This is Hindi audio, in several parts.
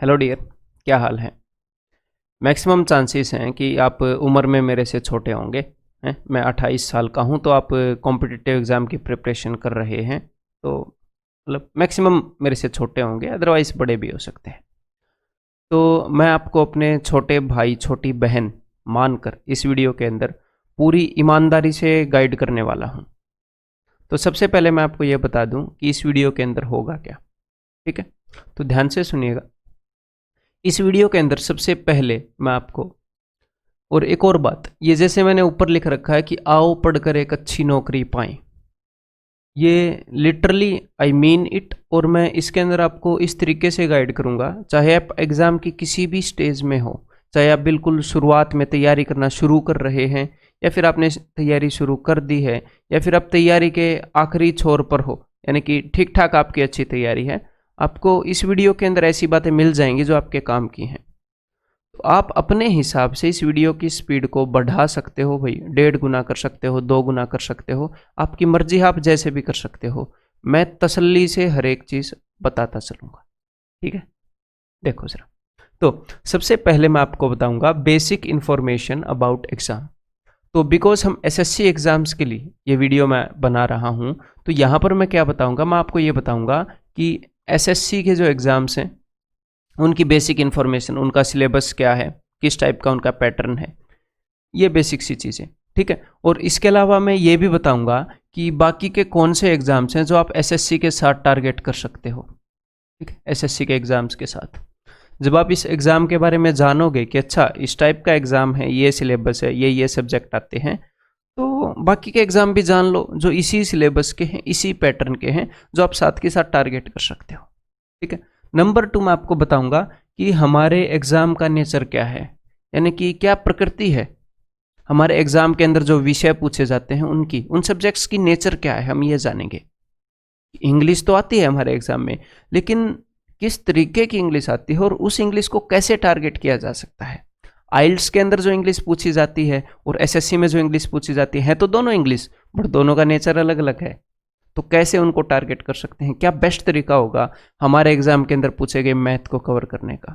हेलो डियर, क्या हाल है। मैक्सिमम चांसेस हैं कि आप उम्र में मेरे से छोटे होंगे हैं। मैं 28 साल का हूं, तो आप कॉम्पिटिटिव एग्ज़ाम की प्रिपरेशन कर रहे हैं, तो मतलब मैक्सिमम मेरे से छोटे होंगे, अदरवाइज़ बड़े भी हो सकते हैं। तो मैं आपको अपने छोटे भाई छोटी बहन मानकर इस वीडियो के अंदर पूरी ईमानदारी से गाइड करने वाला हूं। तो सबसे पहले मैं आपको ये बता दूं कि इस वीडियो के अंदर होगा क्या। ठीक है, तो ध्यान से सुनिएगा। इस वीडियो के अंदर सबसे पहले मैं आपको, और एक और बात, ये जैसे मैंने ऊपर लिख रखा है कि आओ पढ़कर एक अच्छी नौकरी पाएं, ये लिटरली आई मीन इट। और मैं इसके अंदर आपको इस तरीके से गाइड करूंगा, चाहे आप एग्ज़ाम की किसी भी स्टेज में हो, चाहे आप बिल्कुल शुरुआत में तैयारी करना शुरू कर रहे हैं, या फिर आपने तैयारी शुरू कर दी है, या फिर आप तैयारी के आखिरी छोर पर हो, यानी कि ठीक ठाक आपकी अच्छी तैयारी है। आपको इस वीडियो के अंदर ऐसी बातें मिल जाएंगी जो आपके काम की हैं। तो आप अपने हिसाब से इस वीडियो की स्पीड को बढ़ा सकते हो भाई, 1.5 गुना कर सकते हो, 2 गुना कर सकते हो, आपकी मर्जी, आप जैसे भी कर सकते हो। मैं तसल्ली से हर एक चीज़ बताता चलूँगा। ठीक है, देखो ज़रा। तो सबसे पहले मैं आपको बताऊंगा बेसिक इन्फॉर्मेशन अबाउट एग्ज़ाम। तो बिकॉज हम एसएससी एग्ज़ाम्स के लिए ये वीडियो मैं बना रहा हूँ, तो यहाँ पर मैं क्या बताऊँगा, मैं आपको ये बताऊँगा कि एसएससी के जो एग्ज़ाम्स हैं उनकी बेसिक इन्फॉर्मेशन, उनका सिलेबस क्या है, किस टाइप का उनका पैटर्न है, ये बेसिक सी चीज़ें। ठीक है, और इसके अलावा मैं ये भी बताऊंगा कि बाकी के कौन से एग्ज़ाम्स हैं जो आप एसएससी के साथ टारगेट कर सकते हो। ठीक है, एसएससी के एग्ज़ाम्स के साथ जब आप इस एग्ज़ाम के बारे में जानोगे कि अच्छा इस टाइप का एग्ज़ाम है, ये सिलेबस है, ये सब्जेक्ट आते हैं, तो बाकी के एग्ज़ाम भी जान लो जो इसी सिलेबस के हैं, इसी पैटर्न के हैं, जो आप साथ के साथ टारगेट कर सकते हो। ठीक है, नंबर 2 मैं आपको बताऊंगा कि हमारे एग्ज़ाम का नेचर क्या है, यानी कि क्या प्रकृति है। हमारे एग्ज़ाम के अंदर जो विषय पूछे जाते हैं उनकी, उन सब्जेक्ट्स की नेचर क्या है, हम ये जानेंगे। इंग्लिश तो आती है हमारे एग्ज़ाम में, लेकिन किस तरीके की इंग्लिश आती है और उस इंग्लिश को कैसे टारगेट किया जा सकता है। आइल्स के अंदर जो इंग्लिश पूछी जाती है और एसएससी में जो इंग्लिश पूछी जाती है तो दोनों इंग्लिश, बट दोनों का नेचर अलग अलग है। तो कैसे उनको टारगेट कर सकते हैं, क्या बेस्ट तरीका होगा हमारे एग्जाम के अंदर पूछे गए मैथ को कवर करने का।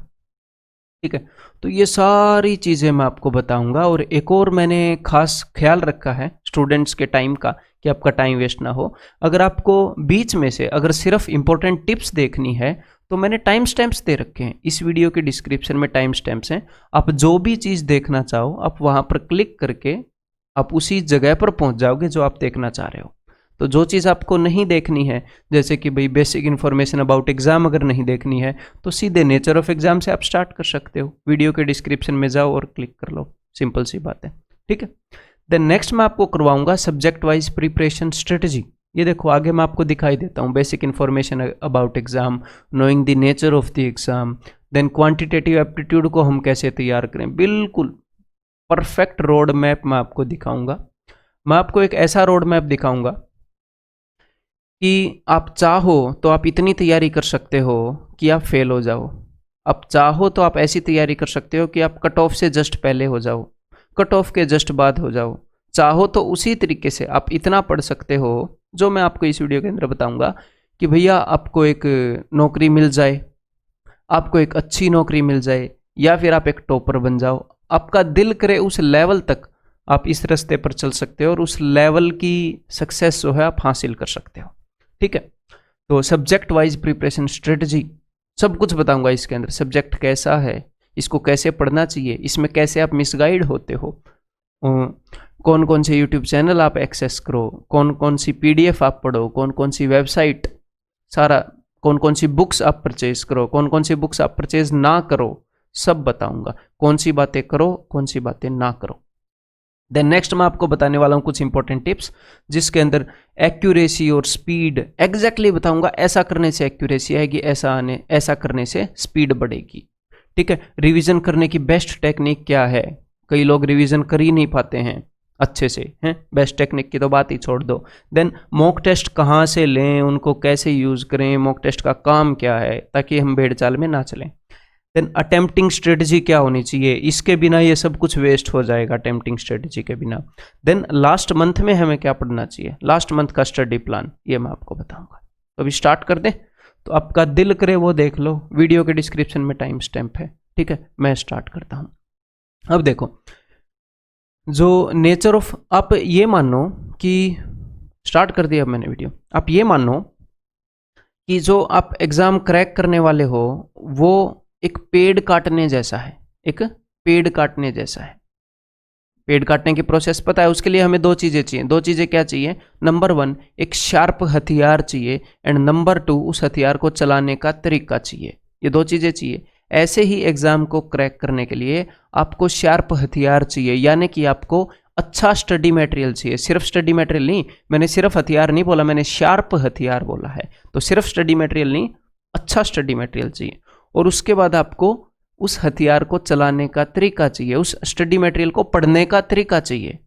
ठीक है, तो ये सारी चीज़ें मैं आपको बताऊंगा। और एक और मैंने खास ख्याल रखा है स्टूडेंट्स के टाइम का, कि आपका टाइम वेस्ट ना हो। अगर आपको बीच में से अगर सिर्फ इंपॉर्टेंट टिप्स देखनी है तो मैंने टाइम स्टैम्प्स दे रखे हैं, इस वीडियो के डिस्क्रिप्शन में टाइम स्टैम्प्स हैं। आप जो भी चीज़ देखना चाहो आप वहाँ पर क्लिक करके आप उसी जगह पर पहुँच जाओगे जो आप देखना चाह रहे हो। तो जो चीज़ आपको नहीं देखनी है, जैसे कि भाई बेसिक इन्फॉर्मेशन अबाउट एग्जाम अगर नहीं देखनी है, तो सीधे नेचर ऑफ एग्जाम से आप स्टार्ट कर सकते हो। वीडियो के डिस्क्रिप्शन में जाओ और क्लिक कर लो, सिंपल सी बात है। ठीक है, देन नेक्स्ट मैं आपको करवाऊंगा सब्जेक्ट वाइज प्रिपरेशन स्ट्रेटजी। ये देखो आगे मैं आपको दिखाई देता हूँ, basic information about exam, knowing the nature of the exam, then quantitative aptitude को हम कैसे तैयार करें, बिल्कुल परफेक्ट रोड मैप मैं आपको दिखाऊंगा। मैं आपको एक ऐसा रोड मैप दिखाऊंगा कि आप चाहो तो आप इतनी तैयारी कर सकते हो कि आप फेल हो जाओ। आप चाहो तो आप ऐसी तैयारी कर सकते हो कि आप कट ऑफ से जस्ट पहले हो जाओ, कट ऑफ के जस्ट बाद हो जाओ। चाहो तो उसी तरीके से आप इतना पढ़ सकते हो जो मैं आपको इस वीडियो के अंदर बताऊंगा, कि भैया आपको एक नौकरी मिल जाए, आपको एक अच्छी नौकरी मिल जाए, या फिर आप एक टॉपर बन जाओ। आपका दिल करे उस लेवल तक आप इस रास्ते पर चल सकते हो और उस लेवल की सक्सेस जो है आप हासिल कर सकते हो। ठीक है, तो सब्जेक्ट वाइज प्रिपरेशन स्ट्रेटजी सब कुछ बताऊंगा इसके अंदर। सब्जेक्ट कैसा है, इसको कैसे पढ़ना चाहिए, इसमें कैसे आप मिसगाइड होते हो, कौन कौन से यूट्यूब चैनल आप एक्सेस करो, कौन कौन सी पीडीएफ आप पढ़ो, कौन कौन सी वेबसाइट, सारा कौन कौन सी बुक्स आप परचेज करो, कौन कौन सी बुक्स आप परचेज ना करो, सब बताऊंगा। कौन सी बातें करो, कौन सी बातें ना करो। देन नेक्स्ट मैं आपको बताने वाला हूं कुछ इंपॉर्टेंट टिप्स, जिसके अंदर एक्यूरेसी और स्पीड एग्जैक्टली बताऊंगा। ऐसा करने से एक्यूरेसी आएगी, ऐसा करने से स्पीड बढ़ेगी। ठीक है, रिवीजन करने की बेस्ट टेक्निक क्या है, कई लोग रिवीजन कर ही नहीं पाते हैं अच्छे से, हैं, बेस्ट टेक्निक की तो बात ही छोड़ दो। देन मॉक टेस्ट कहाँ से लें, उनको कैसे यूज़ करें, मॉक टेस्ट का काम क्या है, ताकि हम भेड़ चाल में ना चलें। देन अटेम्प्टिंग स्ट्रेटजी क्या होनी चाहिए, इसके बिना ये सब कुछ वेस्ट हो जाएगा, अटेम्प्टिंग स्ट्रेटजी के बिना। देन लास्ट मंथ में हमें क्या पढ़ना चाहिए, लास्ट मंथ का स्टडी प्लान, ये मैं आपको बताऊंगा। तो अभी स्टार्ट कर दें। तो आपका दिल करे वो देख लो, वीडियो के डिस्क्रिप्शन में टाइम स्टैम्प है। ठीक है, मैं स्टार्ट करता हूँ। अब देखो, जो नेचर ऑफ, आप ये मानो कि स्टार्ट कर दिया मैंने वीडियो। आप ये मानो कि जो आप एग्ज़ाम क्रैक करने वाले हो वो एक पेड़ काटने जैसा है, एक पेड़ काटने जैसा है। पेड़ काटने की प्रोसेस पता है, उसके लिए हमें दो चीज़ें चाहिए। दो चीज़ें क्या चाहिए? नंबर 1 एक शार्प हथियार चाहिए, एंड नंबर 2 उस हथियार को चलाने का तरीका चाहिए। ये दो चीज़ें चाहिए। ऐसे ही एग्ज़ाम को क्रैक करने के लिए आपको शार्प हथियार चाहिए, यानी कि आपको अच्छा स्टडी मटेरियल चाहिए। सिर्फ स्टडी मटेरियल नहीं, मैंने सिर्फ हथियार नहीं बोला, मैंने शार्प हथियार बोला है। तो सिर्फ स्टडी मटेरियल नहीं, अच्छा स्टडी मटेरियल चाहिए। और उसके बाद आपको उस हथियार को चलाने का तरीका चाहिए, उस स्टडी मटेरियल को पढ़ने का तरीका चाहिए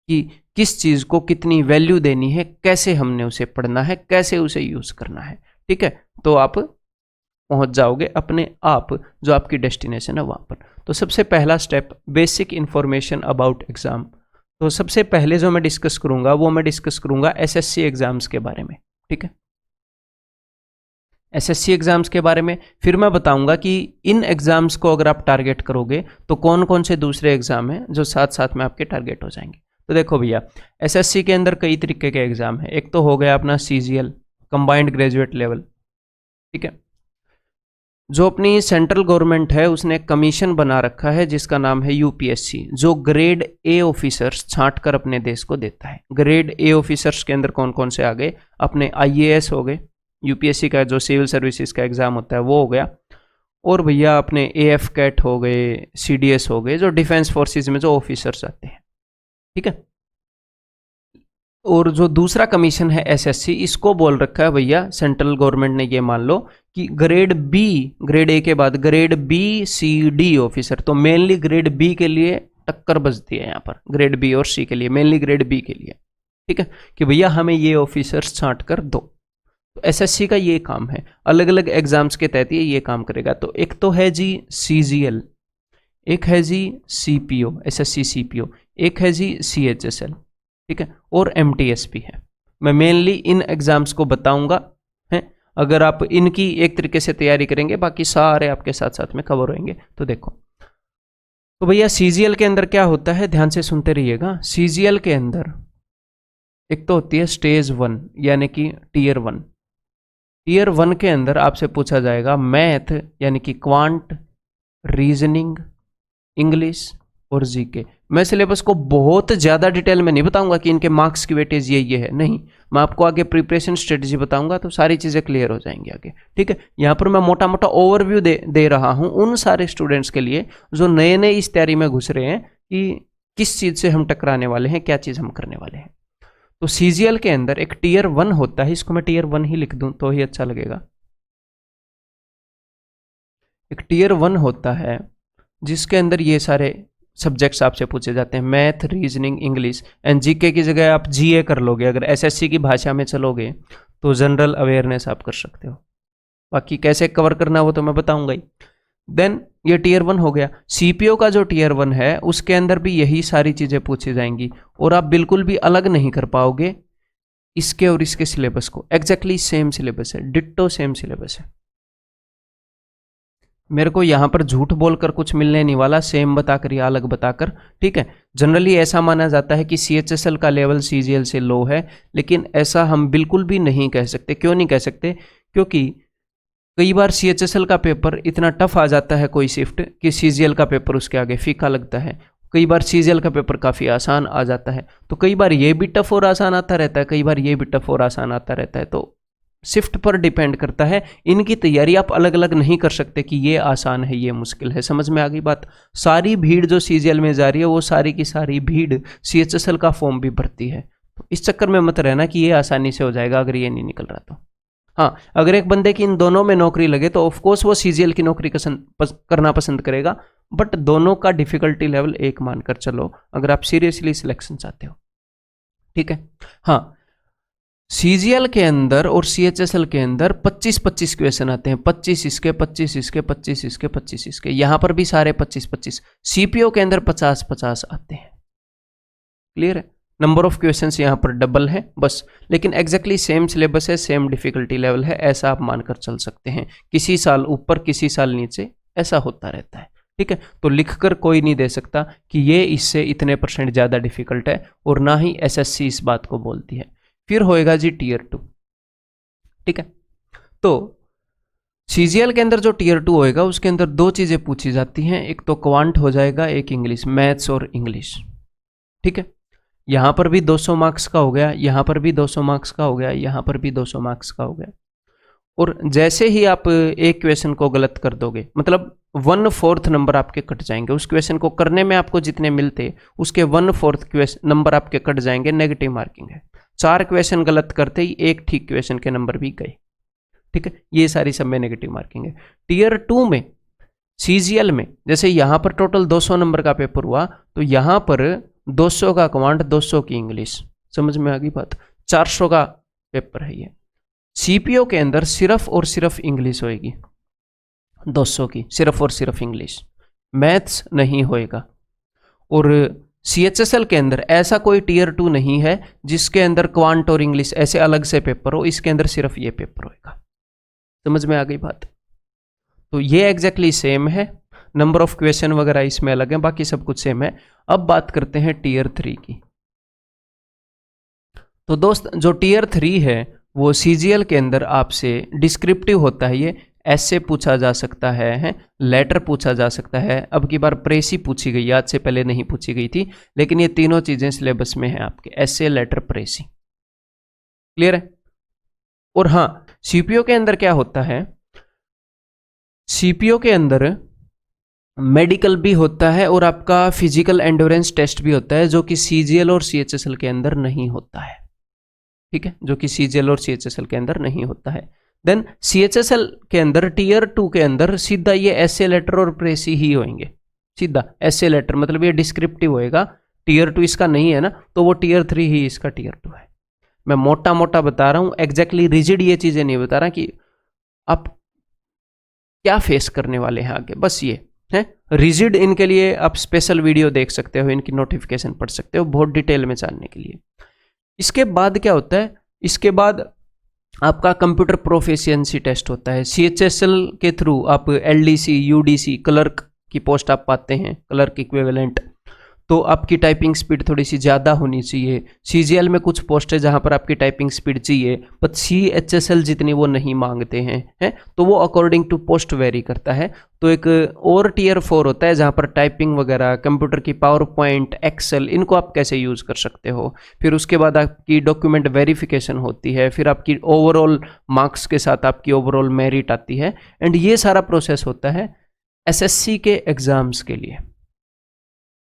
कि किस चीज़ को कितनी वैल्यू देनी है, कैसे हमने उसे पढ़ना है, कैसे उसे यूज़ करना है। ठीक है, तो आप पहुंच जाओगे अपने आप जो आपकी डेस्टिनेशन है वहाँ पर। तो सबसे पहला step, basic information about exam. तो सबसे पहले जो मैं डिस्कस करूँगा वो मैं डिस्कस करूँगा एसएससी एग्ज़ाम्स के बारे में। ठीक है, एसएससी एग्ज़ाम्स के बारे में। फिर मैं बताऊंगा कि इन एग्ज़ाम्स को अगर आप टारगेट करोगे तो कौन कौन से दूसरे एग्ज़ाम हैं जो साथ साथ में आपके टारगेट हो जाएंगे। तो देखो भैया, एसएससी के अंदर कई तरीके के एग्ज़ाम हैं। एक तो हो गया अपना सीजीएल, कंबाइंड ग्रेजुएट लेवल। ठीक है, जो अपनी सेंट्रल गवर्नमेंट है उसने कमीशन बना रखा है जिसका नाम है यूपीएससी, जो ग्रेड ए ऑफिसर्स छांट कर अपने देश को देता है। ग्रेड ए ऑफिसर्स के अंदर कौन कौन से आ गए? अपने आईएएस हो गए, यूपीएससी का जो सिविल सर्विसेज का एग्जाम होता है वो हो गया, और भैया अपने एएफ कैट हो गए, सीडीएस हो गए, जो डिफेंस फोर्सेज में जो ऑफिसर्स आते हैं। ठीक है, और जो दूसरा कमीशन है एसएससी, इसको बोल रखा है भैया सेंट्रल गवर्नमेंट ने, ये मान लो कि ग्रेड बी, ग्रेड ए के बाद grade B C D officer, तो मेनली ग्रेड बी के लिए टक्कर बजती है यहाँ पर, ग्रेड बी और सी के लिए, मेनली ग्रेड बी के लिए। ठीक है, कि भैया हमें ये ऑफिसर्स छांट कर दो। तो एसएससी का ये काम है, अलग अलग एग्जाम्स के तहत ये काम करेगा। तो एक तो है जी सीजीएल, एक है जी सीपीओ, एसएससी सीपीओ, एक है जी सीएचएसएल। ठीक है, और एमटीएस भी है। मैं मेनली इन एग्जाम्स को बताऊंगा हैं, अगर आप इनकी एक तरीके से तैयारी करेंगे बाकी सारे आपके साथ साथ में कवर होंगे। तो देखो, तो भैया सीजीएल के अंदर क्या होता है, ध्यान से सुनते रहिएगा। सीजीएल के अंदर एक तो होती है स्टेज 1 यानी कि टीयर 1। टीयर 1 के अंदर आपसे पूछा जाएगा मैथ यानी कि क्वांट, रीजनिंग, इंग्लिश और जीके। मैं सिलेबस को बहुत ज़्यादा डिटेल में नहीं बताऊंगा कि इनके मार्क्स की वेटेज ये है, नहीं। मैं आपको आगे प्रिपरेशन स्ट्रेटजी बताऊंगा तो सारी चीज़ें क्लियर हो जाएंगी आगे। ठीक है, यहाँ पर मैं मोटा मोटा ओवरव्यू दे रहा हूँ उन सारे स्टूडेंट्स के लिए जो नए नए इस तैयारी में घुस रहे हैं कि किस चीज़ से हम टकराने वाले हैं, क्या चीज़ हम करने वाले हैं। तो सीजीएल के अंदर एक टीयर 1 होता है, इसको मैं टीयर 1 ही लिख दूं तो ही अच्छा लगेगा। एक टीयर 1 होता है जिसके अंदर ये सारे सब्जेक्ट्स आपसे पूछे जाते हैं, math, reasoning, English, and GK की जगह आप जीए कर लोगे। अगर एसएससी की भाषा में चलोगे तो जनरल अवेयरनेस आप कर सकते हो। बाकी कैसे कवर करना वो तो मैं बताऊंगा ही। देन ये टीयर 1 हो गया। सीपीओ का जो टीयर 1 है उसके अंदर भी यही सारी चीज़ें पूछी जाएंगी और आप बिल्कुल भी अलग नहीं कर पाओगे इसके और इसके सिलेबस को। एग्जैक्टली सेम सिलेबस है, डिट्टो सेम सिलेबस है। मेरे को यहाँ पर झूठ बोलकर कुछ मिलने नहीं वाला, सेम बताकर या अलग बताकर। ठीक है, जनरली ऐसा माना जाता है कि सीएचएसएल का लेवल सीजीएल से लो है, लेकिन ऐसा हम बिल्कुल भी नहीं कह सकते। क्यों नहीं कह सकते? क्योंकि कई बार सीएचएसएल का पेपर इतना टफ आ जाता है कोई शिफ्ट कि सीजीएल का पेपर उसके आगे फीका लगता है। कई बार सीजीएल का पेपर काफ़ी आसान आ जाता है, तो कई बार ये भी टफ और आसान आता रहता है, कई बार ये भी टफ और आसान आता रहता है। तो शिफ्ट पर डिपेंड करता है। इनकी तैयारी आप अलग अलग नहीं कर सकते कि ये आसान है ये मुश्किल है। समझ में आ गई बात? सारी भीड़ जो सीजीएल में जा रही है वो सारी की सारी भीड़ सीएचएसएल का फॉर्म भी भरती है। तो इस चक्कर में मत रहना कि ये आसानी से हो जाएगा अगर ये नहीं निकल रहा तो। हाँ, अगर एक बंदे की इन दोनों में नौकरी लगे तो ऑफकोर्स वो सीजीएल की नौकरी करना पसंद करेगा, बट दोनों का डिफिकल्टी लेवल एक मानकर चलो अगर आप सीरियसली सिलेक्शन चाहते हो। ठीक है, हाँ, सीजीएल के अंदर और सीएचएसएल के अंदर 25-25 क्वेश्चन आते हैं, 25 इसके, 25 इसके, 25 इसके, 25 इसके। यहां पर भी सारे 25-25। सीपीओ के अंदर 50-50 आते हैं। क्लियर है? नंबर ऑफ क्वेश्चंस यहाँ पर डबल है बस, लेकिन एग्जैक्टली सेम सिलेबस है, सेम डिफिकल्टी लेवल है, ऐसा आप मानकर चल सकते हैं। किसी साल ऊपर किसी साल नीचे ऐसा होता रहता है, ठीक है। तो लिखकर कोई नहीं दे सकता कि ये इससे इतने % ज़्यादा डिफिकल्ट है, और ना ही एसएससी इस बात को बोलती है। फिर होएगा जी टीयर 2, ठीक है। तो सीजीएल के अंदर जो टीयर 2 होएगा उसके अंदर दो चीज़ें पूछी जाती हैं, एक तो क्वांट हो जाएगा, एक इंग्लिश, मैथ्स और इंग्लिश, ठीक है। यहाँ पर भी 200 मार्क्स का हो गया, यहाँ पर भी 200 मार्क्स का हो गया, यहाँ पर भी 200 मार्क्स का हो गया। और जैसे ही आप एक क्वेश्चन को गलत कर दोगे, मतलब 1/4 नंबर आपके कट जाएंगे। उस क्वेश्चन को करने में आपको जितने मिलते उसके 1/4 नंबर आपके कट जाएंगे, नेगेटिव मार्किंग है। 4 क्वेश्चन गलत करते ही एक ठीक क्वेश्चन के नंबर भी गए, ठीक है। ये सारी सब में नेगेटिव मार्किंग है। टीयर 2 में सीजीएल में जैसे यहाँ पर टोटल 200 नंबर का पेपर हुआ, तो यहाँ पर 200 का क्वांट, 200 की इंग्लिश, समझ में आ गई बात। 400 का पेपर है ये। सीपीओ के अंदर सिर्फ और सिर्फ इंग्लिश होएगी, 200 की सिर्फ और सिर्फ इंग्लिश, मैथ्स नहीं होएगा। और सीएचएसएल के अंदर ऐसा कोई टीयर 2 नहीं है जिसके अंदर क्वांट और इंग्लिश ऐसे अलग से पेपर हो, इसके अंदर सिर्फ ये पेपर होएगा। समझ में आ गई बात। तो ये एग्जैक्टली सेम है, नंबर ऑफ क्वेश्चन वगैरह इसमें अलग है, बाकी सब कुछ सेम है। अब बात करते हैं टीयर 3 की। तो दोस्त जो टीयर 3 है वो सीजीएल के अंदर आपसे डिस्क्रिप्टिव होता है। ये ऐसे पूछा जा सकता है, लेटर पूछा जा सकता है। अब की बार प्रेसी पूछी गई, आज से पहले नहीं पूछी गई थी, लेकिन ये तीनों चीजें सिलेबस में है आपके, ऐसे, लेटर, प्रेसी। क्लियर है। और हाँ, सीपीओ के अंदर क्या होता है, सीपीओ के अंदर मेडिकल भी होता है और आपका फिजिकल एंड्योरेंस टेस्ट भी होता है, जो कि सीजीएल और सीएचएसएल के अंदर नहीं होता है, ठीक है, जो कि सीजीएल और सीएचएसएल के अंदर नहीं होता है। देन सीएचएसएल के अंदर टीयर 2 के अंदर सीधा ये एसे लेटर और प्रेसी ही होंगे, सीधा एसे लेटर, मतलब ये डिस्क्रिप्टिव होएगा। टीयर 2 इसका नहीं है ना, तो वो टीयर 3 ही इसका टीयर 2 है। मैं मोटा मोटा बता रहा हूं, एग्जैक्टली रिजिड ये चीजें नहीं बता रहा कि आप क्या फेस करने वाले हैं आगे, बस ये है। रिजिड इनके लिए आप स्पेशल वीडियो देख सकते हो, इनकी नोटिफिकेशन पढ़ सकते हो बहुत डिटेल में जानने के लिए। इसके बाद क्या होता है, इसके बाद आपका कंप्यूटर प्रोफिशिएंसी टेस्ट होता है। सीएचएसएल के थ्रू आप एलडीसी, यूडीसी, क्लर्क की पोस्ट आप पाते हैं, क्लर्क इक्विवेलेंट, तो आपकी टाइपिंग स्पीड थोड़ी सी ज़्यादा होनी चाहिए। सीजीएल में कुछ पोस्ट है जहाँ पर आपकी टाइपिंग स्पीड चाहिए, पर सीएचएसएल जितनी वो नहीं मांगते हैं, तो वो अकॉर्डिंग टू पोस्ट वेरी करता है। तो एक और टीयर 4 होता है जहाँ पर टाइपिंग वगैरह, कंप्यूटर की पावर पॉइंट, एक्सेल, इनको आप कैसे यूज़ कर सकते हो। फिर उसके बाद आपकी डॉक्यूमेंट वेरिफिकेशन होती है, फिर आपकी ओवरऑल मार्क्स के साथ आपकी ओवरऑल मेरिट आती है। एंड ये सारा प्रोसेस होता है एसएससी के एग्जाम्स के लिए,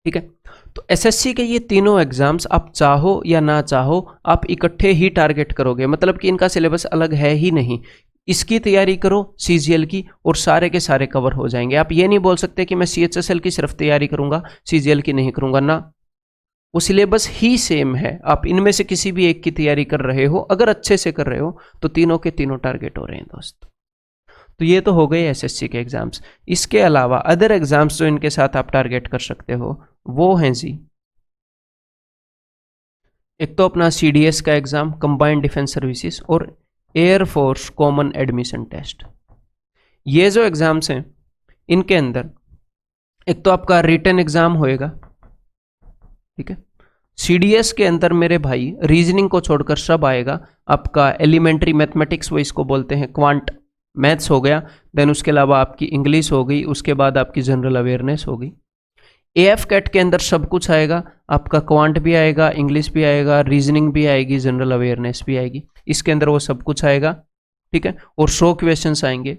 ठीक है। तो एसएससी के ये तीनों एग्जाम्स आप चाहो या ना चाहो आप इकट्ठे ही टारगेट करोगे, मतलब कि इनका सिलेबस अलग है ही नहीं। इसकी तैयारी करो सीजीएल की और सारे के सारे कवर हो जाएंगे। आप ये नहीं बोल सकते कि मैं सीएचएसएल की सिर्फ तैयारी करूंगा, सीजीएल की नहीं करूंगा, ना, वो सिलेबस ही सेम है। आप इनमें से किसी भी एक की तैयारी कर रहे हो, अगर अच्छे से कर रहे हो तो तीनों के तीनों टारगेट हो रहे हैं दोस्त। तो ये तो हो गए एसएससी के एग्जाम्स। इसके अलावा अदर एग्जाम्स जो इनके साथ आप टारगेट कर सकते हो वो हैं जी, एक तो अपना सीडीएस का एग्जाम, कंबाइंड डिफेंस सर्विसेज, और एयरफोर्स कॉमन एडमिशन टेस्ट। ये जो एग्जाम्स हैं इनके अंदर एक तो आपका रिटन एग्जाम होएगा, ठीक है। सीडीएस के अंदर मेरे भाई रीजनिंग को छोड़कर सब आएगा। आपका एलिमेंट्री मैथमेटिक्स वो इसको बोलते हैं, क्वांट मैथ्स हो गया, देन उसके अलावा आपकी इंग्लिश हो गई, उसके बाद आपकी जनरल अवेयरनेस हो गई। एएफ कैट के अंदर सब कुछ आएगा, आपका क्वांट भी आएगा, इंग्लिश भी आएगा, रीजनिंग भी आएगी, जनरल अवेयरनेस भी आएगी, इसके अंदर वो सब कुछ आएगा, ठीक है। और 100 क्वेश्चंस आएंगे।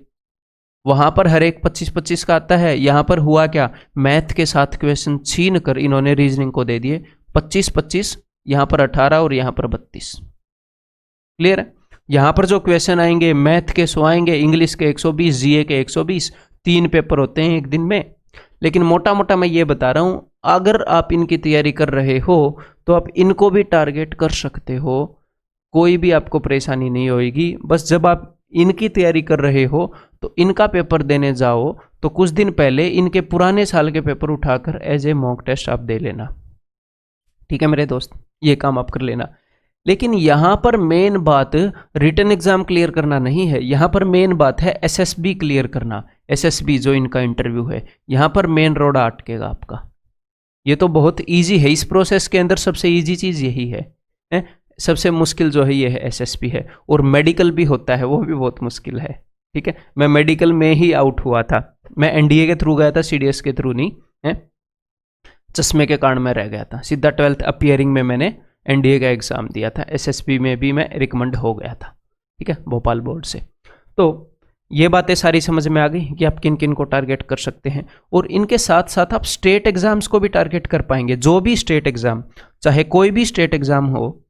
वहां पर हर एक 25-25 का आता है, यहां पर हुआ क्या, मैथ के साथ क्वेश्चन छीन कर इन्होंने रीजनिंग को दे दिए 25-25, यहां पर 18 और यहां पर 32। क्लियर है। यहां पर जो क्वेश्चन आएंगे मैथ के 100 आएंगे, इंग्लिश के 120, जीए के 120, 3 पेपर होते हैं एक दिन में। लेकिन मोटा मोटा मैं ये बता रहा हूं, अगर आप इनकी तैयारी कर रहे हो तो आप इनको भी टारगेट कर सकते हो, कोई भी आपको परेशानी नहीं होगी। बस जब आप इनकी तैयारी कर रहे हो तो इनका पेपर देने जाओ तो कुछ दिन पहले इनके पुराने साल के पेपर उठाकर एज ए मॉक टेस्ट आप दे लेना, ठीक है मेरे दोस्त। ये काम आप कर लेना। लेकिन यहाँ पर मेन बात रिटन एग्जाम क्लियर करना नहीं है, यहाँ पर मेन बात है एसएसबी क्लियर करना। एसएसबी जो इनका इंटरव्यू है, यहाँ पर मेन रोड अटकेगा आपका। ये तो बहुत इजी है, इस प्रोसेस के अंदर सबसे इजी चीज़ यही है? सबसे मुश्किल जो है ये है एसएसबी है। और मेडिकल भी होता है, वो भी बहुत मुश्किल है। ठीक है, मैं मेडिकल में ही आउट हुआ था, मैं एनडीए के थ्रू गया था, सीडीएस के थ्रू नहीं है। चश्मे के कारण मैं रह गया था, सीधा 12th अपियरिंग में मैंने एनडीए का एग्ज़ाम दिया था। एसएसबी में भी मैं रिकमेंड हो गया था, ठीक है, भोपाल बोर्ड से। तो ये बातें सारी समझ में आ गई कि आप किन किन को टारगेट कर सकते हैं। और इनके साथ साथ आप स्टेट एग्जाम्स को भी टारगेट कर पाएंगे। जो भी स्टेट एग्जाम, चाहे कोई भी स्टेट एग्जाम हो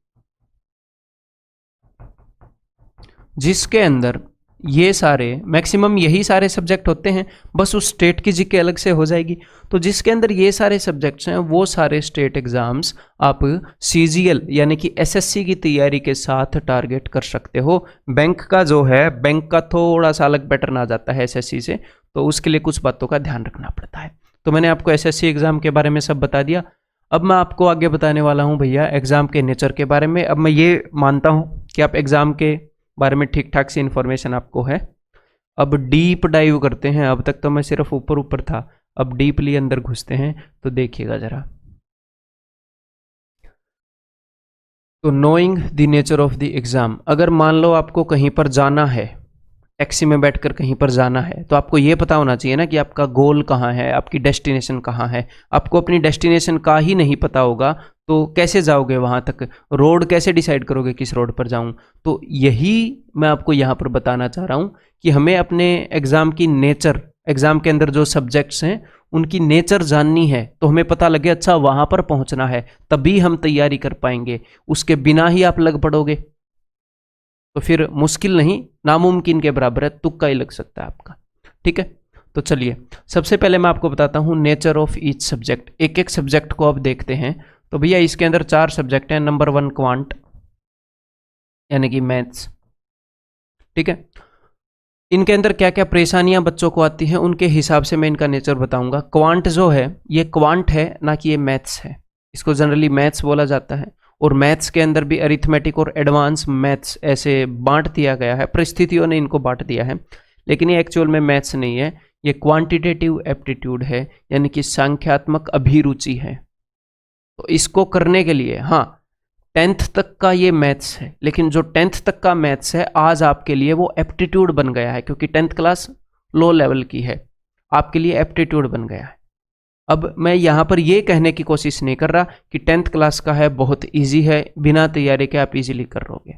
जिसके अंदर ये सारे मैक्सिमम यही सारे सब्जेक्ट होते हैं, बस उस स्टेट की जीके अलग से हो जाएगी। तो जिसके अंदर ये सारे सब्जेक्ट्स हैं वो सारे स्टेट एग्जाम्स आप सीजीएल यानी कि एसएससी की तैयारी के साथ टारगेट कर सकते हो। बैंक का जो है, बैंक का थोड़ा सा अलग पैटर्न आ जाता है एसएससी से, तो उसके लिए कुछ बातों का ध्यान रखना पड़ता है। तो मैंने आपको एसएससी एग्जाम के बारे में सब बता दिया। अब मैं आपको आगे बताने वाला हूँ भैया एग्जाम के नेचर के बारे में। अब मैं ये मानता हूँ कि आप एग्जाम के बारे में ठीक ठाक सी इन्फॉर्मेशन आपको है। अब डीप डाइव करते हैं। अब तक तो मैं सिर्फ ऊपर ऊपर था, अब डीपली अंदर घुसते हैं। तो देखिएगा जरा। तो knowing the nature of the exam, अगर मान लो आपको कहीं पर जाना है, टैक्सी में बैठकर कहीं पर जाना है, तो आपको ये पता होना चाहिए ना कि आपका गोल कहाँ है, आपकी डेस्टिनेशन कहाँ है। आपको अपनी डेस्टिनेशन का ही नहीं पता होगा तो कैसे जाओगे वहाँ तक, रोड कैसे डिसाइड करोगे किस रोड पर जाऊँ। तो यही मैं आपको यहाँ पर बताना चाह रहा हूँ कि हमें अपने एग्ज़ाम की नेचर, एग्ज़ाम के अंदर जो सब्जेक्ट्स हैं उनकी नेचर जाननी है, तो हमें पता लगे अच्छा वहाँ पर पहुँचना है, तभी हम तैयारी कर पाएंगे। उसके बिना ही आप लग पड़ोगे तो फिर मुश्किल नहीं, नामुमकिन के बराबर है, तुक्का ही लग सकता है आपका। ठीक है, तो चलिए सबसे पहले मैं आपको बताता हूँ नेचर ऑफ ईच सब्जेक्ट। एक एक सब्जेक्ट को अब देखते हैं। तो भैया इसके अंदर 4 सब्जेक्ट हैं। नंबर 1 क्वांट यानी कि मैथ्स। ठीक है, इनके अंदर क्या क्या परेशानियां बच्चों को आती हैं उनके हिसाब से मैं इनका नेचर बताऊंगा। क्वांट जो है ये क्वांट है, ना कि ये मैथ्स है। इसको जनरली मैथ्स बोला जाता है। और मैथ्स के अंदर भी अरिथमेटिक और एडवांस मैथ्स ऐसे बांट दिया गया है, परिस्थितियों ने इनको बांट दिया है। लेकिन ये एक्चुअल में मैथ्स नहीं है, ये क्वांटिटेटिव एप्टीट्यूड है, यानी कि संख्यात्मक अभिरुचि है। तो इसको करने के लिए हाँ 10th तक का ये मैथ्स है, लेकिन जो 10th तक का मैथ्स है आज आपके लिए वो एप्टीट्यूड बन गया है, क्योंकि 10th क्लास लो लेवल की है, आपके लिए एप्टीट्यूड बन गया है। अब मैं यहाँ पर ये कहने की कोशिश नहीं कर रहा कि 10th क्लास का है बहुत इजी है, बिना तैयारी के आप इजीली कर लोगे,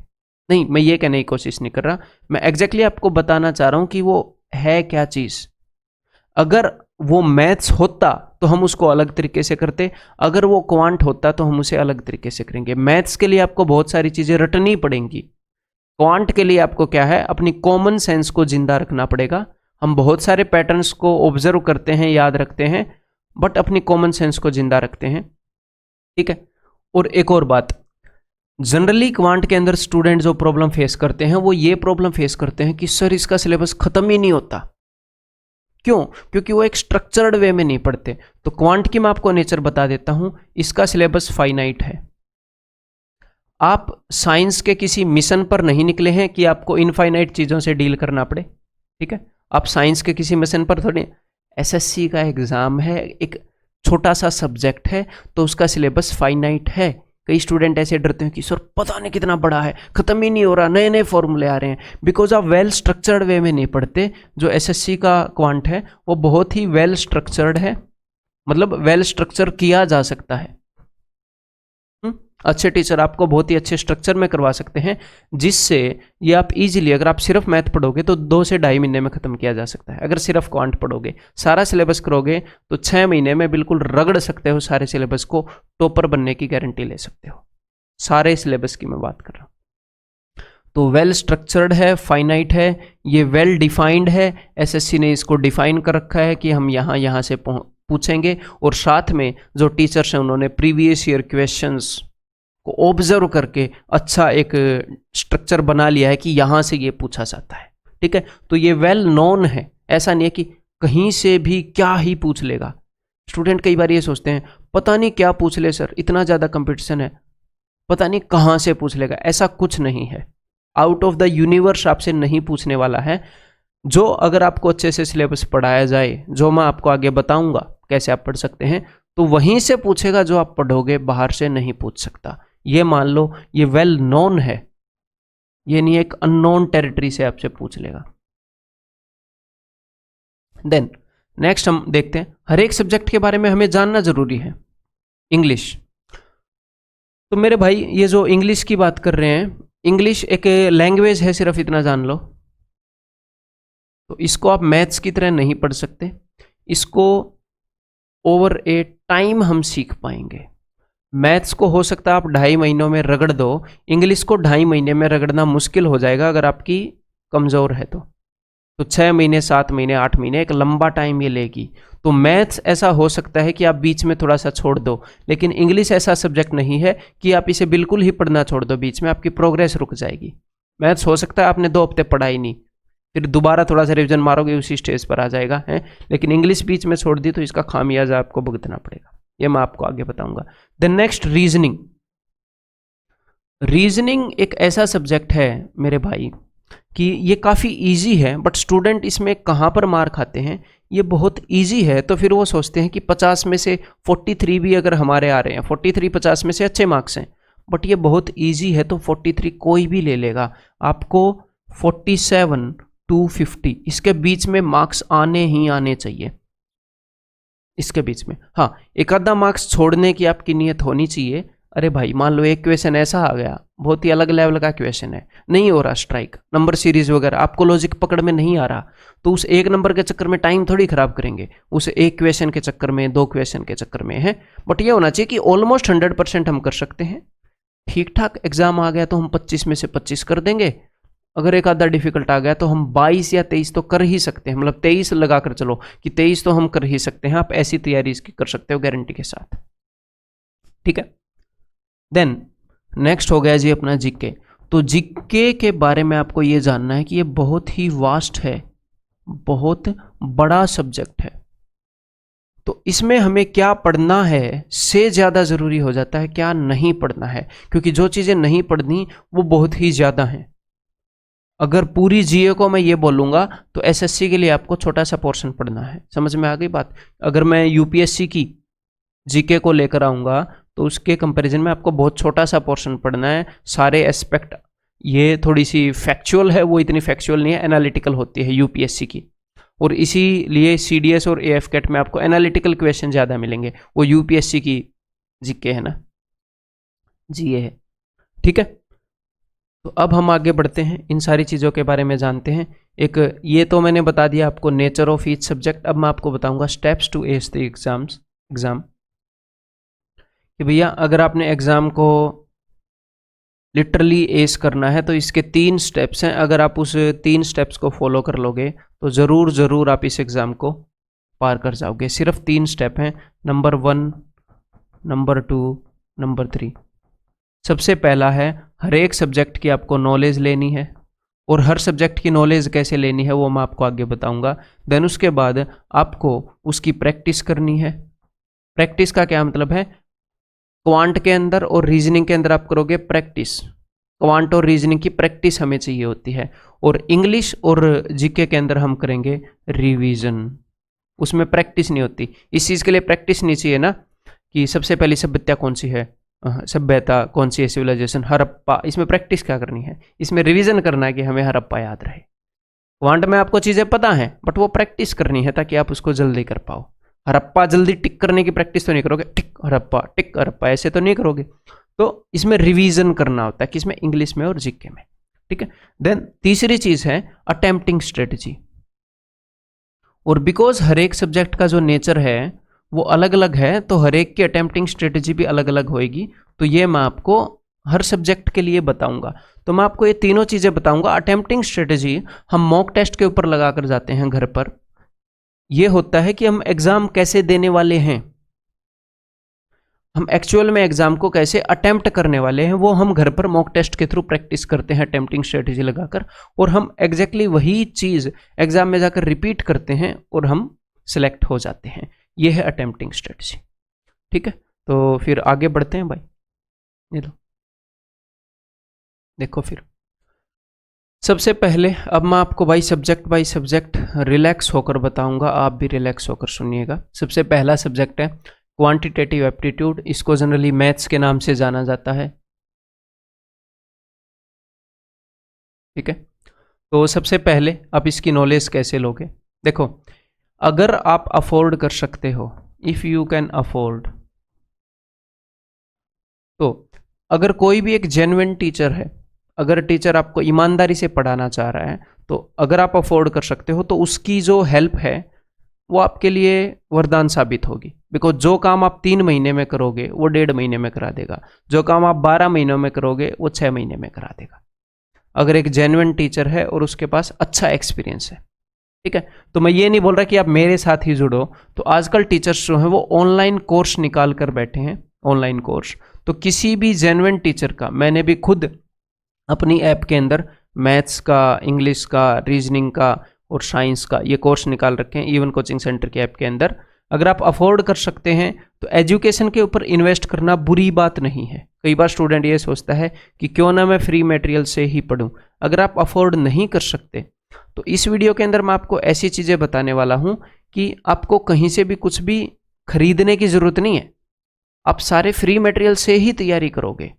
नहीं, मैं ये कहने की कोशिश नहीं कर रहा। मैं एग्जैक्टली आपको बताना चाह रहा हूँ कि वो है क्या चीज़। अगर वो मैथ्स होता तो हम उसको अलग तरीके से करते, अगर वो क्वांट होता तो हम उसे अलग तरीके से करेंगे। मैथ्स के लिए आपको बहुत सारी चीज़ें रटनी पड़ेंगी, क्वांट के लिए आपको क्या है, अपनी कॉमन सेंस को जिंदा रखना पड़ेगा। हम बहुत सारे पैटर्न्स को ऑब्जर्व करते हैं, याद रखते हैं, बट अपनी कॉमन सेंस को जिंदा रखते हैं। ठीक है, और एक और बात, जनरली क्वांट के अंदर स्टूडेंट जो प्रॉब्लम फेस करते हैं वो ये प्रॉब्लम फेस करते हैं कि सर इसका सिलेबस खत्म ही नहीं होता। क्यों? क्योंकि वो एक स्ट्रक्चर्ड वे में नहीं पढ़ते। तो क्वांट की मैं आपको नेचर बता देता हूं, इसका सिलेबस फाइनाइट है। आप साइंस के किसी मिशन पर नहीं निकले हैं कि आपको इनफाइनाइट चीज़ों से डील करना पड़े। ठीक है, आप साइंस के किसी मिशन पर थोड़ी, एसएससी का एग्ज़ाम है, एक छोटा सा सब्जेक्ट है, तो उसका सिलेबस फाइनाइट है। कई स्टूडेंट ऐसे डरते हैं कि सर पता नहीं कितना बड़ा है, ख़त्म ही नहीं हो रहा, नए नए फॉर्मूले आ रहे हैं, बिकॉज आप वेल स्ट्रक्चर्ड वे में नहीं पढ़ते। जो एसएससी का क्वांट है वो बहुत ही वेल स्ट्रक्चर्ड है, मतलब वेल स्ट्रक्चर किया जा सकता है। अच्छे टीचर आपको बहुत ही अच्छे स्ट्रक्चर में करवा सकते हैं, जिससे ये आप इजीली, अगर आप सिर्फ मैथ पढ़ोगे तो 2 से ढाई महीने में ख़त्म किया जा सकता है। अगर सिर्फ क्वांट पढ़ोगे, सारा सिलेबस करोगे तो 6 महीने में बिल्कुल रगड़ सकते हो सारे सिलेबस को, टॉपर बनने की गारंटी ले सकते हो। सारे सिलेबस की मैं बात कर रहा हूँ। तो वेल स्ट्रक्चर्ड है, फाइनाइट है, ये वेल डिफाइंड है। एसएससी ने इसको डिफाइन कर रखा है कि हम यहाँ से पूछेंगे, और साथ में जो टीचर्स हैं उन्होंने प्रीवियस ईयर क्वेश्चंस को ऑब्जर्व करके अच्छा एक स्ट्रक्चर बना लिया है कि यहाँ से ये पूछा जाता है। ठीक है, तो ये वेल नोन है, ऐसा नहीं है कि कहीं से भी क्या ही पूछ लेगा। स्टूडेंट कई बार ये सोचते हैं पता नहीं क्या पूछ ले सर, इतना ज़्यादा कंपटीशन है। पता नहीं कहाँ से पूछ लेगा, ऐसा कुछ नहीं है। आउट ऑफ द यूनिवर्स आपसे नहीं पूछने वाला है। जो अगर आपको अच्छे से सिलेबस पढ़ाया जाए, जो मैं आपको आगे बताऊंगा कैसे आप पढ़ सकते हैं, तो वहीं से पूछेगा। जो आप पढ़ोगे बाहर से नहीं पूछ सकता, ये मान लो, ये वेल नोन है, ये नहीं एक अननोन टेरिटरी से आपसे पूछ लेगा। देन नेक्स्ट हम देखते हैं, हर एक सब्जेक्ट के बारे में हमें जानना जरूरी है। इंग्लिश, तो मेरे भाई ये जो इंग्लिश की बात कर रहे हैं, इंग्लिश एक लैंग्वेज है, सिर्फ इतना जान लो। तो इसको आप मैथ्स की तरह नहीं पढ़ सकते, इसको ओवर ए टाइम हम सीख पाएंगे। मैथ्स को हो सकता है आप 2.5 महीनों में रगड़ दो, इंग्लिश को 2.5 महीने में रगड़ना मुश्किल हो जाएगा अगर आपकी कमज़ोर है तो 6 महीने, 7 महीने, 8 महीने, एक लंबा टाइम ये लेगी। तो मैथ्स ऐसा हो सकता है कि आप बीच में थोड़ा सा छोड़ दो, लेकिन इंग्लिश ऐसा सब्जेक्ट नहीं है कि आप इसे बिल्कुल ही पढ़ना छोड़ दो, बीच में आपकी प्रोग्रेस रुक जाएगी। मैथ्स हो सकता है आपने 2 हफ्ते पढ़ा ही नहीं, फिर दोबारा थोड़ा सा रिविजन मारोगे उसी स्टेज पर आ जाएगा है, लेकिन इंग्लिश बीच में छोड़ दी तो इसका खामियाजा आपको भुगतना पड़ेगा। ये मैं आपको आगे बताऊंगा। Then next, reasoning. रीजनिंग एक ऐसा सब्जेक्ट है मेरे भाई कि ये काफ़ी इजी है, बट स्टूडेंट इसमें कहाँ पर मार खाते हैं, ये बहुत इजी है तो फिर वो सोचते हैं कि 50 में से 43 भी अगर हमारे आ रहे हैं, 43 50 में से अच्छे मार्क्स हैं, बट ये बहुत इजी है तो 43 कोई भी ले लेगा। आपको 47 to 50 इसके बीच में मार्क्स आने ही आने चाहिए, इसके बीच में। हाँ, एक आधा मार्क्स छोड़ने की आपकी नीयत होनी चाहिए। अरे भाई मान लो एक क्वेश्चन ऐसा आ गया, बहुत ही अलग लेवल का क्वेश्चन है, नहीं हो रहा स्ट्राइक, नंबर सीरीज वगैरह आपको लॉजिक पकड़ में नहीं आ रहा, तो उस एक नंबर के चक्कर में टाइम थोड़ी खराब करेंगे, उस एक क्वेश्चन के चक्कर में, 2 क्वेश्चन के चक्कर में है। बट ये होना चाहिए कि ऑलमोस्ट 100% हम कर सकते हैं। ठीक ठाक एग्जाम आ गया तो हम 25 में से 25 कर देंगे, अगर एक आधा डिफिकल्ट आ गया तो हम 22 या 23 तो कर ही सकते हैं, मतलब 23 लगा कर चलो कि 23 तो हम कर ही सकते हैं। आप ऐसी तैयारी इसकी कर सकते हो गारंटी के साथ, ठीक है। देन नेक्स्ट हो गया जी अपना जीके। तो जीके के बारे में आपको ये जानना है कि ये बहुत ही वास्ट है, बहुत बड़ा सब्जेक्ट है। तो इसमें हमें क्या पढ़ना है से ज़्यादा ज़रूरी हो जाता है क्या नहीं पढ़ना है, क्योंकि जो चीज़ें नहीं पढ़नी वो बहुत ही ज़्यादा हैं। अगर पूरी जीए को मैं ये बोलूँगा तो एसएससी के लिए आपको छोटा सा पोर्शन पढ़ना है, समझ में आ गई बात। अगर मैं यूपीएससी की जीके को लेकर आऊँगा तो उसके कंपैरिजन में आपको बहुत छोटा सा पोर्शन पढ़ना है, सारे एस्पेक्ट। ये थोड़ी सी फैक्चुअल है, वो इतनी फैक्चुअल नहीं है, एनालिटिकल होती है यूपीएससी की, और इसीलिए सीडीएस और एएफ कैट में आपको एनालिटिकल क्वेश्चन ज़्यादा मिलेंगे, वो यूपीएससी की जीके है ना, जीए है, ठीक है। तो अब हम आगे बढ़ते हैं, इन सारी चीज़ों के बारे में जानते हैं। एक ये तो मैंने बता दिया आपको नेचर ऑफ ईच सब्जेक्ट। अब मैं आपको बताऊंगा steps to ace the exam कि भैया अगर आपने एग्ज़ाम को लिटरली एस करना है तो इसके 3 स्टेप्स हैं। अगर आप उस 3 स्टेप्स को फॉलो कर लोगे तो ज़रूर आप इस एग्ज़ाम को पार कर जाओगे। सिर्फ 3 स्टेप हैं, नंबर 1, नंबर 2, नंबर 3। सबसे पहला है हर एक सब्जेक्ट की आपको नॉलेज लेनी है, और हर सब्जेक्ट की नॉलेज कैसे लेनी है वो मैं आपको आगे बताऊंगा। देन उसके बाद आपको उसकी प्रैक्टिस करनी है। प्रैक्टिस का क्या मतलब है, क्वांट के अंदर और रीजनिंग के अंदर आप करोगे प्रैक्टिस, क्वांट और रीजनिंग की प्रैक्टिस हमें चाहिए होती है, और इंग्लिश और जीके के अंदर हम करेंगे रिवीजन, उसमें प्रैक्टिस नहीं होती। इस चीज़ के लिए प्रैक्टिस नहीं चाहिए ना कि सबसे पहली सभ्यता कौन सी है, सभ्यता कौन सी है, सिविलाइजेशन हड़प्पा, इसमें प्रैक्टिस क्या करनी है, इसमें रिवीजन करना है कि हमें हड़प्पा याद रहे। क्वांट में आपको चीज़ें पता हैं बट वो प्रैक्टिस करनी है ताकि आप उसको जल्दी कर पाओ। हड़प्पा जल्दी टिक करने की प्रैक्टिस तो नहीं करोगे, टिक हड़प्पा ऐसे तो नहीं करोगे। तो इसमें रिवीजन करना होता है, किसमें, इंग्लिश में और जीके में, ठीक है। देन तीसरी चीज़ है अटेम्प्टिंग स्ट्रेटजी, और बिकॉज हर एक सब्जेक्ट का जो नेचर है वो अलग अलग है तो हर एक की अटेम्प्टिंग स्ट्रेटजी भी अलग अलग होएगी। तो ये मैं आपको हर सब्जेक्ट के लिए बताऊंगा। तो मैं आपको ये तीनों चीज़ें बताऊंगा। अटेम्प्टिंग स्ट्रेटजी हम मॉक टेस्ट के ऊपर लगा कर जाते हैं घर पर। ये होता है कि हम एग्ज़ाम कैसे देने वाले हैं, हम एक्चुअल में एग्ज़ाम को कैसे अटेम्प्ट करने वाले हैं वो हम घर पर मॉक टेस्ट के थ्रू प्रैक्टिस करते हैं अटेम्प्टिंग स्ट्रेटजी लगाकर, और हम एग्जैक्टली वही चीज़ एग्ज़ाम में जाकर रिपीट करते हैं और हम सिलेक्ट हो जाते हैं। ये है अटेम्प्टिंग स्ट्रेटजी, ठीक है। तो फिर आगे बढ़ते हैं भाई, ये लो। देखो फिर सबसे पहले अब मैं आपको बाई सब्जेक्ट रिलैक्स होकर बताऊंगा, आप भी रिलैक्स होकर सुनिएगा। सबसे पहला सब्जेक्ट है क्वांटिटेटिव एप्टीट्यूड, इसको जनरली मैथ्स के नाम से जाना जाता है। ठीक है, तो सबसे पहले आप इसकी नॉलेज कैसे लोगे? देखो, अगर आप अफोर्ड कर सकते हो, इफ यू कैन अफोर्ड, तो अगर कोई भी एक जेन्युइन टीचर है, अगर टीचर आपको ईमानदारी से पढ़ाना चाह रहा है, तो अगर आप अफोर्ड कर सकते हो तो उसकी जो हेल्प है वो आपके लिए वरदान साबित होगी। बिकॉज जो काम आप 3 महीने में करोगे वो 1.5 महीने में करा देगा, जो काम आप 12 महीनों में करोगे वो 6 महीने में करा देगा, अगर एक जेन्युइन टीचर है और उसके पास अच्छा एक्सपीरियंस है। ठीक है, तो मैं ये नहीं बोल रहा कि आप मेरे साथ ही जुड़ो, तो आजकल टीचर्स जो हैं वो ऑनलाइन कोर्स निकाल कर बैठे हैं, ऑनलाइन कोर्स। तो किसी भी जेन्युइन टीचर का, मैंने भी खुद अपनी ऐप के अंदर मैथ्स का, इंग्लिश का, रीजनिंग का और साइंस का ये कोर्स निकाल रखे हैं इवन कोचिंग सेंटर की ऐप के अंदर। अगर आप अफोर्ड कर सकते हैं तो एजुकेशन के ऊपर इन्वेस्ट करना बुरी बात नहीं है। कई बार स्टूडेंट ये सोचता है कि क्यों ना मैं फ्री मटेरियल से ही पढूं। अगर आप अफोर्ड नहीं कर सकते तो इस वीडियो के अंदर मैं आपको ऐसी चीज़ें बताने वाला हूं कि आपको कहीं से भी कुछ भी खरीदने की ज़रूरत नहीं है, आप सारे फ्री मटेरियल से ही तैयारी करोगे।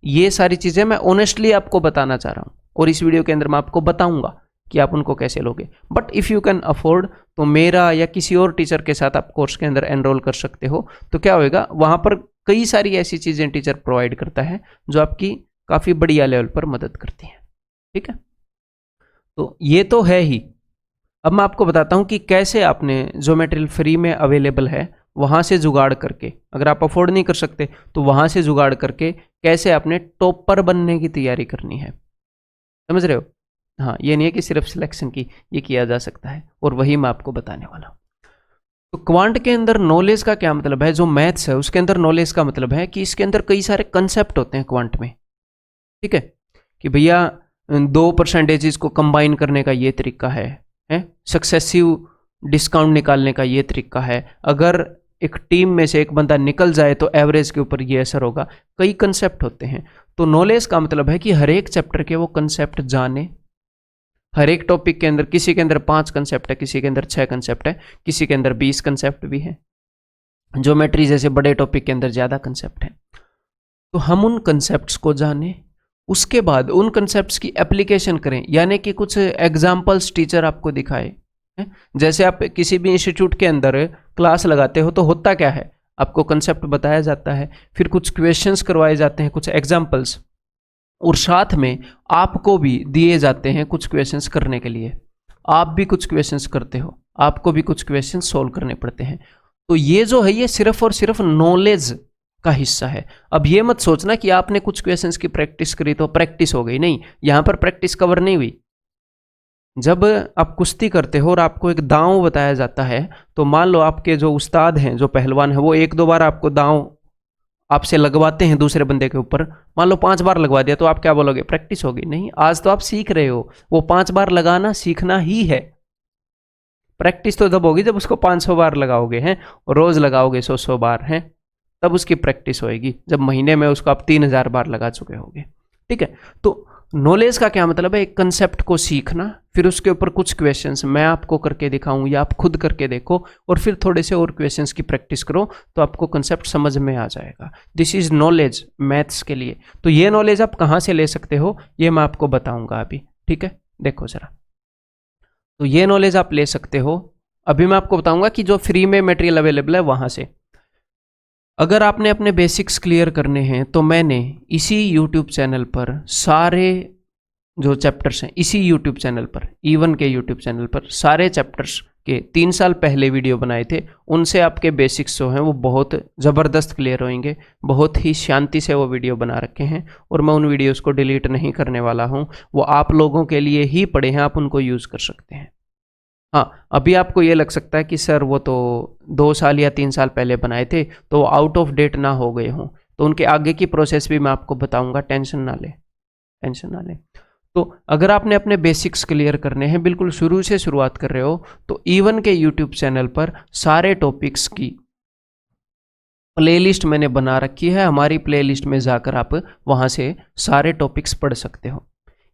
ये सारी चीज़ें मैं ऑनेस्टली आपको बताना चाह रहा हूँ और इस वीडियो के अंदर मैं आपको बताऊंगा कि आप उनको कैसे लोगे। But if you can afford तो मेरा या किसी और टीचर के साथ आप कोर्स के अंदर एनरोल कर सकते हो। तो क्या होएगा, वहाँ पर कई सारी ऐसी चीज़ें टीचर प्रोवाइड करता है जो आपकी काफ़ी बढ़िया लेवल पर मदद करती हैं। ठीक है, तो ये तो है ही। अब मैं आपको बताता हूँ कि कैसे आपने जो मटेरियल फ्री में अवेलेबल है वहाँ से जुगाड़ करके, अगर आप अफोर्ड नहीं कर सकते तो वहाँ से जुगाड़ करके कैसे आपने टॉपर बनने की तैयारी करनी है। समझ रहे हो? हाँ, ये नहीं है कि सिर्फ सिलेक्शन की, ये किया जा सकता है और वही मैं आपको बताने वाला हूँ। तो क्वांट के अंदर नॉलेज का क्या मतलब है? जो मैथ्स है उसके अंदर नॉलेज का मतलब है कि इसके अंदर कई सारे कंसेप्ट होते हैं क्वांट में। ठीक है, कि भैया 2 परसेंटेजेस को कंबाइन करने का ये तरीका है, सक्सेसिव डिस्काउंट निकालने का ये तरीका है, अगर एक टीम में से एक बंदा निकल जाए तो एवरेज के ऊपर ये असर होगा। कई कंसेप्ट होते हैं। तो नॉलेज का मतलब है कि हर एक चैप्टर के वो कंसेप्ट जाने। हर एक टॉपिक के अंदर, किसी के अंदर 5 कंसेप्ट है, किसी के अंदर 6 कंसेप्ट है, किसी के अंदर 20 कंसेप्ट भी है, ज्योमेट्री जैसे बड़े टॉपिक के अंदर ज़्यादा कंसेप्ट है। तो हम उन कंसेप्ट्स को जाने, उसके बाद उन कंसेप्ट्स की एप्लीकेशन करें, यानी कि कुछ एग्जाम्पल्स टीचर आपको दिखाए। जैसे आप किसी भी इंस्टीट्यूट के अंदर क्लास लगाते हो तो होता क्या है, आपको कंसेप्ट बताया जाता है, फिर कुछ क्वेश्चंस करवाए जाते हैं, कुछ एग्जाम्पल्स, और साथ में आपको भी दिए जाते हैं कुछ क्वेश्चंस करने के लिए। आप भी कुछ क्वेश्चंस करते हो, आपको भी कुछ क्वेश्चंस सोल्व करने पड़ते हैं। तो ये जो है ये सिर्फ और सिर्फ नॉलेज का हिस्सा है। अब ये मत सोचना कि आपने कुछ क्वेश्चंस की प्रैक्टिस करी तो प्रैक्टिस हो गई, नहीं, यहां पर प्रैक्टिस कवर नहीं हुई। जब आप कुश्ती करते हो और आपको एक दांव बताया जाता है, तो मान लो आपके जो उस्ताद हैं, जो पहलवान है, वो 1-2 बार आपको दांव आपसे लगवाते हैं दूसरे बंदे के ऊपर, मान लो 5 बार लगवा दिया, तो आप क्या बोलोगे, प्रैक्टिस होगी? नहीं, आज तो आप सीख रहे हो। वो 5 बार लगाना सीखना ही है। प्रैक्टिस तो तब होगी जब उसको 500 बार लगाओगे, हैं, रोज लगाओगे 100 बार, हैं, तब उसकी प्रैक्टिस होएगी, जब महीने में उसको आप 3000 बार लगा चुके होगे। ठीक है, तो नॉलेज का क्या मतलब है, एक कंसेप्ट को सीखना, फिर उसके ऊपर कुछ क्वेश्चंस मैं आपको करके दिखाऊं या आप खुद करके देखो, और फिर थोड़े से और क्वेश्चंस की प्रैक्टिस करो, तो आपको कंसेप्ट समझ में आ जाएगा। दिस इज नॉलेज मैथ्स के लिए। तो ये नॉलेज आप कहाँ से ले सकते हो, ये मैं आपको बताऊंगा अभी। ठीक है, देखो जरा, तो ये नॉलेज आप ले सकते हो। अभी मैं आपको बताऊंगा कि जो फ्री में मटेरियल अवेलेबल है वहां से। अगर आपने अपने बेसिक्स क्लियर करने हैं तो मैंने इसी यूट्यूब चैनल पर सारे जो चैप्टर्स हैं, इसी यूट्यूब चैनल पर, इवन के यूट्यूब चैनल पर सारे चैप्टर्स के 3 साल पहले वीडियो बनाए थे। उनसे आपके बेसिक्स जो हैं वो बहुत ज़बरदस्त क्लियर होंगे। बहुत ही शांति से वो वीडियो बना रखे हैं और मैं उन वीडियोस को डिलीट नहीं करने वाला हूँ। वो आप लोगों के लिए ही पड़े हैं, आप उनको यूज़ कर सकते हैं। हाँ, अभी आपको ये लग सकता है कि सर वो तो 2 साल या 3 साल पहले बनाए थे, तो आउट ऑफ डेट ना हो गए हों। तो उनके आगे की प्रोसेस भी मैं आपको बताऊंगा, टेंशन ना ले, टेंशन ना ले। तो अगर आपने अपने बेसिक्स क्लियर करने हैं, बिल्कुल शुरू से शुरुआत कर रहे हो, तो इवन के यूट्यूब चैनल पर सारे टॉपिक्स की प्लेलिस्ट मैंने बना रखी है, हमारी प्लेलिस्ट में जाकर आप वहाँ से सारे टॉपिक्स पढ़ सकते हो।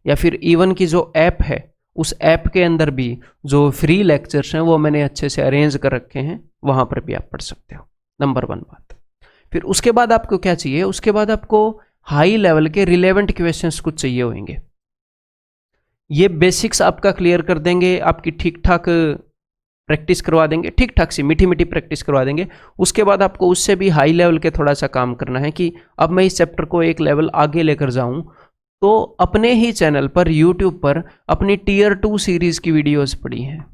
या फिर इवन की जो ऐप है, उस ऐप के अंदर भी जो फ्री लेक्चर्स हैं वो मैंने अच्छे से अरेंज कर रखे हैं, वहाँ पर भी आप पढ़ सकते हो। नंबर 1 बात। फिर उसके बाद आपको क्या चाहिए, उसके बाद आपको हाई लेवल के रिलेवेंट क्वेश्चंस कुछ चाहिए होंगे। ये बेसिक्स आपका क्लियर कर देंगे, आपकी ठीक ठाक प्रैक्टिस करवा देंगे, ठीक ठाक सी मीठी मीठी प्रैक्टिस करवा देंगे। उसके बाद आपको उससे भी हाई लेवल के थोड़ा सा काम करना है कि अब मैं इस चैप्टर को एक लेवल आगे लेकर जाऊं, तो अपने ही चैनल पर यूट्यूब पर अपनी टीयर 2 सीरीज की वीडियोस पड़ी हैं।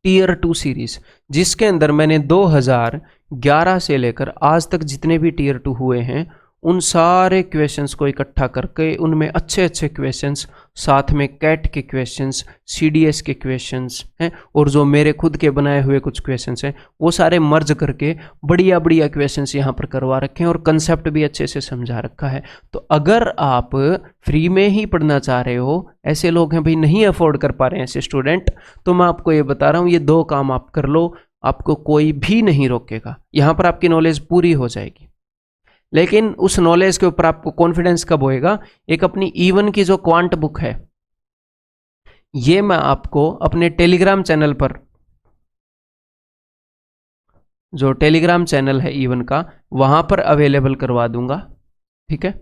टीयर 2 सीरीज, जिसके अंदर मैंने 2011 से लेकर आज तक जितने भी टीयर 2 हुए हैं उन सारे क्वेश्चंस को इकट्ठा करके उनमें अच्छे अच्छे क्वेश्चंस, साथ में कैट के क्वेश्चंस, सीडीएस के क्वेश्चंस हैं, और जो मेरे खुद के बनाए हुए कुछ क्वेश्चंस हैं वो सारे मर्ज करके बढ़िया बढ़िया क्वेश्चंस यहाँ पर करवा रखे हैं और कंसेप्ट भी अच्छे से समझा रखा है। तो अगर आप फ्री में ही पढ़ना चाह रहे हो, ऐसे लोग हैं भाई नहीं अफोर्ड कर पा रहे हैं ऐसे स्टूडेंट, तो मैं आपको ये बता रहा हूँ ये 2 काम आप कर लो, आपको कोई भी नहीं रोकेगा। यहाँ पर आपकी नॉलेज पूरी हो जाएगी। लेकिन उस नॉलेज के ऊपर आपको कॉन्फिडेंस कब होएगा, एक अपनी इवन की जो क्वांट बुक है, ये मैं आपको अपने टेलीग्राम चैनल पर, जो टेलीग्राम चैनल है इवन का, वहां पर अवेलेबल करवा दूंगा। ठीक है,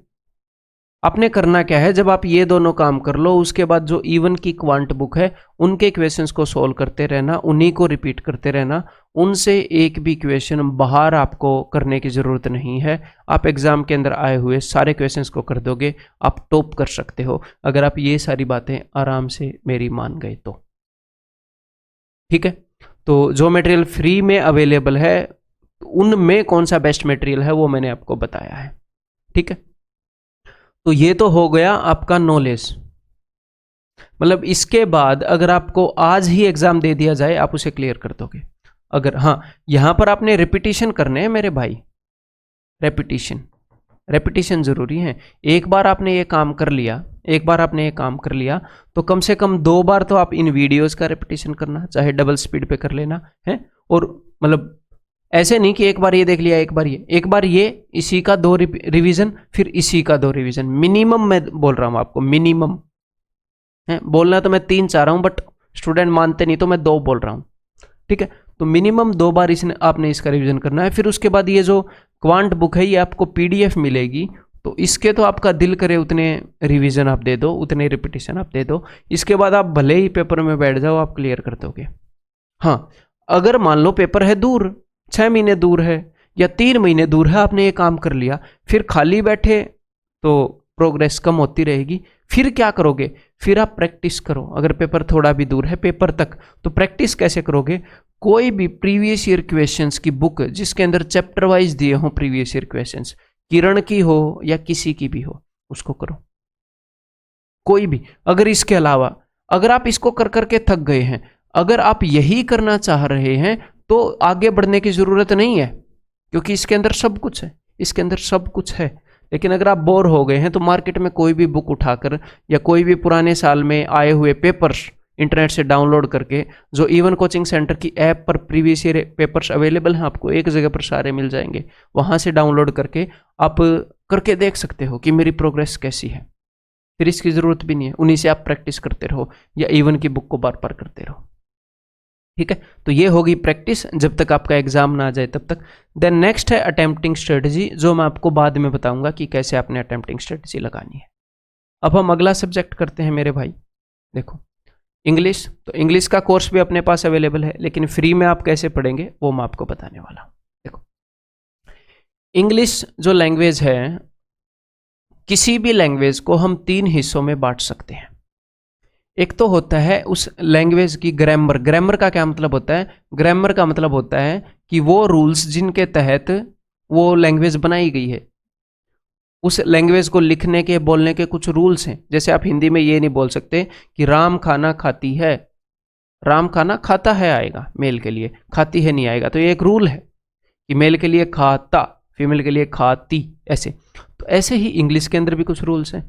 आपने करना क्या है, जब आप ये दोनों काम कर लो उसके बाद जो इवन की क्वांट बुक है उनके क्वेश्चंस को सोल्व करते रहना, उन्हीं को रिपीट करते रहना, उनसे एक भी क्वेश्चन बाहर आपको करने की ज़रूरत नहीं है। आप एग्ज़ाम के अंदर आए हुए सारे क्वेश्चंस को कर दोगे, आप टॉप कर सकते हो अगर आप ये सारी बातें आराम से मेरी मान गए तो। ठीक है, तो जो मटेरियल फ्री में अवेलेबल है उनमें कौन सा बेस्ट मटेरियल है वो मैंने आपको बताया है। ठीक है, तो ये तो हो गया आपका नॉलेज। मतलब इसके बाद अगर आपको आज ही एग्जाम दे दिया जाए आप उसे क्लियर कर दोगे। अगर हाँ, यहां पर आपने रिपीटिशन करने हैं मेरे भाई, रेपिटेशन जरूरी है। एक बार आपने ये काम कर लिया, तो कम से कम 2 बार तो आप इन वीडियोस का रिपीटिशन करना, चाहे डबल स्पीड पे कर लेना है। और मतलब ऐसे नहीं कि एक बार ये देख लिया, एक बार ये इसी का 2 रिवीजन, फिर इसी का 2 रिवीजन, मिनिमम मैं बोल रहा हूं आपको, मिनिमम है। बोलना तो मैं 3 चाह रहा हूं बट स्टूडेंट मानते नहीं तो मैं 2 बोल रहा हूं। ठीक है, तो मिनिमम 2 बार आपने इसका रिवीजन करना है। फिर उसके बाद ये जो क्वांट बुक है ये आपको पीडीएफ मिलेगी, तो इसके तो आपका दिल करे उतने रिवीजन आप दे दो, उतने रिपीटिशन आप दे दो। इसके बाद आप भले ही पेपर में बैठ जाओ, आप क्लियर कर दोगे। हाँ, अगर मान लो पेपर है दूर, 6 महीने दूर है या 3 महीने दूर है, आपने ये काम कर लिया, फिर खाली बैठे तो प्रोग्रेस कम होती रहेगी। फिर क्या करोगे, फिर आप प्रैक्टिस करो। अगर पेपर थोड़ा भी दूर है पेपर तक, तो प्रैक्टिस कैसे करोगे, कोई भी प्रीवियस ईयर क्वेश्चंस की बुक जिसके अंदर चैप्टर वाइज दिए हो प्रीवियस ईयर क्वेश्चंस, किरण की हो या किसी की भी हो, उसको करो कोई भी। अगर इसके अलावा अगर आप इसको कर करके थक गए हैं, अगर आप यही करना चाह रहे हैं तो आगे बढ़ने की जरूरत नहीं है, क्योंकि इसके अंदर सब कुछ है, इसके अंदर सब कुछ है। लेकिन अगर आप बोर हो गए हैं तो मार्केट में कोई भी बुक उठाकर या कोई भी पुराने साल में आए हुए पेपर्स इंटरनेट से डाउनलोड करके, जो इवन कोचिंग सेंटर की ऐप पर प्रीवियस ईयर पेपर्स अवेलेबल हैं, आपको एक जगह पर सारे मिल जाएंगे, वहां से डाउनलोड करके आप करके देख सकते हो कि मेरी प्रोग्रेस कैसी है। फिर इसकी जरूरत भी नहीं है, उन्हीं से आप प्रैक्टिस करते रहो या इवन की बुक को बार बार करते रहो। ठीक है, तो ये होगी प्रैक्टिस जब तक आपका एग्जाम ना आ जाए तब तक। देन नेक्स्ट है अटेम्प्टिंग स्ट्रेटजी, जो मैं आपको बाद में बताऊंगा कि कैसे आपने अटेम्प्टिंग स्ट्रेटजी लगानी है। अब हम अगला सब्जेक्ट करते हैं मेरे भाई। देखो इंग्लिश, तो इंग्लिश का कोर्स भी अपने पास अवेलेबल है, लेकिन फ्री में आप कैसे पढ़ेंगे वो मैं आपको बताने वाला हूं। देखो इंग्लिश जो लैंग्वेज है, किसी भी लैंग्वेज को हम 3 हिस्सों में बांट सकते हैं। एक तो होता है उस लैंग्वेज की ग्रामर। ग्रामर का क्या मतलब होता है, ग्रामर का मतलब होता है कि वो रूल्स जिनके तहत वो लैंग्वेज बनाई गई है, उस लैंग्वेज को लिखने के बोलने के कुछ रूल्स हैं। जैसे आप हिंदी में ये नहीं बोल सकते कि राम खाना खाती है, राम खाना खाता है आएगा, मेल के लिए खाती है नहीं आएगा। तो ये एक रूल है कि मेल के लिए खाता, फीमेल के लिए खाती, ऐसे। तो ऐसे ही इंग्लिश के अंदर भी कुछ रूल्स हैं।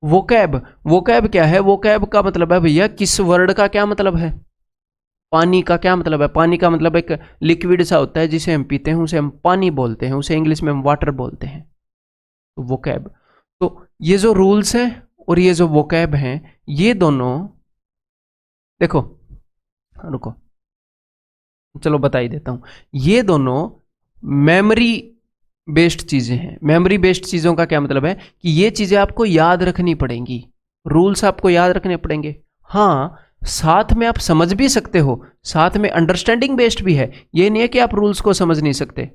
वोकैब, वोकैब क्या है, वोकैब का मतलब है भैया किस वर्ड का क्या मतलब है। पानी का क्या मतलब है? पानी का मतलब एक लिक्विड सा होता है जिसे हम पीते हैं, उसे हम पानी बोलते हैं, उसे इंग्लिश में हम वाटर बोलते हैं। तो वोकैब, तो ये जो रूल्स हैं और ये जो वोकैब हैं, ये दोनों, देखो रुको, चलो बता ही देता हूं, ये दोनों मेमोरी बेस्ड चीजें हैं। मेमोरी बेस्ड चीजों का क्या मतलब है कि ये चीजें आपको याद रखनी पड़ेंगी, रूल्स आपको याद रखने पड़ेंगे। हाँ, साथ में आप समझ भी सकते हो, साथ में अंडरस्टैंडिंग बेस्ड भी है। ये नहीं है कि आप रूल्स को समझ नहीं सकते,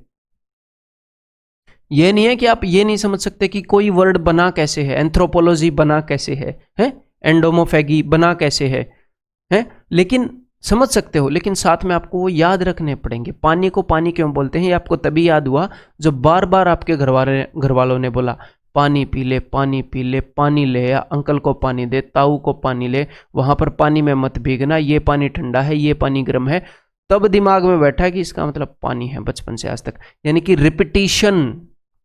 ये नहीं है कि आप ये नहीं समझ सकते कि कोई वर्ड बना कैसे है, एंथ्रोपोलॉजी बना कैसे है, एंडोमोफेगी बना कैसे है, लेकिन समझ सकते हो, लेकिन साथ में आपको वो याद रखने पड़ेंगे। पानी को पानी क्यों बोलते हैं, ये आपको तभी याद हुआ जब बार बार आपके घर वालों ने बोला पानी पी ले, पानी पी ले, पानी ले, या अंकल को पानी दे, ताऊ को पानी ले, वहां पर पानी में मत भीगना, ये पानी ठंडा है, ये पानी गर्म है। तब दिमाग में बैठा है कि इसका मतलब पानी है, बचपन से आज तक। यानी कि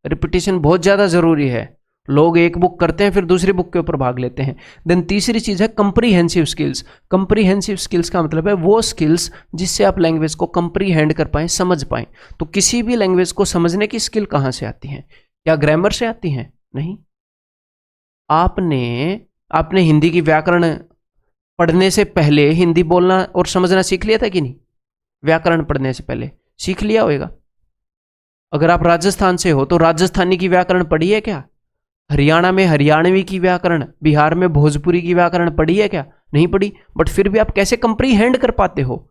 रिपीटिशन बहुत ज्यादा जरूरी है। लोग एक बुक करते हैं फिर दूसरी बुक के ऊपर भाग लेते हैं। देन तीसरी चीज है कंप्रीहेंसिव स्किल्स। कंप्रीहेंसिव स्किल्स का मतलब है वो स्किल्स जिससे आप लैंग्वेज को कंप्रीहेंड कर पाएं, समझ पाएं। तो किसी भी लैंग्वेज को समझने की स्किल कहां से आती है? क्या ग्रामर से आती है? नहीं। आपने हिंदी की व्याकरण पढ़ने से पहले हिंदी बोलना और समझना सीख लिया था कि नहीं? व्याकरण पढ़ने से पहले सीख लिया होगा। अगर आप राजस्थान से हो तो राजस्थानी की व्याकरण पढ़ी है क्या? हरियाणा में हरियाणवी की व्याकरण, बिहार में भोजपुरी की व्याकरण पढ़ी है क्या? नहीं पढ़ी। बट फिर भी आप कैसे कंप्रीहेंड कर पाते हो?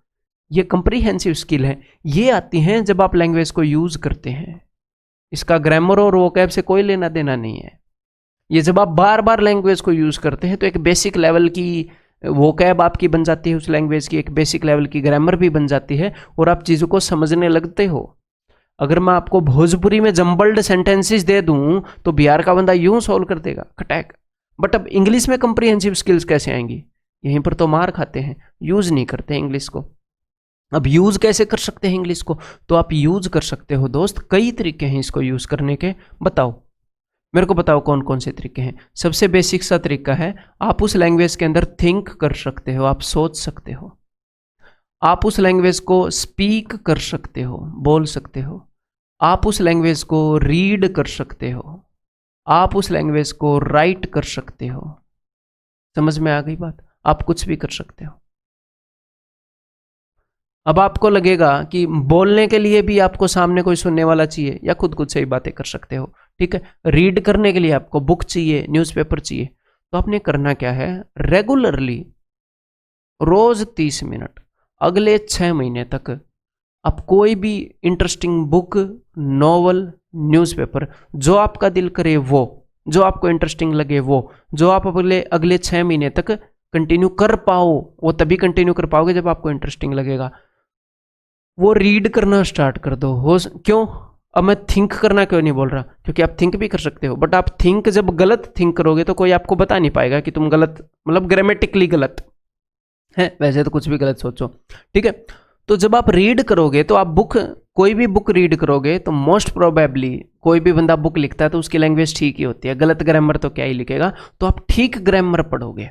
ये कंप्रीहेंसिव स्किल है। ये आती हैं जब आप लैंग्वेज को यूज करते हैं। इसका ग्रामर और वोकैब से कोई लेना देना नहीं है। ये जब आप बार बार लैंग्वेज को यूज करते हैं तो एक बेसिक लेवल की वोकैब आपकी बन जाती है, उस लैंग्वेज की एक बेसिक लेवल की ग्रामर भी बन जाती है, और आप चीजों को समझने लगते हो। अगर मैं आपको भोजपुरी में जंबल्ड सेंटेंसेस दे दूं तो बिहार का बंदा यूं सॉल्व कर देगा खटैक। बट अब इंग्लिश में कंप्रीहेंसिव स्किल्स कैसे आएंगी? यहीं पर तो मार खाते हैं, यूज नहीं करते इंग्लिश को। अब यूज कैसे कर सकते हैं इंग्लिश को? तो आप यूज कर सकते हो दोस्त, कई तरीके हैं इसको यूज करने के। बताओ, मेरे को बताओ कौन कौन से तरीके हैं। सबसे बेसिक सा तरीका है, आप उस लैंग्वेज के अंदर थिंक कर सकते हो, आप सोच सकते हो। आप उस लैंग्वेज को स्पीक कर सकते हो, बोल सकते हो। आप उस लैंग्वेज को रीड कर सकते हो। आप उस लैंग्वेज को राइट कर सकते हो। समझ में आ गई बात? आप कुछ भी कर सकते हो। अब आपको लगेगा कि बोलने के लिए भी आपको सामने कोई सुनने वाला चाहिए, या खुद खुद से ही बातें कर सकते हो। ठीक है, रीड करने के लिए आपको बुक चाहिए, न्यूज़पेपर चाहिए। तो आपने करना क्या है, रेगुलरली रोज 30 मिनट अगले 6 महीने तक आप कोई भी इंटरेस्टिंग बुक, नॉवल, न्यूज़पेपर, जो आपका दिल करे वो, जो आपको इंटरेस्टिंग लगे वो, जो आप अगले अगले 6 महीने तक कंटिन्यू कर पाओ, वो तभी कंटिन्यू कर पाओगे जब आपको इंटरेस्टिंग लगेगा। वो रीड करना स्टार्ट कर दो। हो क्यों? अब मैं थिंक करना क्यों नहीं बोल रहा? क्योंकि आप थिंक भी कर सकते हो, बट आप थिंक जब गलत थिंक करोगे तो कोई आपको बता नहीं पाएगा कि तुम गलत, मतलब ग्रामेटिकली गलत है। वैसे तो कुछ भी गलत सोचो, ठीक है। तो जब आप रीड करोगे तो आप बुक, कोई भी बुक रीड करोगे तो मोस्ट प्रोबेबली कोई भी बंदा बुक लिखता है तो उसकी लैंग्वेज ठीक ही होती है, गलत ग्रामर तो क्या ही लिखेगा। तो आप ठीक ग्रामर पढ़ोगे,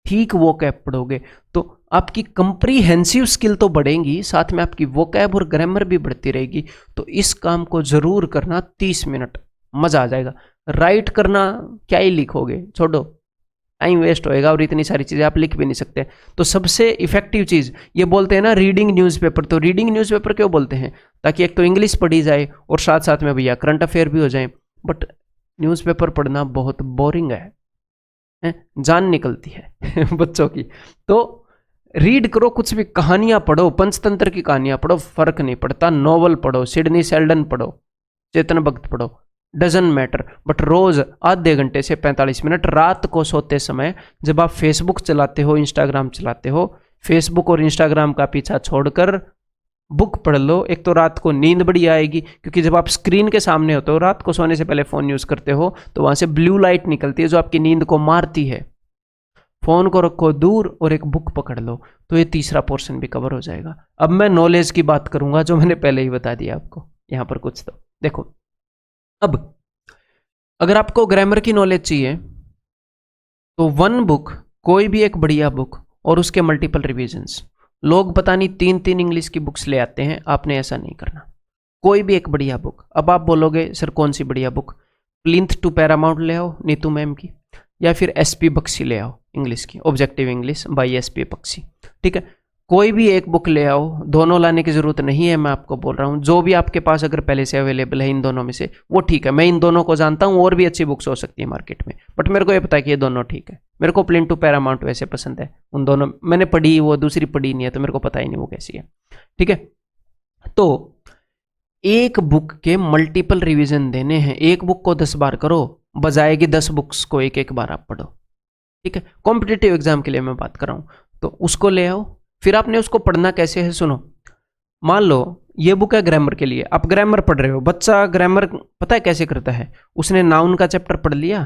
ठीक वोकैब पढ़ोगे, तो आपकी कंप्रीहेंसिव स्किल तो बढ़ेगी, साथ में आपकी वोकैब और ग्रामर भी बढ़ती रहेगी। तो इस काम को जरूर करना, 30 मिनट, मजा आ जाएगा। राइट करना क्या ही लिखोगे, छोड़ो, टाइम वेस्ट होएगा, और इतनी सारी चीजें आप लिख भी नहीं सकते। तो सबसे इफेक्टिव चीज, ये बोलते हैं ना रीडिंग न्यूज़पेपर, तो रीडिंग न्यूज़पेपर क्यों बोलते हैं? ताकि एक तो इंग्लिश पढ़ी जाए और साथ साथ में भैया करंट अफेयर भी हो जाए। बट न्यूज़पेपर पढ़ना बहुत बोरिंग है, जान निकलती है बच्चों की। तो रीड करो, कुछ भी कहानियां पढ़ो, पंचतंत्र की कहानियां पढ़ो, फर्क नहीं पड़ता। नॉवल पढ़ो, सिडनी शेल्डन पढ़ो, चेतन भगत पढ़ो, डजंट मैटर। बट रोज आधे घंटे से 45 मिनट रात को सोते समय, जब आप फेसबुक चलाते हो, इंस्टाग्राम चलाते हो, फेसबुक और इंस्टाग्राम का पीछा छोड़कर बुक पढ़ लो। एक तो रात को नींद बड़ी आएगी, क्योंकि जब आप स्क्रीन के सामने होते हो, रात को सोने से पहले फोन यूज करते हो, तो वहां से ब्लू लाइट निकलती है जो आपकी नींद को मारती है। फोन को रखो दूर और एक बुक पकड़ लो, तो ये तीसरा पोर्शन भी कवर हो जाएगा। अब मैं नॉलेज की बात करूंगा, जो मैंने पहले ही बता दिया आपको यहां पर कुछ। तो देखो, अब अगर आपको ग्रामर की नॉलेज चाहिए तो वन बुक, कोई भी एक बढ़िया बुक और उसके मल्टीपल रिवीजन्स, लोग पता नहीं 3-3 इंग्लिश की बुक्स ले आते हैं, आपने ऐसा नहीं करना। कोई भी एक बढ़िया बुक। अब आप बोलोगे सर कौन सी बढ़िया बुक? प्लिंथ टू पैरामाउंट ले आओ नीतू मैम की, या फिर एसपी बख्शी ले आओ इंग्लिश की, objective English by SP Bakshi. ठीक है, कोई भी एक बुक ले आओ, दोनों लाने की जरूरत नहीं है। मैं आपको बोल रहा हूँ जो भी आपके पास अगर पहले से अवेलेबल है इन दोनों में से वो ठीक है। मैं इन दोनों को जानता हूँ, और भी अच्छी बुक्स हो सकती है मार्केट में, बट मेरे को ये पता है कि ये दोनों ठीक है। मेरे को प्लिंथ टू पैरामाउंट वैसे पसंद है, उन दोनों मैंने पढ़ी, वो दूसरी पढ़ी नहीं है, तो मेरे को पता ही नहीं वो कैसी है। ठीक है, तो एक बुक के मल्टीपल रिवीजन देने हैं। एक बुक को 10 बार करो, बजाय कि 10 बुक्स को एक एक बार आप पढ़ो। ठीक है, कॉम्पिटिटिव एग्जाम के लिए मैं बात कर रहा हूँ, तो उसको ले आओ। फिर आपने उसको पढ़ना कैसे है सुनो। मान लो ये बुक है ग्रामर के लिए, आप ग्रामर पढ़ रहे हो। बच्चा ग्रामर पता है कैसे करता है? उसने नाउन का चैप्टर पढ़ लिया,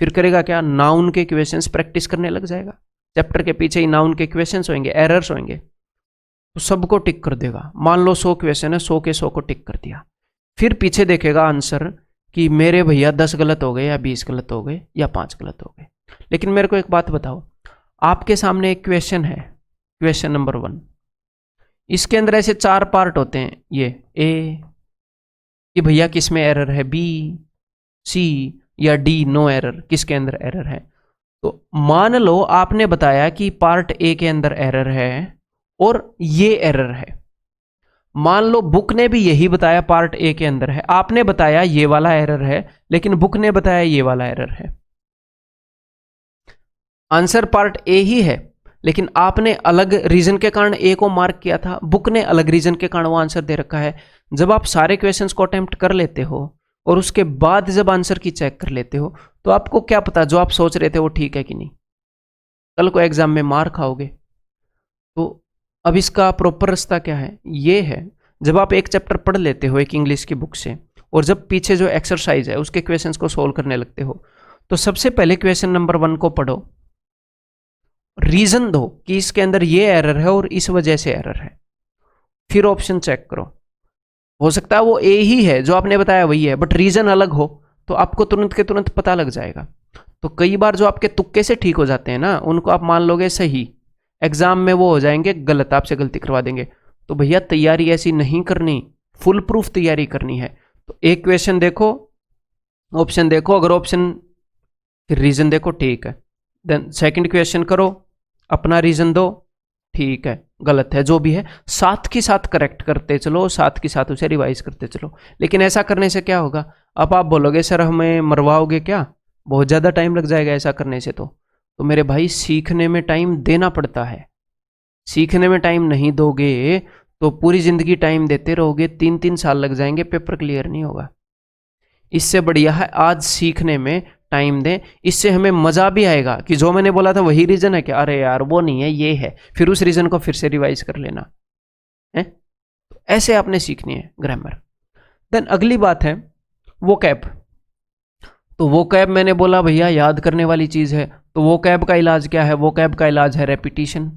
फिर करेगा क्या? नाउन के क्वेश्चंस प्रैक्टिस करने लग जाएगा। चैप्टर के पीछे ही नाउन के क्वेश्चंस होंगे, एरर्स होंगे, तो सबको टिक कर देगा। मान लो 100 क्वेश्चन है, 100 के 100 को टिक कर दिया। फिर पीछे देखेगा आंसर कि मेरे भैया 10 गलत हो गए, या 20 गलत हो गए, या 5 गलत हो गए। लेकिन मेरे को एक बात बताओ, आपके सामने एक क्वेश्चन है, क्वेश्चन नंबर 1, इसके अंदर ऐसे 4 पार्ट होते हैं। ये ए कि भैया किसमें एरर है, बी, सी या डी, नो एरर, किसके अंदर एरर है। तो मान लो आपने बताया कि पार्ट ए के अंदर एरर है और ये एरर है। मान लो बुक ने भी यही बताया पार्ट ए के अंदर है, आपने बताया ये वाला एरर है, लेकिन बुक ने बताया ये वाला एरर है। आंसर पार्ट ए ही है, लेकिन आपने अलग रीजन के कारण ए को मार्क किया था, बुक ने अलग रीजन के कारण वो आंसर दे रखा है। जब आप सारे क्वेश्चंस को अटेम्प्ट कर लेते हो और उसके बाद जब आंसर की चेक कर लेते हो, तो आपको क्या पता जो आप सोच रहे थे वो ठीक है कि नहीं। कल को एग्जाम में मार खाओगे। तो अब इसका प्रॉपर रास्ता क्या है? ये है, जब आप एक चैप्टर पढ़ लेते हो एक इंग्लिश की बुक से, और जब पीछे जो एक्सरसाइज है उसके क्वेश्चंस को सोल्व करने लगते हो, तो सबसे पहले क्वेश्चन नंबर 1 को पढ़ो, रीजन दो कि इसके अंदर ये एरर है और इस वजह से एरर है। फिर ऑप्शन चेक करो, हो सकता है वो ए ही है जो आपने बताया वही है, बट रीजन अलग हो, तो आपको तुरंत के तुरंत पता लग जाएगा। तो कई बार जो आपके तुक्के से ठीक हो जाते हैं ना, उनको आप मान लोगे सही, एग्जाम में वो हो जाएंगे गलत, आपसे गलती करवा देंगे। तो भैया तैयारी ऐसी नहीं करनी, फुल प्रूफ तैयारी करनी है। तो एक क्वेश्चन देखो, ऑप्शन देखो, अगर ऑप्शन फिर रीजन देखो, ठीक है। देन सेकंड क्वेश्चन करो, अपना रीजन दो, ठीक है, गलत है जो भी है, साथ के साथ करेक्ट करते चलो, साथ के साथ उसे रिवाइज करते चलो। लेकिन ऐसा करने से क्या होगा? अब आप बोलोगे सर हमें मरवाओगे क्या, बहुत ज़्यादा टाइम लग जाएगा ऐसा करने से। तो मेरे भाई सीखने में टाइम देना पड़ता है। सीखने में टाइम नहीं दोगे तो पूरी ज़िंदगी टाइम देते रहोगे, 3-3 साल लग जाएंगे, पेपर क्लियर नहीं होगा। इससे बढ़िया है आज सीखने में टाइम दें, इससे हमें मज़ा भी आएगा कि जो मैंने बोला था वही रीज़न है क्या, अरे यार वो नहीं है ये है, फिर उस रीज़न को फिर से रिवाइज कर लेना है। तो ऐसे आपने सीखनी है ग्रामर। देन अगली बात है वोकैब। तो वोकैब मैंने बोला भैया याद करने वाली चीज़ है, तो वोकैब का इलाज क्या है? वोकैब का इलाज है रेपिटिशन।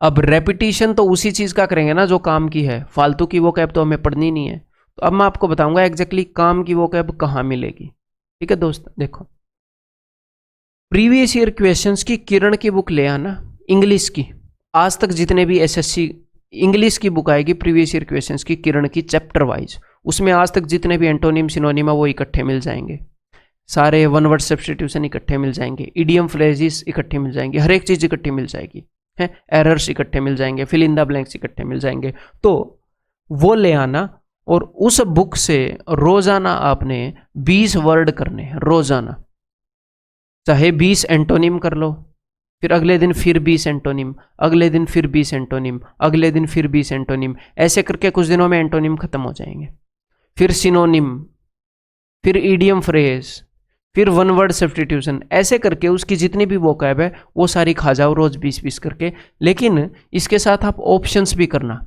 अब रेपिटिशन तो उसी चीज़ का करेंगे ना जो काम की है, फालतू की वोकैब तो हमें पढ़नी नहीं है। तो अब मैं आपको बताऊंगा एग्जैक्टली काम की वोकैब कहाँ मिलेगी। ठीक है दोस्त, देखो प्रीवियस ईयर क्वेश्चंस की किरण की बुक ले आना, इंग्लिश की। आज तक जितने भी एसएससी इंग्लिश की बुक आएगी प्रीवियस ईयर क्वेश्चंस की किरण की चैप्टर वाइज, उसमें आज तक जितने भी एंटोनिम सिनोनिम है वो इकट्ठे मिल जाएंगे, सारे वन वर्ड सब्स्टिट्यूशन इकट्ठे मिल जाएंगे, इडियम फ्रेजेस इकट्ठे मिल जाएंगे, हर एक चीज़ इकट्ठी मिल जाएगी है, एरर्स इकट्ठे मिल जाएंगे, फिल इन द ब्लैंक्स इकट्ठे मिल जाएंगे। तो वो ले आना और उस बुक से रोजाना आपने 20 वर्ड करने हैं रोजाना, चाहे 20 एंटोनिम कर लो, फिर अगले दिन फिर 20 एंटोनिम, अगले दिन फिर 20 एंटोनिम, अगले दिन फिर 20 एंटोनिम, ऐसे करके कुछ दिनों में एंटोनिम खत्म हो जाएंगे। फिर सिनोनिम, फिर ईडियम फ्रेज, फिर वन वर्ड सब्स्टिट्यूशन, ऐसे करके उसकी जितनी भी वोकैब है वो सारी खा जाओ रोज 20-20 करके। लेकिन इसके साथ आप ऑप्शंस भी करना,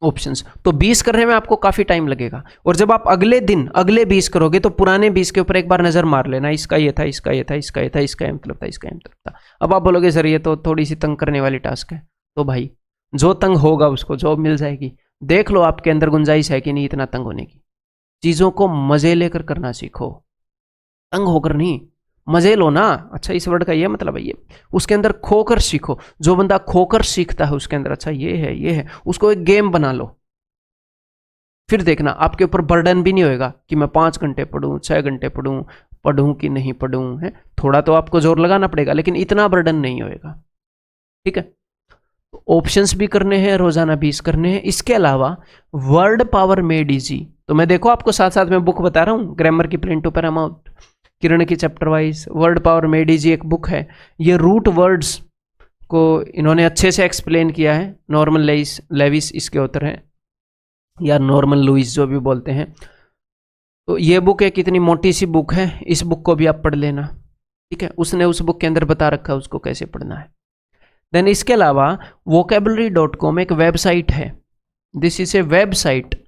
ऑप्शंस तो 20 करने में आपको काफी टाइम लगेगा। और जब आप अगले दिन अगले 20 करोगे तो पुराने 20 के ऊपर एक बार नजर मार लेना, इसका ये था, इसका ये था, इसका ये था, इसका मतलब था, इसका मतलब था। अब आप बोलोगे सर ये तो थोड़ी सी तंग करने वाली टास्क है, तो भाई जो तंग होगा उसको जॉब मिल जाएगी। देख लो आपके अंदर गुंजाइश है कि नहीं इतना तंग होने की। चीजों को मजे लेकर करना सीखो, तंग होकर नहीं। मजे लो ना। अच्छा, इस वर्ड का ये मतलब है ये, उसके अंदर खोकर सीखो। जो बंदा खोकर सीखता है उसके अंदर, अच्छा ये है, उसको एक गेम बना लो। फिर देखना आपके ऊपर बर्डन भी नहीं होएगा कि मैं 5 घंटे पढ़ूं, 6 घंटे पढ़ूं कि नहीं पढ़ूं है। थोड़ा तो आपको जोर लगाना पड़ेगा, लेकिन इतना बर्डन नहीं होएगा। ठीक है, ऑप्शंस भी करने हैं, रोजाना 20 करने हैं। इसके अलावा वर्ड पावर मेड इजी, तो मैं देखो आपको साथ साथ में बुक बता रहा हूँ, ग्रामर की प्रिंट ऊपर अमाउंट, किरण की chapter wise. Word power made easy एक बुक है, ये रूट वर्ड्स को इन्होंने अच्छे से एक्सप्लेन किया है। नॉर्मन लेविस इसके ऑथर हैं, या नॉर्मन लुइस जो भी बोलते हैं। तो ये बुक एक इतनी मोटी सी बुक है, इस बुक को भी आप पढ़ लेना। ठीक है, उसने उस बुक के अंदर बता रखा है उसको कैसे पढ़ना है। देन इसके अलावा vocabulary.com एक वेबसाइट है, दिस इज ए वेबसाइट।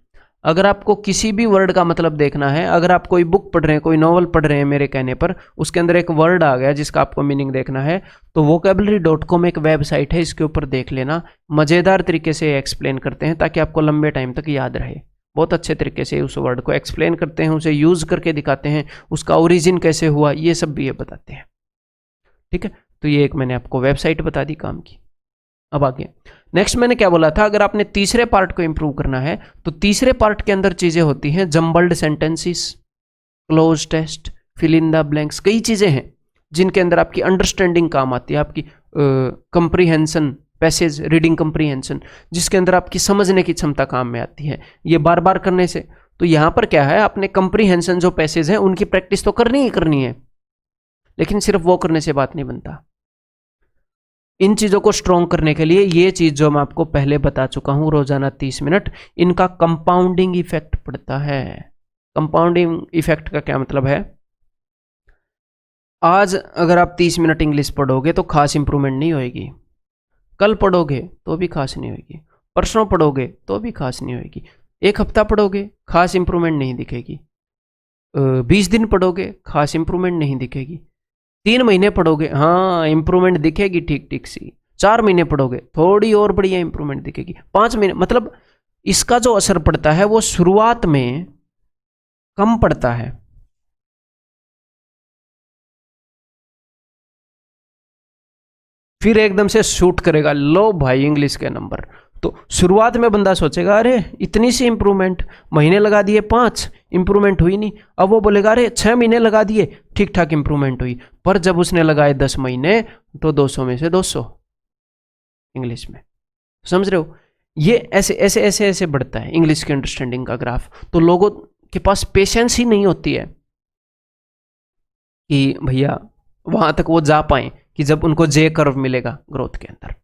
अगर आपको किसी भी वर्ड का मतलब देखना है, अगर आप कोई बुक पढ़ रहे हैं, कोई नॉवल पढ़ रहे हैं मेरे कहने पर, उसके अंदर एक वर्ड आ गया जिसका आपको मीनिंग देखना है, तो vocabulary.com एक वेबसाइट है, इसके ऊपर देख लेना। मज़ेदार तरीके से एक्सप्लेन करते हैं ताकि आपको लंबे टाइम तक याद रहे। बहुत अच्छे तरीके से उस वर्ड को एक्सप्लेन करते हैं, उसे यूज़ करके दिखाते हैं, उसका ओरिजिन कैसे हुआ ये सब भी ये बताते हैं। ठीक है, तो ये एक मैंने आपको वेबसाइट बता दी काम की। अब आगे नेक्स्ट मैंने क्या बोला था, अगर आपने तीसरे पार्ट को इंप्रूव करना है तो तीसरे पार्ट के अंदर चीजें होती हैं, jumbled sentences, cloze test, fill in the blanks, कई चीजें हैं जिनके अंदर आपकी अंडरस्टैंडिंग काम आती है, आपकी कंप्रीहेंशन, पैसेज रीडिंग कंप्रीहेंशन, जिसके अंदर आपकी समझने की क्षमता काम में आती है, ये बार बार करने से। तो यहां पर क्या है, आपने कंप्रीहेंशन जो पैसेज है उनकी प्रैक्टिस तो करनी ही करनी है, लेकिन सिर्फ वो करने से बात नहीं बनता। इन चीज़ों को स्ट्रॉन्ग करने के लिए ये चीज़ जो मैं आपको पहले बता चुका हूँ, रोजाना 30 मिनट, इनका कंपाउंडिंग इफेक्ट पड़ता है। कंपाउंडिंग इफेक्ट का क्या मतलब है, आज अगर आप 30 मिनट इंग्लिश पढ़ोगे तो खास इंप्रूवमेंट नहीं होएगी, कल पढ़ोगे तो भी खास नहीं होएगी, परसों पढ़ोगे तो भी खास नहीं होएगी, एक हफ्ता पढ़ोगे खास इंप्रूवमेंट नहीं दिखेगी, 20 दिन पढ़ोगे खास इंप्रूवमेंट नहीं दिखेगी, 3 महीने पढ़ोगे हाँ इंप्रूवमेंट दिखेगी ठीक ठीक सी, 4 महीने पढ़ोगे थोड़ी और बढ़िया इंप्रूवमेंट दिखेगी, 5 महीने, मतलब इसका जो असर पड़ता है वो शुरुआत में कम पड़ता है। फिर एकदम से शूट करेगा, लो भाई इंग्लिश के नंबर। तो शुरुआत में बंदा सोचेगा अरे इतनी सी इंप्रूवमेंट, महीने लगा दिए 5, इंप्रूवमेंट हुई नहीं। अब वो बोलेगा अरे 6 महीने लगा दिए, ठीक ठाक इंप्रूवमेंट हुई। पर जब उसने लगाए 10 महीने तो 200 में से 200 इंग्लिश में, समझ रहे हो? ये ऐसे ऐसे ऐसे ऐसे बढ़ता है इंग्लिश की अंडरस्टैंडिंग का ग्राफ। तो लोगों के पास पेशेंस ही नहीं होती है कि भैया वहां तक वो जा पाए कि जब उनको जे कर्व मिलेगा ग्रोथ के अंदर।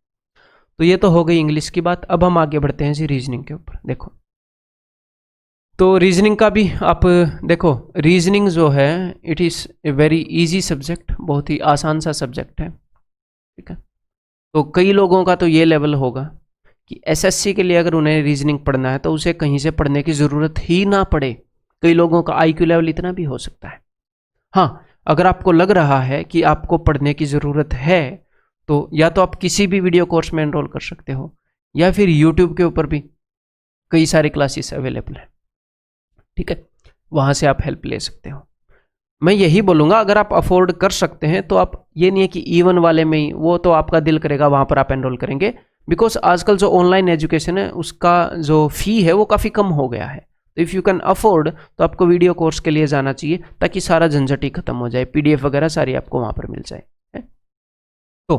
तो ये तो हो गई इंग्लिश की बात। अब हम आगे बढ़ते हैं जी रीजनिंग के ऊपर। देखो तो रीजनिंग का भी आप देखो, रीजनिंग जो है it is a very easy subject, बहुत ही आसान सा सब्जेक्ट है। ठीक है, तो कई लोगों का तो ये लेवल होगा कि एसएससी के लिए अगर उन्हें रीजनिंग पढ़ना है तो उसे कहीं से पढ़ने की ज़रूरत ही ना पड़े। कई लोगों का आईक्यू लेवल इतना भी हो सकता है। हाँ, अगर आपको लग रहा है कि आपको पढ़ने की ज़रूरत है तो या तो आप किसी भी वीडियो कोर्स में एनरोल कर सकते हो, या फिर यूट्यूब के ऊपर भी कई सारे क्लासेस अवेलेबल हैं। ठीक है, वहाँ से आप हेल्प ले सकते हो। मैं यही बोलूँगा अगर आप अफोर्ड कर सकते हैं तो आप, ये नहीं है कि E1 वाले में ही, वो तो आपका दिल करेगा वहाँ पर आप एनरोल करेंगे, बिकॉज आजकल जो ऑनलाइन एजुकेशन है उसका जो फ़ी है वो काफ़ी कम हो गया है। तो इफ़ यू कैन अफोर्ड तो आपको वीडियो कोर्स के लिए जाना चाहिए ताकि सारा झंझट ही खत्म हो जाए, PDF वगैरह सारी आपको वहाँ पर मिल जाए। तो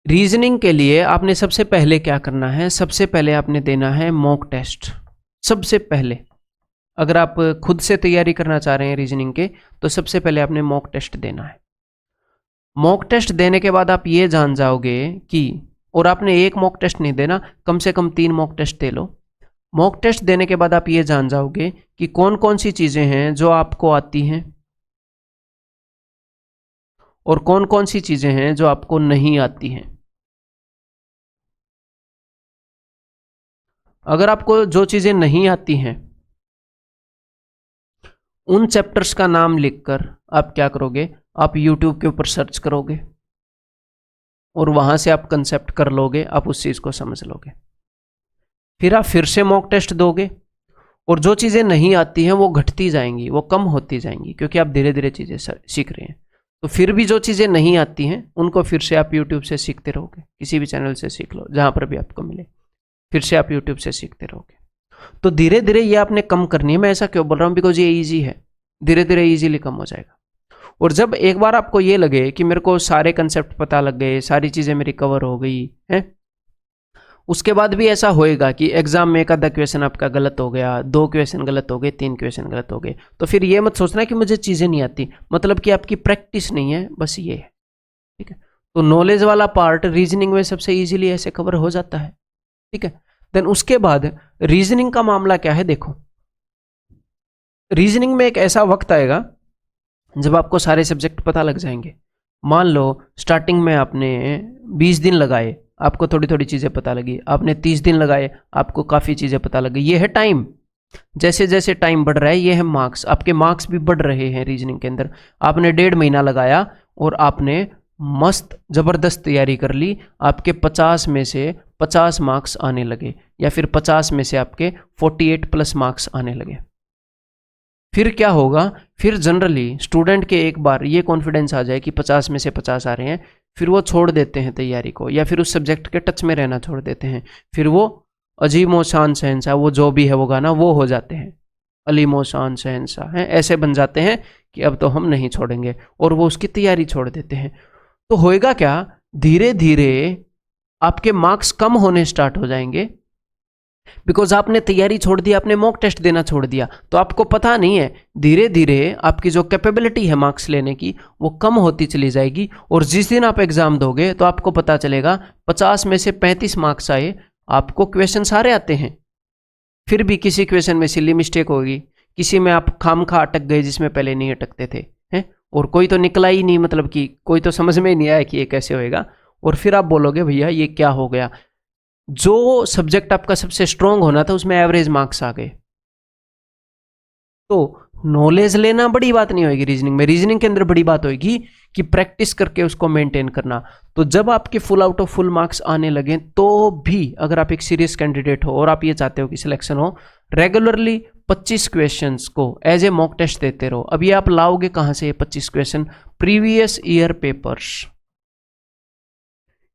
रीजनिंग के लिए आपने सबसे पहले क्या करना है, सबसे पहले आपने देना है मॉक टेस्ट। सबसे पहले अगर आप खुद से तैयारी करना चाह रहे हैं रीजनिंग के तो सबसे पहले आपने मॉक टेस्ट देना है। मॉक टेस्ट देने के बाद आप ये जान जाओगे कि, और आपने एक मॉक टेस्ट नहीं देना, कम से कम 3 मॉक टेस्ट दे लो। मॉक टेस्ट देने के बाद आप ये जान जाओगे कि कौन कौन सी चीज़ें हैं जो आपको आती हैं और कौन कौन सी चीज़ें हैं जो आपको नहीं आती हैं। अगर आपको जो चीज़ें नहीं आती हैं उन चैप्टर्स का नाम लिखकर आप क्या करोगे, आप YouTube के ऊपर सर्च करोगे और वहां से आप कंसेप्ट कर लोगे, आप उस चीज़ को समझ लोगे। फिर आप फिर से मॉक टेस्ट दोगे और जो चीज़ें नहीं आती हैं वो घटती जाएंगी, वो कम होती जाएंगी, क्योंकि आप धीरे धीरे चीज़ें सीख रहे हैं। तो फिर भी जो चीज़ें नहीं आती हैं उनको फिर से आप यूट्यूब से सीखते रहोगे, किसी भी चैनल से सीख लो, जहाँ पर भी आपको मिले, फिर से आप यूट्यूब से सीखते रहोगे। तो धीरे धीरे ये आपने कम करनी है। मैं ऐसा क्यों बोल रहा हूँ, बिकॉज ये ईजी है, धीरे धीरे ईजिली कम हो जाएगा। और जब एक बार आपको ये लगे कि मेरे को सारे कंसेप्ट पता लग गए, सारी चीज़ें मेरी कवर हो गई है, उसके बाद भी ऐसा होएगा कि एग्जाम में एक आधा क्वेश्चन आपका गलत हो गया, 2 क्वेश्चन गलत हो गए, 3 क्वेश्चन गलत हो गए, तो फिर ये मत सोचना कि मुझे चीज़ें नहीं आती, मतलब कि आपकी प्रैक्टिस नहीं है, बस ये है। ठीक है, तो नॉलेज वाला पार्ट रीजनिंग में सबसे इजीली ऐसे कवर हो जाता है। ठीक है, देन उसके बाद रीजनिंग का मामला क्या है, देखो रीजनिंग में एक ऐसा वक्त आएगा जब आपको सारे सब्जेक्ट पता लग जाएंगे। मान लो स्टार्टिंग में आपने 20 दिन लगाए, आपको थोड़ी थोड़ी चीज़ें पता लगी, आपने 30 दिन लगाए, आपको काफ़ी चीज़ें पता लगी, ये है टाइम। जैसे जैसे टाइम बढ़ रहा है ये है मार्क्स, आपके मार्क्स भी बढ़ रहे हैं रीजनिंग के अंदर। आपने 1.5 महीना लगाया और आपने मस्त ज़बरदस्त तैयारी कर ली, आपके 50 में से 50 मार्क्स आने लगे, या फिर 50 में से आपके 48+ मार्क्स आने लगे। फिर क्या होगा, फिर जनरली स्टूडेंट के एक बार ये कॉन्फिडेंस आ जाए कि 50 में से 50 आ रहे हैं, फिर वो छोड़ देते हैं तैयारी को, या फिर उस सब्जेक्ट के टच में रहना छोड़ देते हैं। फिर वो अजीमो शान शहंशाह, वो जो भी है वो गाना, वो हो जाते हैं, अलीमो शान शहंशाह हैं, ऐसे बन जाते हैं कि अब तो हम नहीं छोड़ेंगे, और वो उसकी तैयारी छोड़ देते हैं। तो होएगा क्या, धीरे धीरे आपके मार्क्स कम होने स्टार्ट हो जाएंगे, बिकॉज आपने तैयारी छोड़ दी, आपने मॉक टेस्ट देना छोड़ दिया, तो आपको पता नहीं है। धीरे धीरे आपकी जो कैपेबिलिटी है मार्क्स लेने की वो कम होती चली जाएगी, और जिस दिन आप एग्जाम दोगे तो आपको पता चलेगा 50 में से 35 मार्क्स आए, आपको क्वेश्चन सारे आते हैं, फिर भी किसी क्वेश्चन में सिली मिस्टेक होगी, किसी में आप खामखा अटक गए जिसमें पहले नहीं अटकते थे, हैं, और कोई तो निकला ही नहीं, मतलब कि कोई तो समझ में ही नहीं आया कि ये कैसे होएगा, और फिर आप बोलोगे भैया ये क्या हो गया। जो सब्जेक्ट आपका सबसे स्ट्रांग होना था उसमें एवरेज मार्क्स आ गए। तो नॉलेज लेना बड़ी बात नहीं होगी रीजनिंग में, रीजनिंग के अंदर बड़ी बात होगी कि प्रैक्टिस करके उसको मेंटेन करना। तो जब आपके full out of full marks आने लगे, तो भी अगर आप एक सीरियस कैंडिडेट हो और आप ये चाहते हो कि सिलेक्शन हो, रेगुलरली 25 क्वेश्चंस को एज ए मॉक टेस्ट देते रहो। अब ये आप लाओगे कहाँ से, 25 question? Previous year papers,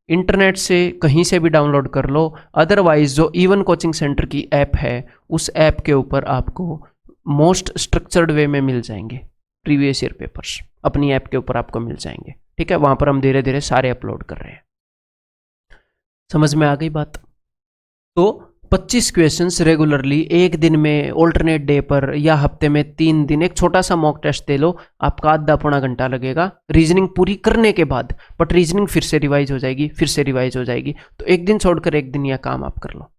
internet से कहीं से भी डाउनलोड कर लो, अदरवाइज जो इवन कोचिंग सेंटर की ऐप है उस ऐप के ऊपर आपको मोस्ट स्ट्रक्चर्ड वे में मिल जाएंगे प्रीवियस ईयर पेपर्स, अपनी ऐप के ऊपर आपको मिल जाएंगे। ठीक है, वहां पर हम धीरे धीरे सारे अपलोड कर रहे हैं। समझ में आ गई बात? तो 25 क्वेश्चंस रेगुलरली एक दिन में, ऑल्टरनेट डे पर, या हफ्ते में 3 दिन एक छोटा सा मॉक टेस्ट दे लो, आपका आधा पौना घंटा लगेगा रीजनिंग पूरी करने के बाद। बट रीजनिंग फिर से रिवाइज हो जाएगी, फिर से रिवाइज हो जाएगी, तो एक दिन छोड़कर एक दिन यह काम आप कर लो।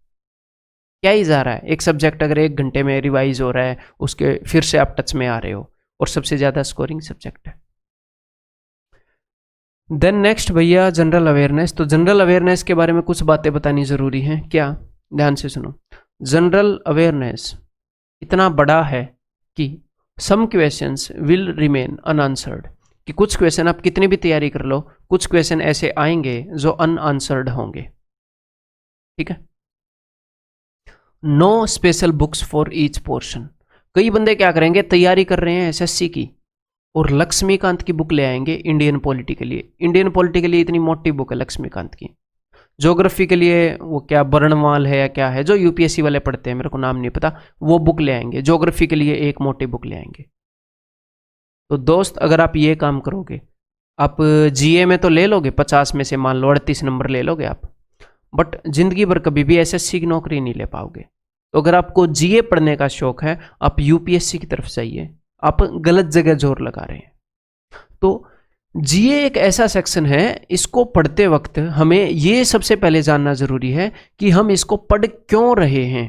क्या ही जा रहा है, एक सब्जेक्ट अगर 1 घंटे में रिवाइज हो रहा है, उसके फिर से आप टच में आ रहे हो, और सबसे ज़्यादा स्कोरिंग सब्जेक्ट है। देन नेक्स्ट भैया जनरल अवेयरनेस। तो जनरल अवेयरनेस के बारे में कुछ बातें बतानी ज़रूरी हैं। क्या? ध्यान से सुनो। जनरल अवेयरनेस इतना बड़ा है कि some questions will remain unanswered, कि कुछ क्वेश्चन आप कितनी भी तैयारी कर लो, कुछ क्वेश्चन ऐसे आएंगे जो अनआंसर्ड होंगे। ठीक है, no special books for each portion. कई बंदे क्या करेंगे, तैयारी कर रहे हैं एसएससी की और लक्ष्मीकांत की बुक ले आएंगे इंडियन पॉलिटी के लिए। इंडियन पॉलिटी के लिए इतनी मोटी बुक है लक्ष्मीकांत की। ज्योग्राफी के लिए वो क्या बर्णमाल है या क्या है, जो यूपीएससी वाले पढ़ते हैं, मेरे को नाम नहीं पता, वो बुक ले आएंगे। ज्योग्राफी के लिए एक मोटी बुक ले आएंगे। तो दोस्त अगर आप ये काम करोगे, आप जीए में तो ले लोगे 50 में से मान लो 38 नंबर ले लोगे आप, बट जिंदगी भर कभी भी एसएससी की नौकरी नहीं ले पाओगे। तो अगर आपको जीए पढ़ने का शौक है, आप यूपीएससी की तरफ जाइए, आप गलत जगह जोर लगा रहे हैं। तो जीए एक ऐसा सेक्शन है, इसको पढ़ते वक्त हमें ये सबसे पहले जानना जरूरी है कि हम इसको पढ़ क्यों रहे हैं।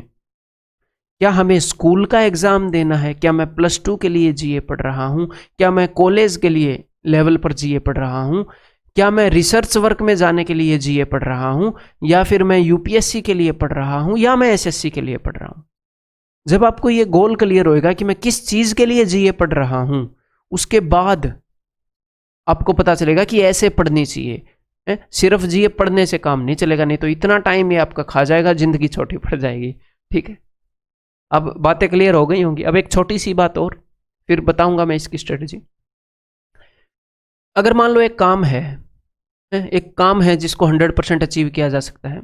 क्या हमें स्कूल का एग्जाम देना है? क्या मैं +2 के लिए जीए पढ़ रहा हूं? क्या मैं कॉलेज के लिए लेवल पर जीए पढ़ रहा हूं? क्या मैं रिसर्च वर्क में जाने के लिए जीए पढ़ रहा हूं? या फिर मैं यूपीएससी के लिए पढ़ रहा हूं? या मैं एसएससी के लिए पढ़ रहा हूं? जब आपको ये गोल क्लियर होएगा कि मैं किस चीज के लिए जीए पढ़ रहा हूं, उसके बाद आपको पता चलेगा कि ऐसे पढ़नी चाहिए। सिर्फ जीए पढ़ने से काम नहीं चलेगा, नहीं तो इतना टाइम ये आपका खा जाएगा, जिंदगी छोटी पड़ जाएगी। ठीक है, अब बातें क्लियर हो गई होंगी। अब एक छोटी सी बात और, फिर बताऊंगा मैं इसकी स्ट्रेटजी। अगर मान लो एक काम है जिसको 100% अचीव किया जा सकता है,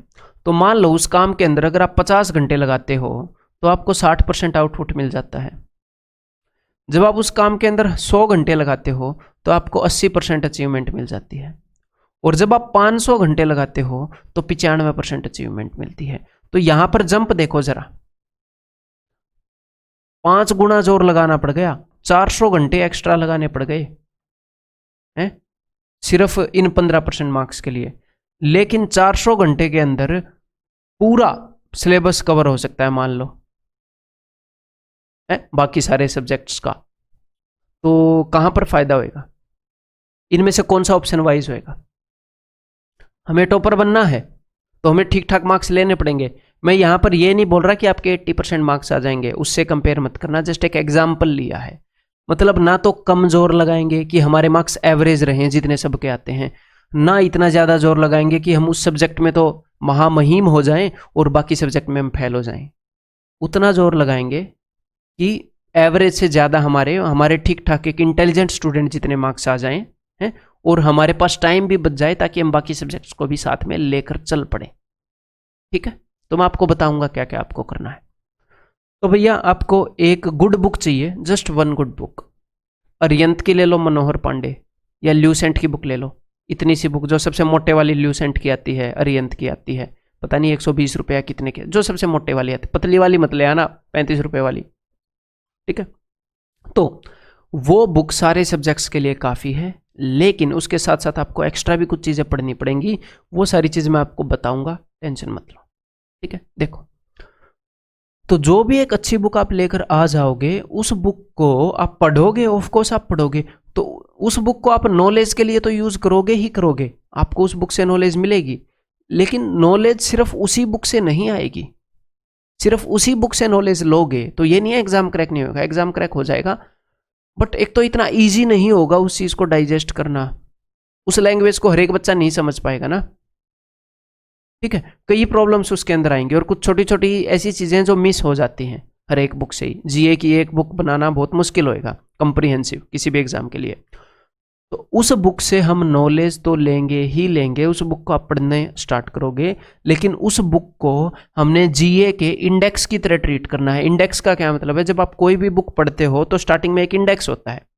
तो मान लो उस काम के अंदर अगर आप 50 घंटे लगाते हो तो आपको 60% आउटपुट मिल जाता है। जब आप उस काम के अंदर 100 घंटे लगाते हो तो आपको 80% अचीवमेंट मिल जाती है। और जब आप 500 घंटे लगाते हो तो 95% अचीवमेंट मिलती है। तो यहां पर जंप देखो जरा, 5 गुना जोर लगाना पड़ गया, 400 घंटे एक्स्ट्रा लगाने पड़ गए हैं सिर्फ इन 15% मार्क्स के लिए। लेकिन 400 घंटे के अंदर पूरा सिलेबस कवर हो सकता है मान लो, है बाकी सारे सब्जेक्ट्स का। तो कहां पर फायदा होएगा, इनमें से कौन सा ऑप्शन वाइज होएगा? हमें टॉपर बनना है तो हमें ठीक ठाक मार्क्स लेने पड़ेंगे। मैं यहां पर यह नहीं बोल रहा कि आपके 80% मार्क्स आ जाएंगे, उससे कंपेयर मत करना, जस्ट एक एग्जाम्पल लिया है। मतलब ना तो कम जोर लगाएंगे कि हमारे मार्क्स एवरेज रहें जितने सबके आते हैं, ना इतना ज़्यादा जोर लगाएंगे कि हम उस सब्जेक्ट में तो महामहिम हो जाएं और बाकी सब्जेक्ट में हम फेल हो जाएं। उतना जोर लगाएंगे कि एवरेज से ज़्यादा हमारे ठीक ठाक एक इंटेलिजेंट स्टूडेंट जितने मार्क्स आ जाएं, हैं, और हमारे पास टाइम भी बच जाए ताकि हम बाकी सब्जेक्ट्स को भी साथ में लेकर चल पड़े। ठीक है, तो मैं आपको बताऊंगा क्या क्या आपको करना है। तो भैया आपको एक गुड बुक चाहिए, जस्ट वन गुड बुक। अरियंत की ले लो, मनोहर पांडे, या ल्यूसेंट की बुक ले लो। इतनी सी बुक, जो सबसे मोटे वाली ल्यूसेंट की आती है, अरियंत की आती है, पता नहीं 120 रुपये कितने के, जो सबसे मोटे वाली आती है, पतली वाली मत ले आना, 35 रुपये वाली। ठीक है, तो वो बुक सारे सब्जेक्ट्स के लिए काफ़ी है, लेकिन उसके साथ साथ आपको एक्स्ट्रा भी कुछ चीज़ें पढ़नी पड़ेंगी। वो सारी चीज़ें मैं आपको बताऊंगा, टेंशन मत लो। ठीक है, देखो, तो जो भी एक अच्छी बुक आप लेकर आ जाओगे, उस बुक को आप पढ़ोगे, ऑफ कोर्स आप पढ़ोगे, तो उस बुक को आप नॉलेज के लिए तो यूज करोगे ही करोगे, आपको उस बुक से नॉलेज मिलेगी। लेकिन नॉलेज सिर्फ उसी बुक से नहीं आएगी। सिर्फ उसी बुक से नॉलेज लोगे तो ये नहीं है एग्जाम क्रैक नहीं होगा, एग्जाम क्रैक हो जाएगा, बट एक तो इतना ईजी नहीं होगा उस चीज को डाइजेस्ट करना, उस लैंग्वेज को हर एक बच्चा नहीं समझ पाएगा ना। ठीक है, कई प्रॉब्लम्स उसके अंदर आएंगे और कुछ छोटी छोटी ऐसी चीजें जो मिस हो जाती हैं हर एक बुक से ही। जीए की एक बुक बनाना बहुत मुश्किल होएगा कंप्रीहेंसिव किसी भी एग्जाम के लिए। तो उस बुक से हम नॉलेज तो लेंगे ही लेंगे, उस बुक को आप पढ़ने स्टार्ट करोगे, लेकिन उस बुक को हमने जीए के इंडेक्स की तरह ट्रीट करना है। इंडेक्स का क्या मतलब है? जब आप कोई भी बुक पढ़ते हो तो स्टार्टिंग में एक इंडेक्स होता है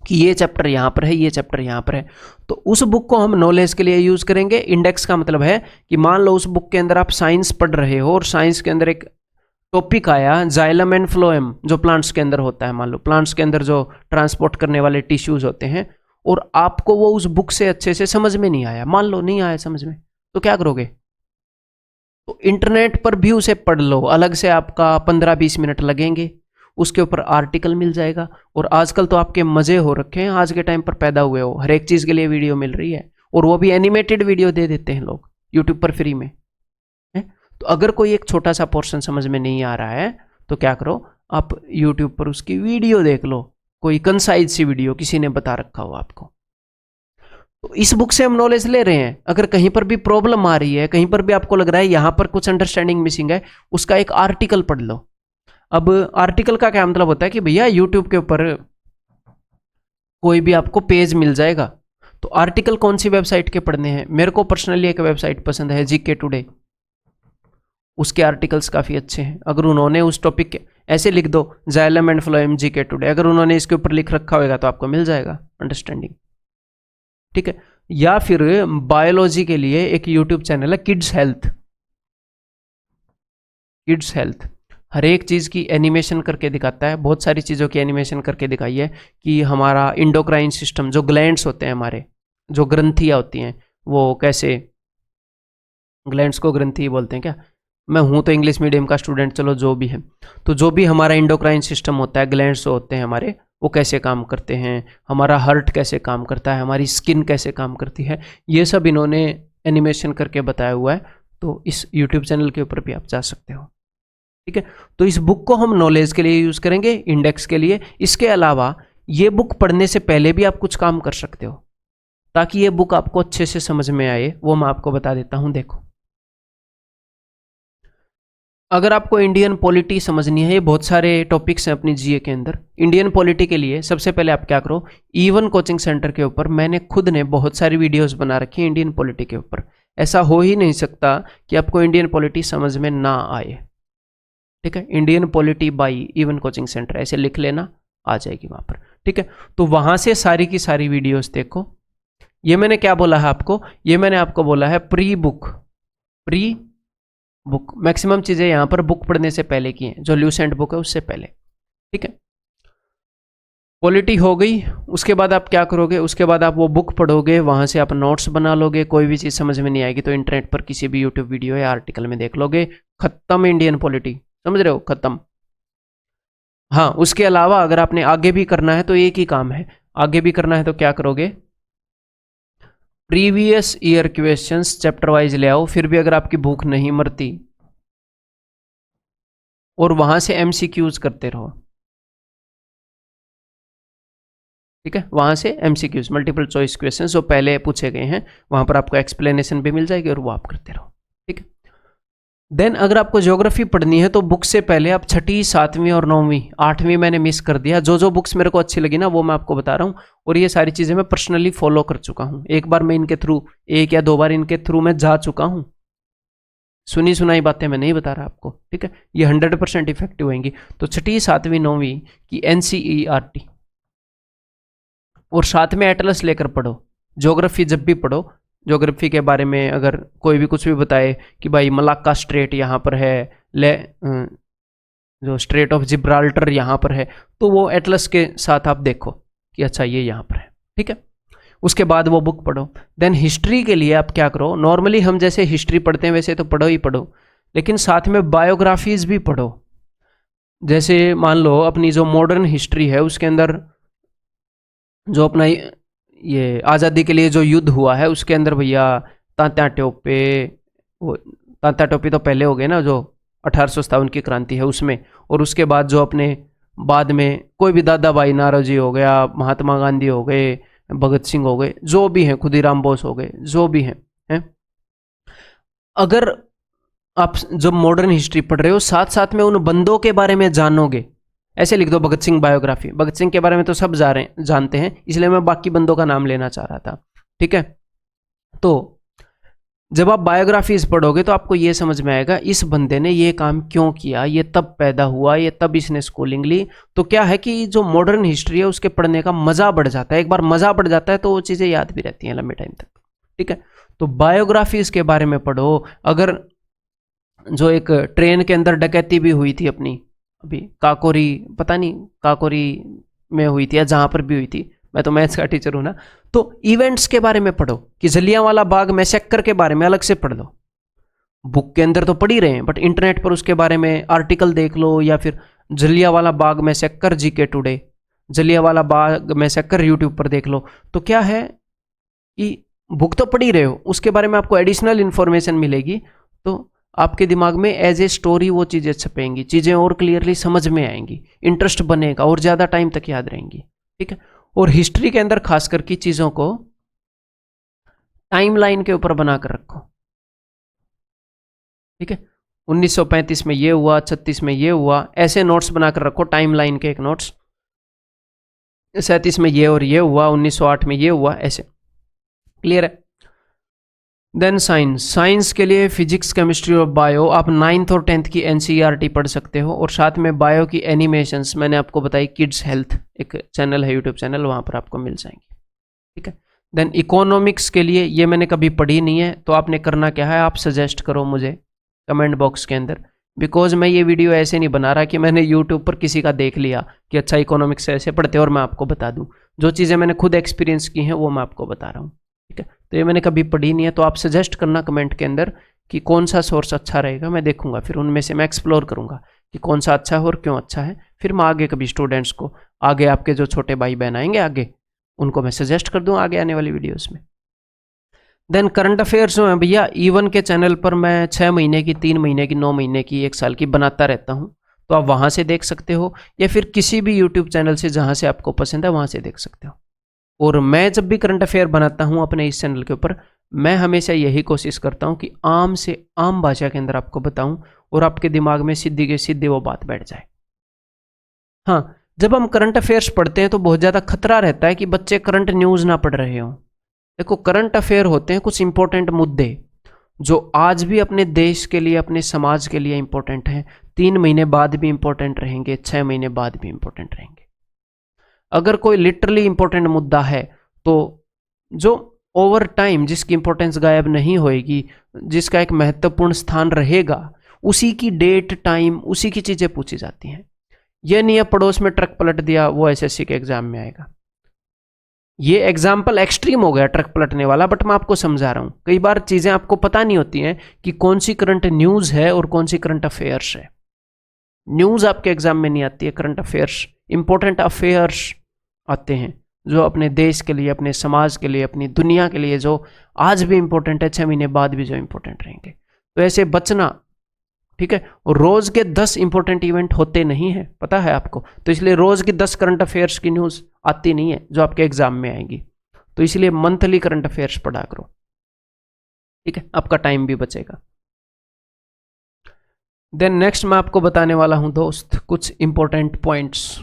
कि ये चैप्टर यहां पर है, ये चैप्टर यहां पर है, तो उस बुक को हम नॉलेज के लिए यूज करेंगे। इंडेक्स का मतलब है कि मान लो उस बुक के अंदर आप साइंस पढ़ रहे हो और साइंस के अंदर एक टॉपिक आया जाइलम एंड फ्लोएम, जो प्लांट्स के अंदर होता है। मान लो प्लांट्स के अंदर जो ट्रांसपोर्ट करने वाले टिश्यूज होते हैं, और आपको वो उस बुक से अच्छे से समझ में नहीं आया, मान लो नहीं आया समझ में, तो क्या करोगे? तो इंटरनेट पर भी उसे पढ़ लो, अलग से आपका 15-20 मिनट लगेंगे, उसके ऊपर आर्टिकल मिल जाएगा। और आजकल तो आपके मजे हो रखे हैं, आज के टाइम पर पैदा हुए हो, हर एक चीज के लिए वीडियो मिल रही है, और वो भी एनिमेटेड वीडियो दे देते हैं लोग यूट्यूब पर फ्री में। तो अगर कोई एक छोटा सा पोर्शन समझ में नहीं आ रहा है तो क्या करो, आप यूट्यूब पर उसकी वीडियो देख लो, कोई कंसाइज सी वीडियो किसी ने बता रखा हो आपको। तो इस बुक से हम नॉलेज ले रहे हैं। अगर कहीं पर भी प्रॉब्लम आ रही है, कहीं पर भी आपको लग रहा है यहां पर कुछ अंडरस्टैंडिंग मिसिंग है, उसका एक आर्टिकल पढ़ लो। अब आर्टिकल का क्या मतलब होता है कि भैया यूट्यूब के ऊपर कोई भी आपको पेज मिल जाएगा, तो आर्टिकल कौन सी वेबसाइट के पढ़ने हैं? मेरे को पर्सनली एक वेबसाइट पसंद है, जीके टुडे, उसके आर्टिकल्स काफ़ी अच्छे हैं। अगर उन्होंने उस टॉपिक के ऐसे लिख दो xylem and phloem GK today, अगर उन्होंने इसके ऊपर लिख रखा होगा तो आपको मिल जाएगा अंडरस्टैंडिंग। ठीक है, या फिर बायोलॉजी के लिए एक यूट्यूब चैनल है किड्स हेल्थ। किड्स हेल्थ हर एक चीज़ की एनिमेशन करके दिखाता है, बहुत सारी चीज़ों की एनिमेशन करके दिखाई है कि हमारा इंडोक्राइन सिस्टम, जो ग्लैंड्स होते हैं हमारे, जो ग्रंथियाँ होती हैं, वो कैसे, ग्लैंड्स को ग्रंथि बोलते हैं क्या? मैं हूँ तो इंग्लिश मीडियम का स्टूडेंट, चलो जो भी है, तो जो भी हमारा इंडोक्राइन सिस्टम होता है, ग्लैंड्स होते हैं हमारे, वो कैसे काम करते हैं, हमारा हार्ट कैसे काम करता है, हमारी स्किन कैसे काम करती है, ये सब इन्होंने एनिमेशन करके बताया हुआ है। तो इस यूट्यूब चैनल के ऊपर भी आप जा सकते हो। ठीक है, तो इस बुक को हम नॉलेज के लिए यूज़ करेंगे, इंडेक्स के लिए। इसके अलावा ये बुक पढ़ने से पहले भी आप कुछ काम कर सकते हो ताकि ये बुक आपको अच्छे से समझ में आए, वो मैं आपको बता देता हूँ। देखो, अगर आपको इंडियन पॉलिटी समझनी है, ये बहुत सारे टॉपिक्स हैं अपनी जीए के अंदर। इंडियन पॉलिटी के लिए सबसे पहले आप क्या करो, E1 कोचिंग सेंटर के ऊपर मैंने खुद ने बहुत सारी वीडियोस बना रखी हैं इंडियन पॉलिटी के ऊपर। ऐसा हो ही नहीं सकता कि आपको इंडियन पॉलिटी समझ में ना आए। ठीक है, Indian polity by E1 coaching centre ऐसे लिख लेना, आ जाएगी वहां पर। ठीक है, तो वहां से सारी की सारी वीडियोस देखो। ये मैंने क्या बोला है आपको, ये मैंने आपको बोला है प्री बुक मैक्सिमम चीजें यहां पर बुक पढ़ने से पहले की हैं, जो ल्यूसेंट बुक है उससे पहले। ठीक है, पॉलिटी हो गई। उसके बाद आप क्या करोगे, उसके बाद आप वो बुक पढ़ोगे, वहां से आप नोट्स बना लोगे। कोई भी चीज समझ में नहीं आएगी तो इंटरनेट पर किसी भी यूट्यूब वीडियो या आर्टिकल में देख लोगे। खत्म इंडियन पॉलिटी, समझ रहे हो, खत्म। हाँ, उसके अलावा अगर आपने आगे भी करना है तो एक ही काम है, आगे भी करना है तो क्या करोगे, previous year questions chapter wise ले आओ। फिर भी अगर आपकी भूख नहीं मरती, और वहां से एमसीक्यूज करते रहो। ठीक है, वहां से एमसीक्यूज मल्टीपल चॉइस क्वेश्चंस जो पहले पूछे गए हैं, वहां पर आपको एक्सप्लेनेशन भी मिल जाएगी और वो आप करते रहो। ठीक है, देन अगर आपको ज्योग्राफी पढ़नी है तो बुक से पहले आप छठी, सातवीं और नौवीं, आठवीं मैंने मिस कर दिया। जो बुक्स मेरे को अच्छी लगी ना वो मैं आपको बता रहा हूँ, और ये सारी चीजें मैं पर्सनली फॉलो कर चुका हूँ। एक बार मैं इनके थ्रू, एक या दो बार इनके थ्रू मैं जा चुका हूँ। सुनी सुनाई बातें मैं नहीं बता रहा आपको। ठीक है, ये 100% इफेक्टिव होंगी। तो छठी, सातवीं, नौवीं की NCERT और साथ में एटलस लेकर पढ़ो। ज्योग्राफी जब भी पढ़ो, ज्योग्राफी के बारे में अगर कोई भी कुछ भी बताए कि भाई मलाक्का स्ट्रेट यहाँ पर है, जो स्ट्रेट ऑफ जिब्राल्टर यहाँ पर है, तो वो एटलस के साथ आप देखो कि अच्छा ये यहाँ पर है। ठीक है, उसके बाद वो बुक पढ़ो। देन हिस्ट्री के लिए आप क्या करो, नॉर्मली हम जैसे हिस्ट्री पढ़ते हैं वैसे तो पढ़ो ही पढ़ो, लेकिन साथ में बायोग्राफीज भी पढ़ो। जैसे मान लो अपनी जो मॉडर्न हिस्ट्री है उसके अंदर जो अपना ये आज़ादी के लिए जो युद्ध हुआ है उसके अंदर भैया तात्या टोपे, वो तात्या टोपे तो पहले हो गए ना, जो 1857 की क्रांति है उसमें, और उसके बाद जो अपने बाद में कोई भी दादा भाई नारोजी हो गया, महात्मा गांधी हो गए, भगत सिंह हो गए, जो भी हैं, खुदीराम बोस हो गए, जो भी हैं। अगर आप जब मॉडर्न हिस्ट्री पढ़ रहे हो साथ साथ में उन बंदों के बारे में जानोगे, ऐसे लिख दो भगत सिंह बायोग्राफी। भगत सिंह के बारे में तो सब जानते हैं, इसलिए मैं बाकी बंदों का नाम लेना चाह रहा था। ठीक है, तो जब आप बायोग्राफीज पढ़ोगे तो आपको ये समझ में आएगा इस बंदे ने ये काम क्यों किया, ये तब पैदा हुआ, ये तब इसने स्कूलिंग ली। तो क्या है कि जो मॉडर्न हिस्ट्री है उसके पढ़ने का मजा बढ़ जाता है। एक बार मजा बढ़ जाता है तो वो चीजें याद भी रहती हैं लंबे टाइम तक। ठीक है, तो बायोग्राफीज के बारे में पढ़ो। अगर जो एक ट्रेन के अंदर डकैती भी हुई थी अपनी, अभी काकोरी, पता नहीं काकोरी में हुई थी या जहां पर भी हुई थी, मैं तो मैथ्स का टीचर हूं ना, तो इवेंट्स के बारे में पढ़ो कि जलियांवाला बाग मैसेकर के बारे में अलग से पढ़ लो। बुक के अंदर तो पढ़ ही रहे हैं, बट इंटरनेट पर उसके बारे में आर्टिकल देख लो, या फिर Jallianwala Bagh massacre GK today, Jallianwala Bagh massacre YouTube पर देख लो। तो क्या है कि बुक तो पढ़ ही रहे हो, उसके बारे में आपको एडिशनल इंफॉर्मेशन मिलेगी, तो आपके दिमाग में एज ए स्टोरी वो चीज़ें छपेंगी, चीज़ें और क्लियरली समझ में आएंगी, इंटरेस्ट बनेगा और ज़्यादा टाइम तक याद रहेंगी। ठीक है, और हिस्ट्री के अंदर खास करके चीज़ों को टाइमलाइन के ऊपर बनाकर रखो। ठीक है, 1935 में ये हुआ, 36 में ये हुआ, ऐसे नोट्स बनाकर रखो, टाइमलाइन के एक नोट्स। 37 में ये और ये हुआ, 1908 में ये हुआ, ऐसे। क्लियर है? देन साइंस के लिए फिजिक्स, केमिस्ट्री और बायो आप 9th और 10th की NCERT पढ़ सकते हो, और साथ में बायो की एनिमेशंस मैंने आपको बताई, किड्स हेल्थ एक चैनल है, यूट्यूब चैनल, वहाँ पर आपको मिल जाएंगे। ठीक है, देन इकोनॉमिक्स के लिए ये मैंने कभी पढ़ी नहीं है, तो आपने करना क्या है, आप सजेस्ट करो मुझे कमेंट बॉक्स के अंदर, बिकॉज मैं ये वीडियो ऐसे नहीं बना रहा कि मैंने यूट्यूब पर किसी का देख लिया कि अच्छा इकोनॉमिक्स ऐसे पढ़ते और मैं आपको बता दूँ। जो चीज़ें मैंने खुद एक्सपीरियंस की हैं वो मैं आपको बता रहा हूँ। ठीक है, तो ये मैंने कभी पढ़ी नहीं है, तो आप सजेस्ट करना कमेंट के अंदर कि कौन सा सोर्स अच्छा रहेगा, मैं देखूंगा, फिर उनमें से मैं एक्सप्लोर करूंगा कि कौन सा अच्छा है और क्यों अच्छा है। फिर मैं आगे कभी स्टूडेंट्स को, आगे आपके जो छोटे भाई बहन आएंगे आगे, उनको मैं सजेस्ट कर दूँ आगे आने वाली वीडियोज़ में। देन करंट अफेयर्स जो है भैया, E1 के चैनल पर मैं 6 महीने की, 3 महीने की, 9 महीने की, 1 साल की बनाता रहता हूँ, तो आप वहाँ से देख सकते हो, या फिर किसी भी यूट्यूब चैनल से जहाँ से आपको पसंद है वहाँ से देख सकते हो। और मैं जब भी करंट अफेयर बनाता हूँ अपने इस चैनल के ऊपर, मैं हमेशा यही कोशिश करता हूँ कि आम से आम भाषा के अंदर आपको बताऊँ, और आपके दिमाग में सीधी के सीधी वो बात बैठ जाए। हाँ, जब हम करंट अफेयर्स पढ़ते हैं तो बहुत ज़्यादा खतरा रहता है कि बच्चे करंट न्यूज़ ना पढ़ रहे हों। देखो, करंट अफेयर होते हैं कुछ इंपॉर्टेंट मुद्दे जो आज भी अपने देश के लिए, अपने समाज के लिए इंपॉर्टेंट हैं, 3 महीने बाद भी इंपॉर्टेंट रहेंगे, 6 महीने बाद भी इंपॉर्टेंट रहेंगे। अगर कोई लिटरली इंपॉर्टेंट मुद्दा है तो जो ओवर टाइम जिसकी इंपॉर्टेंस गायब नहीं होएगी, जिसका एक महत्वपूर्ण स्थान रहेगा, उसी की डेट, टाइम, उसी की चीज़ें पूछी जाती हैं। यह नहीं है पड़ोस में ट्रक पलट दिया वो एसएससी के एग्जाम में आएगा। ये एग्जाम्पल एक्सट्रीम हो गया ट्रक पलटने वाला, बट मैं आपको समझा रहा हूं। कई बार चीजें आपको पता नहीं होती हैं कि कौन सी करंट न्यूज है और कौन सी करंट अफेयर्स है। न्यूज आपके एग्जाम में नहीं आती है, करंट अफेयर्स, इंपॉर्टेंट अफेयर्स आते हैं जो अपने देश के लिए, अपने समाज के लिए, अपनी दुनिया के लिए जो आज भी इंपॉर्टेंट है, 6 महीने बाद भी जो इंपॉर्टेंट रहेंगे। तो ऐसे बचना, ठीक है। और रोज के 10 इंपॉर्टेंट इवेंट होते नहीं है, पता है आपको, तो इसलिए रोज की 10 करंट अफेयर्स की न्यूज आती नहीं है जो आपके एग्जाम में आएगी। तो इसलिए मंथली करंट अफेयर्स पढ़ा करो, ठीक है, आपका टाइम भी बचेगा। देन नेक्स्ट मैं आपको बताने वाला हूं दोस्त कुछ इंपॉर्टेंट पॉइंट्स,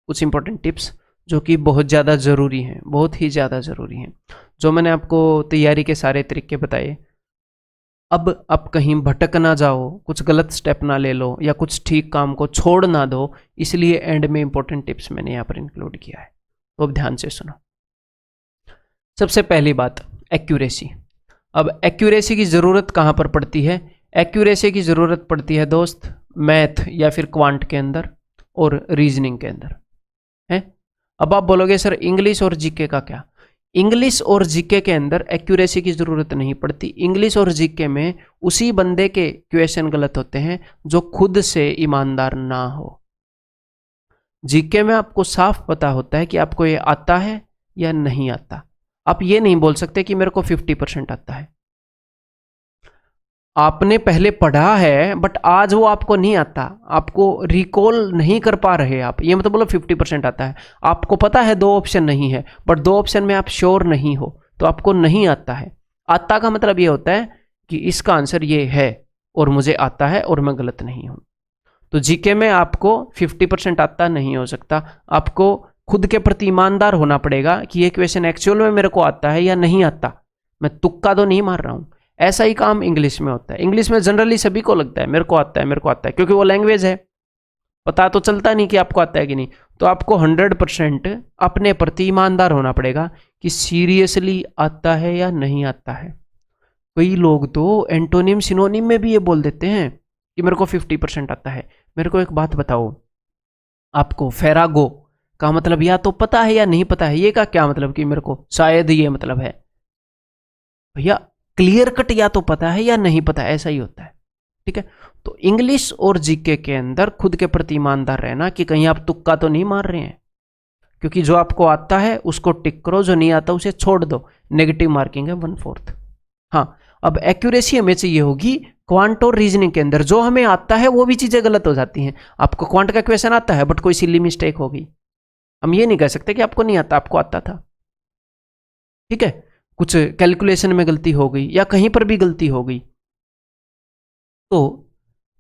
कुछ इंपॉर्टेंट टिप्स जो कि बहुत ज़्यादा ज़रूरी हैं, बहुत ही ज़्यादा ज़रूरी हैं। जो मैंने आपको तैयारी के सारे तरीके बताए, अब आप कहीं भटक ना जाओ, कुछ गलत स्टेप ना ले लो या कुछ ठीक काम को छोड़ ना दो, इसलिए एंड में इंपॉर्टेंट टिप्स मैंने यहाँ पर इंक्लूड किया है। तो अब ध्यान से सुनो। सबसे पहली बात, एक्यूरेसी। अब एक्यूरेसी की ज़रूरत कहाँ पर पड़ती है? एक्यूरेसी की ज़रूरत पड़ती है दोस्त मैथ या फिर क्वांट के अंदर और रीजनिंग के अंदर है। अब आप बोलोगे सर इंग्लिश और जीके का क्या? इंग्लिश और जीके के अंदर एक्यूरेसी की ज़रूरत नहीं पड़ती। इंग्लिश और जीके में उसी बंदे के क्वेश्चन गलत होते हैं जो खुद से ईमानदार ना हो। जीके में आपको साफ पता होता है कि आपको ये आता है या नहीं आता। आप ये नहीं बोल सकते कि मेरे को 50% आता है। आपने पहले पढ़ा है बट आज वो आपको नहीं आता, आपको रिकॉल नहीं कर पा रहे आप, ये मतलब बोलो 50% आता है। आपको पता है 2 ऑप्शन नहीं है बट 2 ऑप्शन में आप श्योर नहीं हो, तो आपको नहीं आता है। आता का मतलब ये होता है कि इसका आंसर ये है और मुझे आता है और मैं गलत नहीं हूं। तो जीके में आपको 50% आता नहीं हो सकता। आपको खुद के प्रति ईमानदार होना पड़ेगा कि ये क्वेश्चन एक्चुअल में मेरे को आता है या नहीं आता। मैं तुक्का तो नहीं मार रहा हूं। ऐसा ही काम इंग्लिश में होता है। इंग्लिश में जनरली सभी को लगता है मेरे को आता है, मेरे को आता है, क्योंकि वो लैंग्वेज है, पता तो चलता नहीं कि आपको आता है कि नहीं। तो आपको 100% अपने प्रति ईमानदार होना पड़ेगा कि सीरियसली आता है या नहीं आता है। कई लोग तो एंटोनिम सिनोनिम में भी ये बोल देते हैं कि मेरे को 50% आता है। मेरे को एक बात बताओ, आपको फेरागो का मतलब या तो पता है या नहीं पता है, ये का क्या मतलब कि मेरे को शायद ये मतलब है? भैया क्लियर कट या तो पता है या नहीं पता, ऐसा ही होता है, ठीक है। तो इंग्लिश और जीके के अंदर खुद के प्रति ईमानदार रहना कि कहीं आप तुक्का तो नहीं मार रहे हैं, क्योंकि जो आपको आता है उसको टिक करो, जो नहीं आता उसे छोड़ दो। नेगेटिव मार्किंग है 1/4। हाँ, अब एक्यूरेसी हमें चाहिए होगी क्वांट और रीजनिंग के अंदर। जो हमें आता है वो भी चीजें गलत हो जाती हैं। आपको क्वांट का क्वेश्चन आता है बट कोई सिली मिस्टेक हो गई, हम ये नहीं कह सकते कि आपको नहीं आता, आपको आता था, ठीक है। कुछ कैलकुलेशन में गलती हो गई या कहीं पर भी गलती हो गई। तो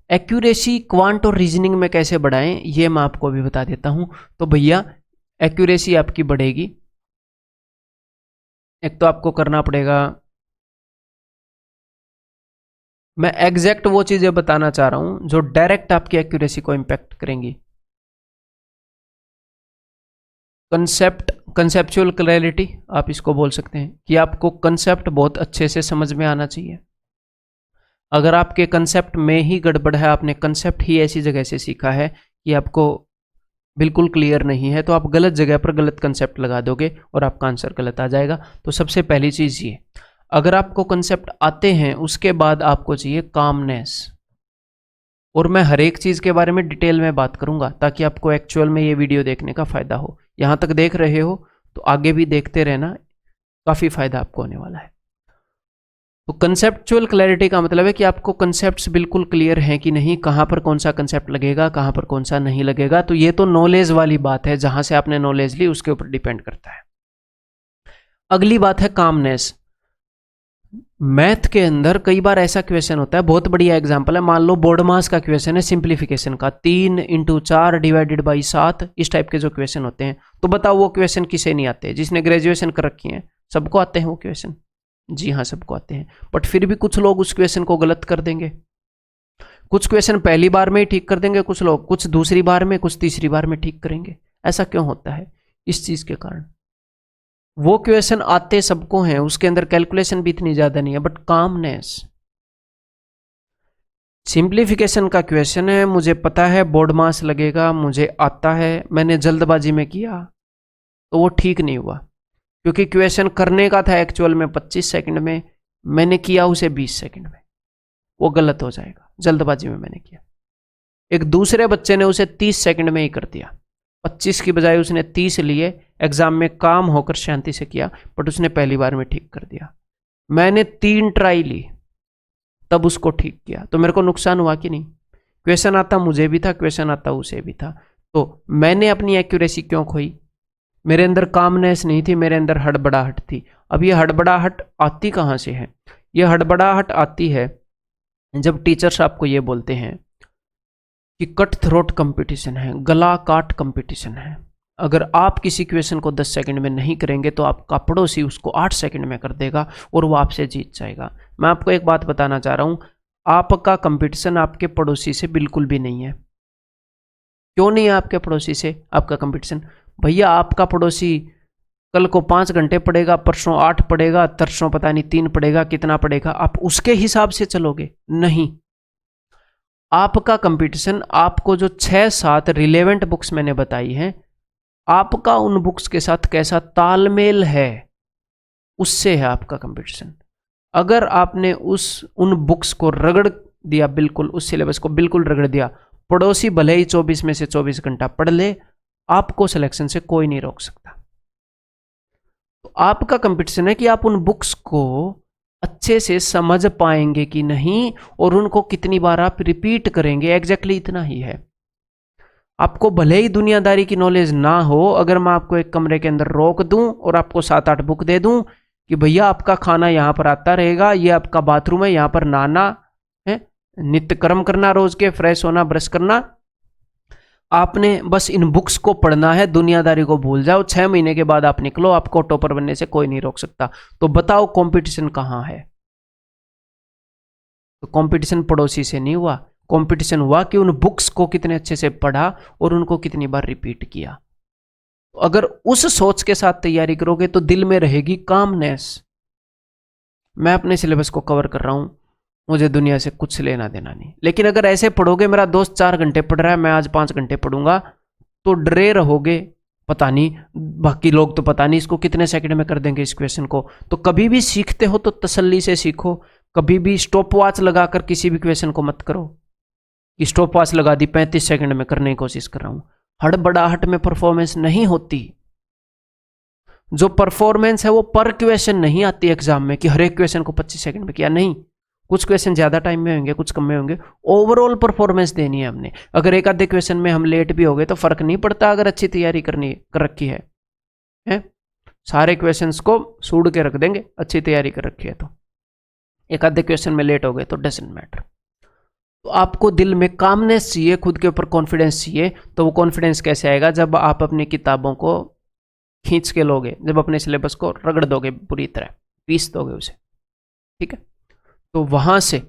एक्यूरेसी क्वांट और रीजनिंग में कैसे बढ़ाएं ये मैं आपको अभी बता देता हूं। तो भैया एक्यूरेसी आपकी बढ़ेगी, एक तो आपको करना पड़ेगा, मैं एग्जैक्ट वो चीजें बताना चाह रहा हूं जो डायरेक्ट आपकी एक्यूरेसी को इंपैक्ट करेंगी। कंसेप्चुअल क्लैरिटी आप इसको बोल सकते हैं कि आपको कंसेप्ट बहुत अच्छे से समझ में आना चाहिए। अगर आपके कंसेप्ट में ही गड़बड़ है, आपने कंसेप्ट ही ऐसी जगह से सीखा है कि आपको बिल्कुल क्लियर नहीं है, तो आप गलत जगह पर गलत कंसेप्ट लगा दोगे और आपका आंसर गलत आ जाएगा। तो सबसे पहली चीज़ ये, अगर आपको कंसेप्ट आते हैं उसके बाद आपको चाहिए कामनेस। और मैं हर एक चीज़ के बारे में डिटेल में बात करूंगा ताकि आपको एक्चुअल में ये वीडियो देखने का फ़ायदा हो। यहाँ तक देख रहे हो तो आगे भी देखते रहना, काफ़ी फ़ायदा आपको होने वाला है। तो कंसेप्चुअल क्लैरिटी का मतलब है कि आपको कंसेप्ट्स बिल्कुल क्लियर हैं कि नहीं, कहाँ पर कौन सा कंसेप्ट लगेगा, कहाँ पर कौन सा नहीं लगेगा। तो ये तो नॉलेज वाली बात है, जहाँ से आपने नॉलेज ली उसके ऊपर डिपेंड करता है। अगली बात है कामनेस। मैथ के अंदर कई बार ऐसा क्वेश्चन होता है, बहुत बढ़िया एग्जांपल है, मान लो बोर्ड मास का क्वेश्चन है सिंप्लीफिकेशन का, 3 × 4 डिवाइडेड बाई 7, इस टाइप के जो क्वेश्चन होते हैं, तो बताओ वो क्वेश्चन किसे नहीं आते? जिसने ग्रेजुएशन कर रखी है सबको आते हैं वो क्वेश्चन। जी हाँ, सबको आते हैं, बट फिर भी कुछ लोग उस क्वेश्चन को गलत कर देंगे। कुछ क्वेश्चन पहली बार में ही ठीक कर देंगे कुछ लोग, कुछ दूसरी बार में, कुछ तीसरी बार में ठीक करेंगे। ऐसा क्यों होता है? इस चीज के कारण। वो क्वेश्चन आते सबको हैं, उसके अंदर कैलकुलेशन भी इतनी ज्यादा नहीं है, बट कामनेस। सिंप्लीफिकेशन का क्वेश्चन है, मुझे पता है बोर्ड मास लगेगा, मुझे आता है, मैंने जल्दबाजी में किया तो वो ठीक नहीं हुआ, क्योंकि क्वेश्चन करने का था एक्चुअल में 25 सेकंड में, मैंने किया उसे 20 सेकंड में, वो गलत हो जाएगा, जल्दबाजी में मैंने किया। एक दूसरे बच्चे ने उसे 30 सेकंड में ही कर दिया, 25 की बजाय उसने 30 लिए, एग्जाम में काम होकर शांति से किया, बट उसने पहली बार में ठीक कर दिया। मैंने 3 ट्राई ली तब उसको ठीक किया, तो मेरे को नुकसान हुआ कि नहीं? क्वेश्चन आता मुझे भी था, क्वेश्चन आता उसे भी था, तो मैंने अपनी एक्यूरेसी क्यों खोई? मेरे अंदर कामनेस नहीं थी, मेरे अंदर हड़बड़ाहट थी। अब ये हड़बड़ाहट आती कहाँ से है? ये हड़बड़ाहट आती है जब टीचर्स आपको ये बोलते हैं कि कट थ्रोट कंपटीशन है, गला काट कंपटीशन है। अगर आप किसी क्वेश्चन को 10 सेकंड में नहीं करेंगे तो आपका पड़ोसी उसको 8 सेकंड में कर देगा और वो आपसे जीत जाएगा। मैं आपको एक बात बताना चाह रहा हूं, आपका कंपटीशन आपके पड़ोसी से बिल्कुल भी नहीं है। क्यों नहीं है आपके पड़ोसी से आपका कंपटीशन? भैया आपका पड़ोसी कल को 5 घंटे पढ़ेगा, परसों 8 पढ़ेगा, तरसों पता नहीं 3 पढ़ेगा, कितना पढ़ेगा, आप उसके हिसाब से चलोगे? नहीं। आपका कंपटीशन, आपको जो 6-7 रिलेवेंट बुक्स मैंने बताई हैं, आपका उन बुक्स के साथ कैसा तालमेल है, उससे है आपका कंपटीशन। अगर आपने उन बुक्स को रगड़ दिया, बिल्कुल उस सिलेबस को बिल्कुल रगड़ दिया, पड़ोसी भले ही 24 में से 24 घंटा पढ़ ले, आपको सिलेक्शन से कोई नहीं रोक सकता। तो आपका कंपटीशन है कि आप उन बुक्स को अच्छे से समझ पाएंगे कि नहीं, और उनको कितनी बार आप रिपीट करेंगे, एग्जैक्टली इतना ही है। आपको भले ही दुनियादारी की नॉलेज ना हो, अगर मैं आपको एक कमरे के अंदर रोक दूं और आपको 7-8 बुक दे दूं कि भैया आपका खाना यहाँ पर आता रहेगा, ये आपका बाथरूम है, यहाँ पर नहाना है, नित्य कर्म करना, रोज के फ्रेश होना, ब्रश करना, आपने बस इन बुक्स को पढ़ना है, दुनियादारी को भूल जाओ, 6 महीने के बाद आप निकलो, आपको टॉपर बनने से कोई नहीं रोक सकता। तो बताओ कंपटीशन कहाँ है? तो कंपटीशन पड़ोसी से नहीं हुआ, कंपटीशन हुआ कि उन बुक्स को कितने अच्छे से पढ़ा और उनको कितनी बार रिपीट किया। तो अगर उस सोच के साथ तैयारी करोगे तो दिल में रहेगी कामनेस, मैं अपने सिलेबस को कवर कर रहा हूं, मुझे दुनिया से कुछ लेना देना नहीं। लेकिन अगर ऐसे पढ़ोगे, मेरा दोस्त 4 घंटे पढ़ रहा है, मैं आज 5 घंटे पढ़ूंगा, तो डरे रहोगे, पता नहीं बाकी लोग तो पता नहीं इसको कितने सेकंड में कर देंगे इस क्वेश्चन को। तो कभी भी सीखते हो तो तसल्ली से सीखो, कभी भी स्टॉप वॉच लगाकर किसी भी क्वेश्चन को मत करो कि स्टॉप वॉच लगा दी 35 सेकंड में करने की कोशिश कर रहा हूं। हड़बड़ाहट में परफॉर्मेंस नहीं होती। जो परफॉर्मेंस है वो पर क्वेश्चन नहीं आती एग्जाम में कि हर एक क्वेश्चन को 25 सेकंड में किया, नहीं, कुछ क्वेश्चन ज्यादा टाइम में होंगे, कुछ कम में होंगे, ओवरऑल परफॉर्मेंस देनी है हमने। अगर एक आधे क्वेश्चन में हम लेट भी हो गए तो फर्क नहीं पड़ता, अगर अच्छी तैयारी कर रखी है? सारे क्वेश्चंस को सूड के रख देंगे, अच्छी तैयारी कर रखी है तो। एक आधे क्वेश्चन में लेट हो गए तो डजंट मैटर। तो आपको दिल में कामनेस चाहिए, खुद के ऊपर कॉन्फिडेंस चाहिए। तो वो कॉन्फिडेंस कैसे आएगा? जब आप अपनी किताबों को खींच के लोगे, जब अपने सिलेबस को रगड़ दोगे, पूरी तरह पीस दोगे उसे, ठीक है? तो वहां से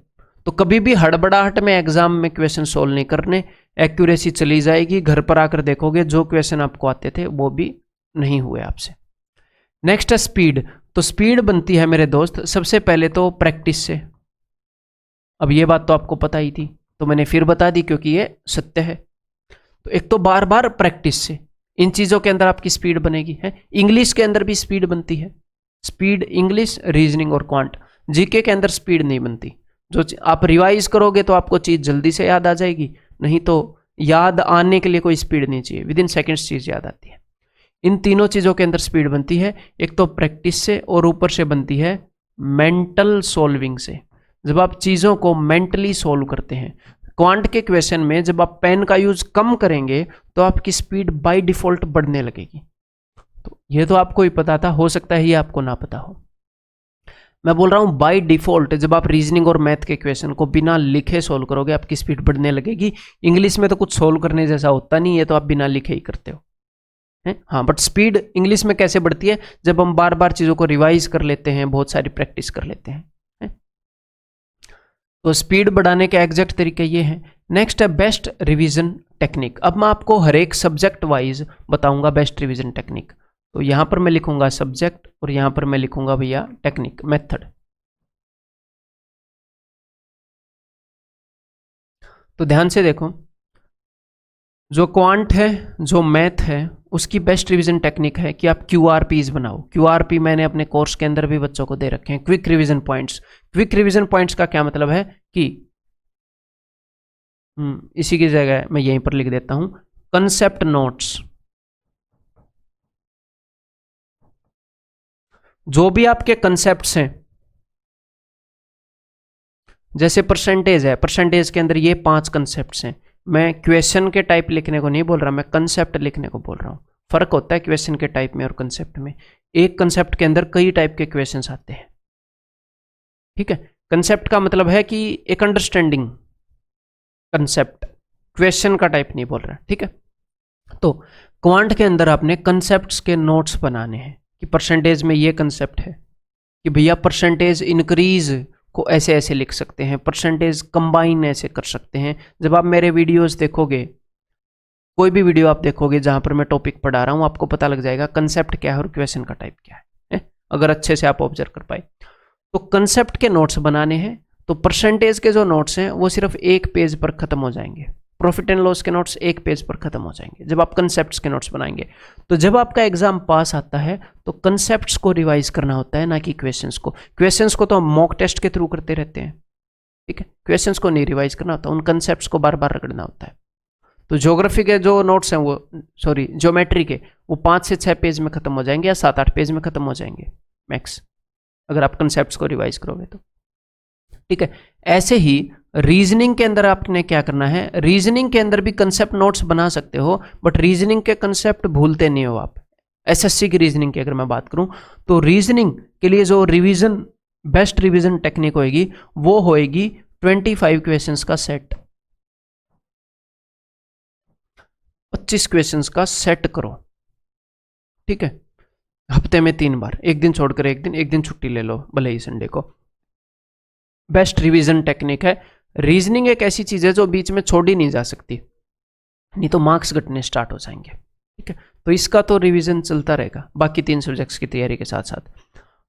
तो कभी भी हड़बड़ाहट में एग्जाम में क्वेश्चन सोल्व नहीं करने, एक्यूरेसी चली जाएगी। घर पर आकर देखोगे जो क्वेश्चन आपको आते थे वो भी नहीं हुए आपसे। नेक्स्ट है स्पीड। तो स्पीड बनती है मेरे दोस्त सबसे पहले तो प्रैक्टिस से। अब ये बात तो आपको पता ही थी, तो मैंने फिर बता दी क्योंकि ये सत्य है। तो एक तो बार बार प्रैक्टिस से इन चीजों के अंदर आपकी स्पीड बनेगी। है इंग्लिश के अंदर भी स्पीड बनती है, स्पीड इंग्लिश, रीजनिंग और क्वांट। जीके के अंदर स्पीड नहीं बनती। जो आप रिवाइज करोगे तो आपको चीज जल्दी से याद आ जाएगी, नहीं तो याद आने के लिए कोई स्पीड नहीं चाहिए, विद इन सेकेंड्स चीज याद आती है। इन तीनों चीजों के अंदर स्पीड बनती है, एक तो प्रैक्टिस से और ऊपर से बनती है मेंटल सॉल्विंग से। जब आप चीजों को मेंटली सॉल्व करते हैं, क्वांट के क्वेश्चन में जब आप पेन का यूज कम करेंगे तो आपकी स्पीड बाय डिफॉल्ट बढ़ने लगेगी। तो ये तो आपको ही पता था, हो सकता है ये आपको ना पता हो। मैं बोल रहा हूँ बाय डिफॉल्ट जब आप रीजनिंग और मैथ के क्वेश्चन को बिना लिखे सोल्व करोगे आपकी स्पीड बढ़ने लगेगी। इंग्लिश में तो कुछ सोल्व करने जैसा होता नहीं है, तो आप बिना लिखे ही करते हो है। हाँ, बट स्पीड इंग्लिश में कैसे बढ़ती है, जब हम बार बार चीज़ों को रिवाइज कर लेते हैं, बहुत सारी प्रैक्टिस कर लेते हैं है? तो स्पीड बढ़ाने के एग्जैक्ट तरीके ये हैं। नेक्स्ट है बेस्ट रिवीजन टेक्निक। अब मैं आपको हर एक सब्जेक्ट वाइज बताऊंगा बेस्ट रिवीजन टेक्निक। तो यहां पर मैं लिखूंगा सब्जेक्ट और यहां पर मैं लिखूंगा भैया टेक्निक मेथड। तो ध्यान से देखो, जो क्वांट है, जो मैथ है, उसकी बेस्ट रिवीजन टेक्निक है कि आप QRPs बनाओ। QRP मैंने अपने कोर्स के अंदर भी बच्चों को दे रखे हैं, quick revision points. Quick revision points का क्या मतलब है कि इसी की जगह मैं यहीं पर लिख देता हूं कंसेप्ट नोट्स। जो भी आपके कंसेप्ट्स हैं, जैसे परसेंटेज है, परसेंटेज के अंदर ये 5 कंसेप्ट्स हैं। मैं क्वेश्चन के टाइप लिखने को नहीं बोल रहा, मैं कंसेप्ट लिखने को बोल रहा हूँ। फर्क होता है क्वेश्चन के टाइप में और कंसेप्ट में। एक कंसेप्ट के अंदर कई टाइप के क्वेश्चंस आते हैं, ठीक है। कंसेप्ट का मतलब है कि एक अंडरस्टैंडिंग कंसेप्ट, क्वेश्चन का टाइप नहीं बोल रहा, ठीक है। तो क्वांट के अंदर आपने कंसेप्ट्स के नोट्स बनाने हैं कि परसेंटेज में ये कंसेप्ट है कि भैया परसेंटेज इंक्रीज को ऐसे ऐसे लिख सकते हैं, परसेंटेज कंबाइन ऐसे कर सकते हैं। जब आप मेरे वीडियोस देखोगे, कोई भी वीडियो आप देखोगे जहां पर मैं टॉपिक पढ़ा रहा हूं, आपको पता लग जाएगा कंसेप्ट क्या है और क्वेश्चन का टाइप क्या है, अगर अच्छे से आप ऑब्जर्व कर पाए। तो कंसेप्ट के नोट्स बनाने हैं, तो परसेंटेज के जो नोट्स हैं वो सिर्फ एक पेज पर खत्म हो जाएंगे। प्रॉफिट एंड लॉस के नोट्स एक पेज पर खत्म हो जाएंगे जब आप कंसेप्ट्स के नोट्स बनाएंगे। तो जब आपका एग्जाम पास आता है तो कंसेप्ट्स को रिवाइज करना होता है, ना कि क्वेश्चंस को। क्वेश्चंस को तो हम मॉक टेस्ट के थ्रू करते रहते हैं, ठीक है। क्वेश्चंस को नहीं रिवाइज करना होता, उन कंसेप्ट्स को बार बार रगड़ना होता है। तो ज्योग्राफी के जो नोट्स हैं वो, सॉरी ज्योमेट्री के, वो 5 से 6 पेज में खत्म हो जाएंगे या 7-8 पेज में खत्म हो जाएंगे मैक्स, अगर आप कंसेप्ट्स को रिवाइज करोगे तो, ठीक है। ऐसे ही रीजनिंग के अंदर आपने क्या करना है, रीजनिंग के अंदर भी कंसेप्ट नोट्स बना सकते हो, बट रीजनिंग के कंसेप्ट भूलते नहीं हो आप। एसएससी की रीजनिंग की अगर मैं बात करूं, तो रीजनिंग के लिए जो रिवीजन, बेस्ट रिवीजन टेक्निक होएगी वो होएगी 25 क्वेश्चंस का सेट। 25 क्वेश्चंस का सेट करो, ठीक है। हफ्ते में 3 बार, एक दिन छोड़कर एक दिन, एक दिन छुट्टी ले लो भले ही संडे को। बेस्ट रिवीजन टेक्निक है। रीजनिंग एक ऐसी चीज है जो बीच में छोड़ी नहीं जा सकती, नहीं तो मार्क्स घटने स्टार्ट हो जाएंगे, ठीक है। तो इसका तो रिवीजन चलता रहेगा बाकी 3 सब्जेक्ट्स की तैयारी के साथ साथ।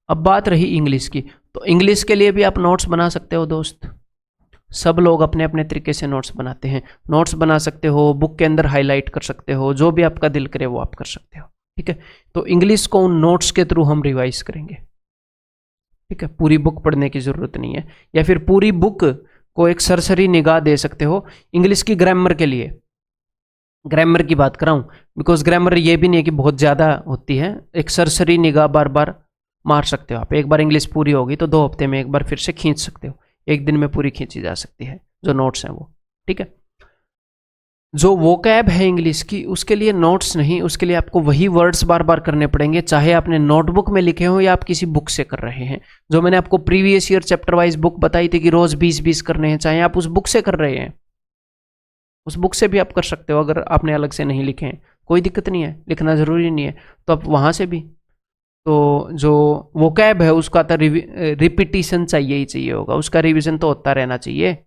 अब बात रही इंग्लिश की, तो इंग्लिश के लिए भी आप नोट्स बना सकते हो दोस्त। सब लोग अपने अपने तरीके से नोट्स बनाते हैं। नोट्स बना सकते हो, बुक के अंदर हाईलाइट कर सकते हो, जो भी आपका दिल करे वो आप कर सकते हो, ठीक है। तो इंग्लिश को उन नोट्स के थ्रू हम रिवाइज करेंगे, ठीक है। पूरी बुक पढ़ने की जरूरत नहीं है, या फिर पूरी बुक को एक सरसरी निगाह दे सकते हो। इंग्लिश की ग्रामर के लिए, ग्रामर की बात कराऊं, बिकॉज ग्रामर ये भी नहीं है कि बहुत ज़्यादा होती है, एक सरसरी निगाह बार बार मार सकते हो आप। एक बार इंग्लिश पूरी होगी तो 2 हफ्ते में एक बार फिर से खींच सकते हो, एक दिन में पूरी खींची जा सकती है जो नोट्स हैं वो, ठीक है। जो वोकैब है इंग्लिश की, उसके लिए नोट्स नहीं, उसके लिए आपको वही वर्ड्स बार बार करने पड़ेंगे, चाहे आपने नोटबुक में लिखे हो या आप किसी बुक से कर रहे हैं। जो मैंने आपको previous year chapter wise book बताई थी कि रोज 20-20 करने हैं, चाहे आप उस बुक से कर रहे हैं, उस बुक से भी आप कर सकते हो। अगर आपने अलग से नहीं लिखे हैं कोई दिक्कत नहीं है, लिखना जरूरी नहीं है, तो आप वहां से भी। तो जो वोकैब है उसका तो रिपीटिशन चाहिए ही चाहिए होगा, उसका रिविजन तो होता रहना चाहिए।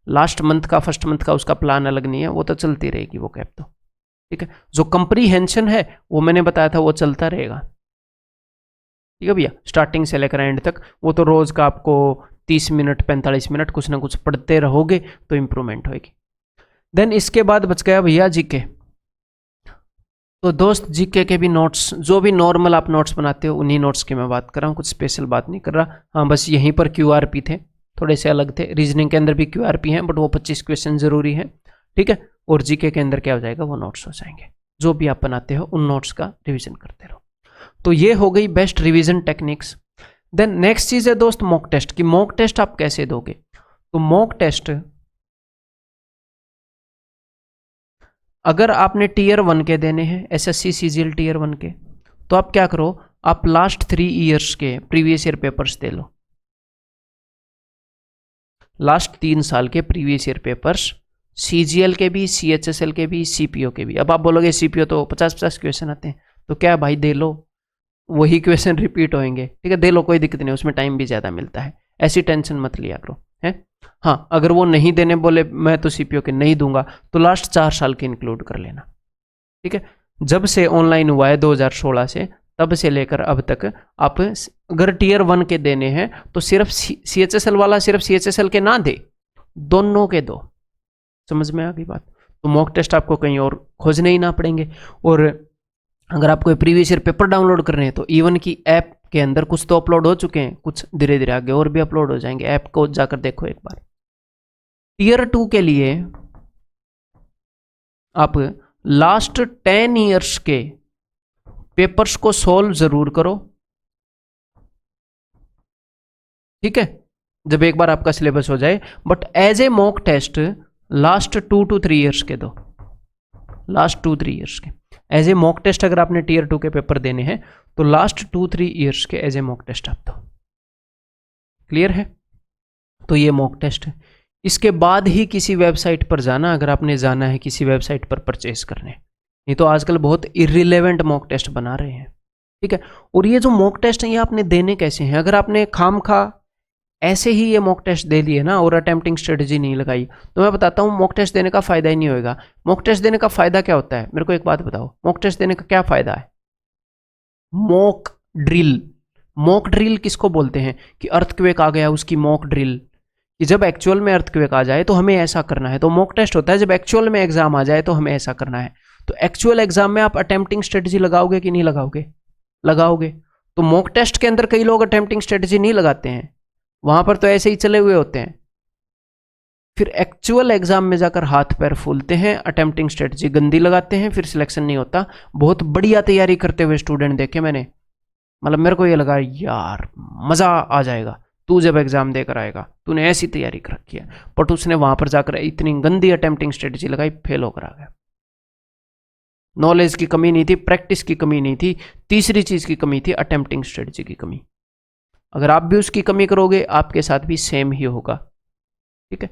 लास्ट मंथ का, फर्स्ट मंथ का उसका प्लान अलग नहीं है, वो तो चलती रहेगी वो कैब तो, ठीक है। जो कंप्रीहेंशन है वो मैंने बताया था वो चलता रहेगा, ठीक है भैया, स्टार्टिंग से लेकर एंड तक। वो तो रोज का आपको 30 मिनट 45 मिनट कुछ ना कुछ पढ़ते रहोगे तो इंप्रूवमेंट होगी। देन इसके बाद बच गया भैया जीके। तो दोस्त जीके के भी नोट्स, जो भी नॉर्मल आप नोट्स बनाते हो उन्हीं नोट्स की मैं बात कर रहा हूँ, कुछ स्पेशल बात नहीं कर रहा। हाँ, बस यहीं पर QRP थे, थोड़े से अलग थे। रीजनिंग के अंदर भी QRP हैं, बट वो 25 क्वेश्चन जरूरी है, ठीक है। और जीके के अंदर क्या हो जाएगा, वो नोट्स हो जाएंगे। जो भी आप बनाते हो उन नोट्स का रिविजन करते रहो। तो ये हो गई best revision techniques. Then next चीज है दोस्त मॉक टेस्ट की। मॉक टेस्ट आप कैसे दोगे? तो मॉक टेस्ट अगर आपने टीयर 1 के देने हैं, SSC CGL टीयर 1 के, तो आप क्या करो, आप लास्ट 3 ईयर्स के प्रीवियस ईयर पेपर्स दे लो, लास्ट 3 साल के प्रीवियस ईयर पेपर्स, CGL के भी, CHSL के भी, CPO के भी। अब आप बोलोगे CPO तो 50-50 क्वेश्चन आते हैं, तो क्या भाई दे लो, वही क्वेश्चन रिपीट होंगे, ठीक है, दे लो, कोई दिक्कत नहीं, उसमें टाइम भी ज़्यादा मिलता है, ऐसी टेंशन मत लिया करो, है। हाँ, अगर वो नहीं देने बोले मैं तो CPO के नहीं दूंगा, तो लास्ट 4 साल के इंक्लूड कर लेना, ठीक है। जब से ऑनलाइन हुआ है 2016 से, तब से लेकर अब तक आप अगर टीयर 1 के देने हैं तो सिर्फ CHSL वाला सिर्फ CHSL के ना दे, दोनों के दो। समझ में आ गई बात? तो मॉक टेस्ट आपको कहीं और खोजने ही ना पड़ेंगे। और अगर आपको प्रीवियस ईयर पेपर डाउनलोड करने हैं तो इवन की ऐप के अंदर कुछ तो अपलोड हो चुके हैं, कुछ धीरे धीरे आगे और भी अपलोड हो जाएंगे, ऐप को जाकर देखो एक बार। टीयर 2 के लिए आप लास्ट 10 ईयर्स के पेपर्स को सॉल्व जरूर करो, ठीक है, जब एक बार आपका सिलेबस हो जाए। But as a mock test last 2 to 3 years के दो, लास्ट 2-3 ईयर्स के एज ए मॉक टेस्ट। अगर आपने टीयर 2 के पेपर देने हैं तो लास्ट 2-3 ईयर्स के एज ए मॉक टेस्ट आप दो। क्लियर है? तो ये मॉक टेस्ट है। इसके बाद ही किसी वेबसाइट पर जाना, अगर आपने जाना है किसी वेबसाइट पर परचेज करने, नहीं तो आजकल बहुत इर्रिलेवेंट मॉक टेस्ट बना रहे हैं, ठीक है। और ये जो मॉक टेस्ट हैं ये आपने देने कैसे हैं? अगर आपने खामखा ऐसे ही ये मॉक टेस्ट दे लिए ना और अटेम्प्टिंग स्ट्रेटजी नहीं लगाई, तो मैं बताता हूँ मॉक टेस्ट देने का फायदा ही नहीं होगा। मॉक टेस्ट देने का फायदा क्या होता है? मेरे को एक बात बताओ, मॉक टेस्ट देने का क्या फायदा है? Mock drill. मॉक ड्रिल किसको बोलते हैं? कि अर्थक्वेक आ गया, उसकी मॉक ड्रिल, कि जब एक्चुअल में अर्थक्वेक आ जाए तो हमें ऐसा करना है। तो मॉक टेस्ट होता है जब एक्चुअल में एग्जाम आ जाए तो हमें ऐसा करना है। तो एक्चुअल एग्जाम में आप अटेम्प्टिंग स्ट्रेटजी लगाओगे कि नहीं लगाओगे? लगाओगे। तो मॉक टेस्ट के अंदर कई लोग अटेम्प्टिंग स्ट्रेटजी नहीं लगाते हैं, वहां पर तो ऐसे ही चले हुए होते हैं, फिर एक्चुअल एग्जाम में जाकर हाथ पैर फूलते हैं, अटेम्प्टिंग स्ट्रेटजी गंदी लगाते हैं, फिर सिलेक्शन नहीं होता। बहुत बढ़िया तैयारी करते हुए स्टूडेंट देखे मैंने, मतलब मेरे को ये लगा यार मजा आ जाएगा, तू जब एग्जाम देकर आएगा, तूने ऐसी तैयारी कर रखी है, बट उसने वहां पर जाकर इतनी गंदी अटेम्प्टिंग स्ट्रेटजी लगाई, फेल होकर आ गया। नॉलेज की कमी नहीं थी, प्रैक्टिस की कमी नहीं थी, तीसरी चीज की कमी थी, अटेम्प्टिंग स्ट्रेटजी की कमी। अगर आप भी उसकी कमी करोगे आपके साथ भी सेम ही होगा, ठीक है।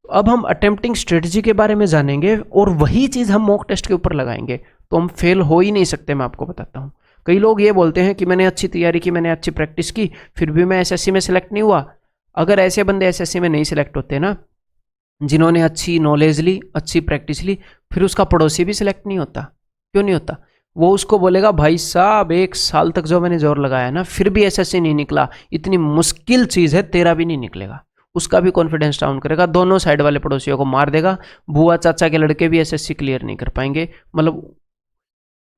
अब हम अटेम्प्टिंग स्ट्रेटजी के बारे में जानेंगे और वही चीज हम मॉक टेस्ट के ऊपर लगाएंगे, तो हम फेल हो ही नहीं सकते। मैं आपको बताता हूं, कई लोग ये बोलते हैं कि मैंने अच्छी तैयारी की, मैंने अच्छी प्रैक्टिस की, फिर भी मैं एसएससी में सिलेक्ट नहीं हुआ। अगर ऐसे बंदे एसएससी में नहीं सिलेक्ट होते ना, जिन्होंने अच्छी नॉलेज ली, अच्छी प्रैक्टिस ली, फिर उसका पड़ोसी भी सिलेक्ट नहीं होता। क्यों नहीं होता? वो उसको बोलेगा भाई साहब 1 साल तक जो मैंने जोर लगाया ना फिर भी एसएससी नहीं निकला, इतनी मुश्किल चीज है, तेरा भी नहीं निकलेगा। उसका भी कॉन्फिडेंस डाउन करेगा, दोनों साइड वाले पड़ोसियों को मार देगा। बुआ चाचा के लड़के भी एसएससी क्लियर नहीं कर पाएंगे, मतलब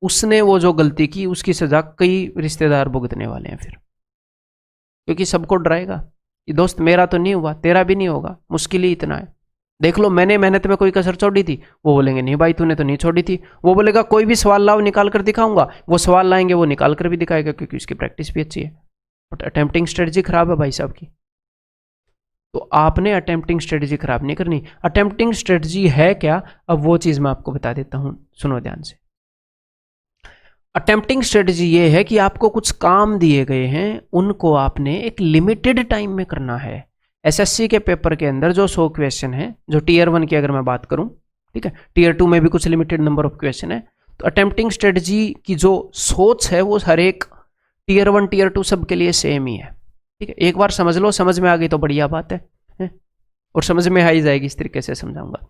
उसने वो जो गलती की उसकी सजा कई रिश्तेदार भुगतने वाले हैं फिर, क्योंकि सबको डराएगा कि दोस्त मेरा तो नहीं हुआ, तेरा भी नहीं होगा, मुश्किल ही इतना है, देख लो मैंने मेहनत में कोई कसर छोड़ी थी। वो बोलेंगे नहीं भाई तूने तो नहीं छोड़ी थी। वो बोलेगा कोई भी सवाल लाओ निकाल कर दिखाऊंगा, वो सवाल लाएंगे वो निकाल कर भी दिखाएगा क्योंकि उसकी प्रैक्टिस भी अच्छी है। बट अटेम्प्टिंग स्ट्रेटजी खराब है भाई साहब की, तो आपने अटेम्प्टिंग स्ट्रेटजी खराब नहीं करनी। अटेम्प्टिंग स्ट्रेटजी है क्या? अब वो चीज मैं आपको बता देता हूं, सुनो ध्यान से। अटेम्प्टिंग स्ट्रेटजी ये है कि आपको कुछ काम दिए गए हैं, उनको आपने एक लिमिटेड टाइम में करना है। एसएससी के पेपर के अंदर जो 100 क्वेश्चन है, जो टीयर 1 की अगर मैं बात करूं, ठीक है, टीयर 2 में भी कुछ लिमिटेड नंबर ऑफ क्वेश्चन है, तो अटेम्प्टिंग स्ट्रेटजी की जो सोच है वो हर एक टीयर 1 टीयर 2 सब के लिए सेम ही है, ठीक है। एक बार समझ लो, समझ में आ गई तो बढ़िया बात है? और समझ में आ ही जाएगी, इस तरीके से समझाऊंगा।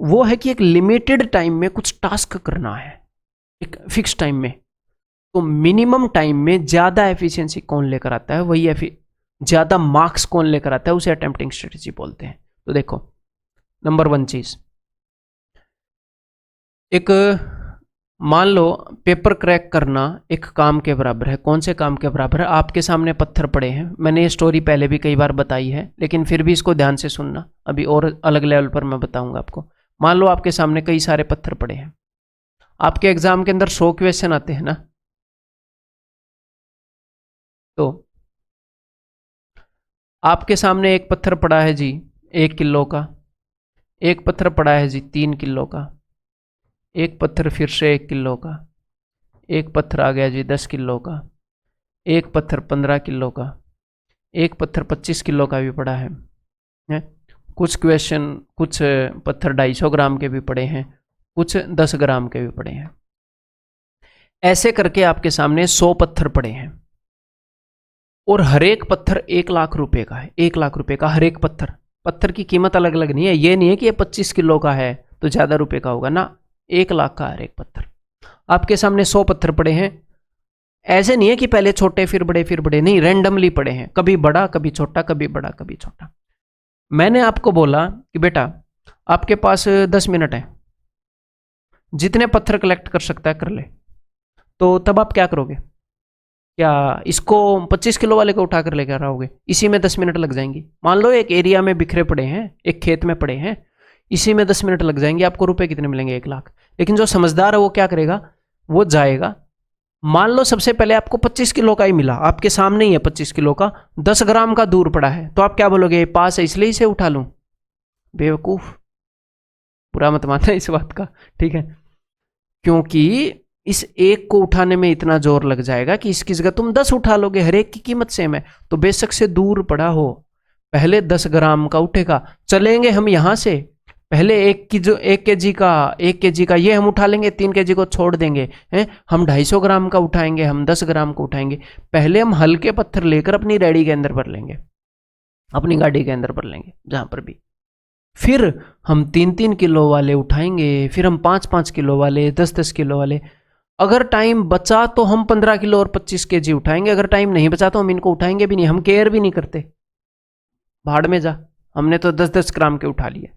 वो है कि एक लिमिटेड टाइम में कुछ टास्क करना है, एक फिक्स टाइम में। तो मिनिमम टाइम में ज्यादा एफिशिएंसी कौन लेकर आता है, वही ज्यादा मार्क्स कौन लेकर आता है, उसे अटेम्प्टिंग स्ट्रेटजी बोलते हैं। तो देखो, नंबर 1 चीज, एक मान लो पेपर क्रैक करना एक काम के बराबर है। कौन से काम के बराबर है? आपके सामने पत्थर पड़े हैं, मैंने ये स्टोरी पहले भी कई बार बताई है, लेकिन फिर भी इसको ध्यान से सुनना, अभी और अलग लेवल पर मैं बताऊंगा आपको। मान लो आपके सामने कई सारे पत्थर पड़े हैं, आपके एग्जाम के अंदर 100 क्वेश्चन आते हैं ना, तो आपके सामने एक पत्थर पड़ा है जी 1 किलो का, एक पत्थर पड़ा है जी 3 किलो का, एक पत्थर फिर से 1 किलो का, एक पत्थर आ गया जी 10 किलो का, एक पत्थर 15 किलो का, एक पत्थर 25 किलो का भी पड़ा है? कुछ क्वेश्चन, कुछ पत्थर 250 ग्राम के भी पड़े हैं, कुछ 10 ग्राम के भी पड़े हैं। ऐसे करके आपके सामने 100 पत्थर पड़े हैं और हर एक पत्थर 1 लाख रुपए का है। 1 लाख रुपए का हर एक पत्थर। पत्थर की कीमत अलग अलग नहीं है, ये नहीं है कि ये 25 किलो का है तो ज़्यादा रुपए का होगा ना, 1 लाख का हर एक पत्थर। आपके सामने 100 पत्थर पड़े हैं। ऐसे नहीं है कि पहले छोटे फिर बड़े फिर बड़े, नहीं, रैंडमली पड़े हैं, कभी बड़ा कभी छोटा, कभी बड़ा कभी छोटा। मैंने आपको बोला कि बेटा आपके पास 10 मिनट है, जितने पत्थर कलेक्ट कर सकता है कर ले। तो तब आप क्या करोगे? क्या इसको 25 किलो वाले को उठा कर लेकर आओगे? इसी में 10 मिनट लग जाएंगी। मान लो एक एरिया में बिखरे पड़े हैं, एक खेत में पड़े हैं, इसी में 10 मिनट लग जाएंगे, आपको रुपए कितने मिलेंगे? 1 लाख। लेकिन जो समझदार है वो क्या करेगा? वो जाएगा, मान लो सबसे पहले आपको 25 किलो का ही मिला, आपके सामने ही है 25 किलो का, 10 ग्राम का दूर पड़ा है, तो आप क्या बोलोगे? पास है इसलिए इसे उठा लूं। बेवकूफ, बुरा मत मानना इस बात का, ठीक है? क्योंकि इस एक को उठाने में इतना जोर लग जाएगा कि इसकी जगह तुम 10 उठा लोगे, हर एक की कीमत सेम है, तो बेशक से दूर पड़ा हो, पहले 10 ग्राम का उठेगा। चलेंगे हम यहां से, पहले 1 केजी का ये हम उठा लेंगे, 3 केजी को छोड़ देंगे, हैं? हम 250 ग्राम का उठाएंगे, हम 10 ग्राम को उठाएंगे। पहले हम हल्के पत्थर लेकर अपनी रेडी के अंदर भर लेंगे, अपनी गाड़ी के अंदर भर लेंगे, जहां पर भी। फिर हम 3-3 किलो वाले उठाएंगे, फिर हम 5-5 किलो वाले, 10-10 किलो वाले। अगर टाइम बचा तो हम 15 किलो और 25 केजी उठाएंगे, अगर टाइम नहीं बचा तो हम इनको उठाएंगे भी नहीं, हम केयर भी नहीं करते। भाड़ में जा, हमने तो 10-10 ग्राम के उठा लिए।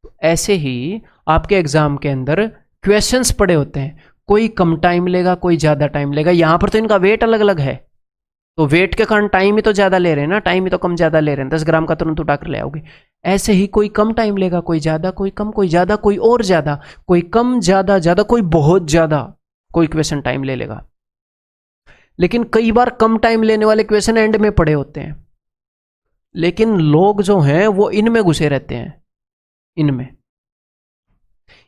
तो ऐसे ही आपके एग्जाम के अंदर क्वेश्चंस पड़े होते हैं, कोई कम टाइम लेगा, कोई ज्यादा टाइम लेगा। यहां पर तो इनका वेट अलग अलग है, तो वेट के कारण टाइम ही तो ज्यादा ले रहे हैं ना, टाइम ही तो कम ज्यादा ले रहे हैं, 10 ग्राम का तुरंत उठा कर ले आओगे। ऐसे ही कोई कम टाइम लेगा, कोई ज्यादा, कोई कम, कोई ज्यादा, कोई और ज्यादा, कोई कम, ज्यादा, ज्यादा, कोई बहुत ज्यादा, कोई क्वेश्चन टाइम ले लेगा। लेकिन कई बार कम टाइम लेने वाले क्वेश्चन एंड में पड़े होते हैं, लेकिन लोग जो हैं वो इनमें घुसे रहते हैं, इनमें,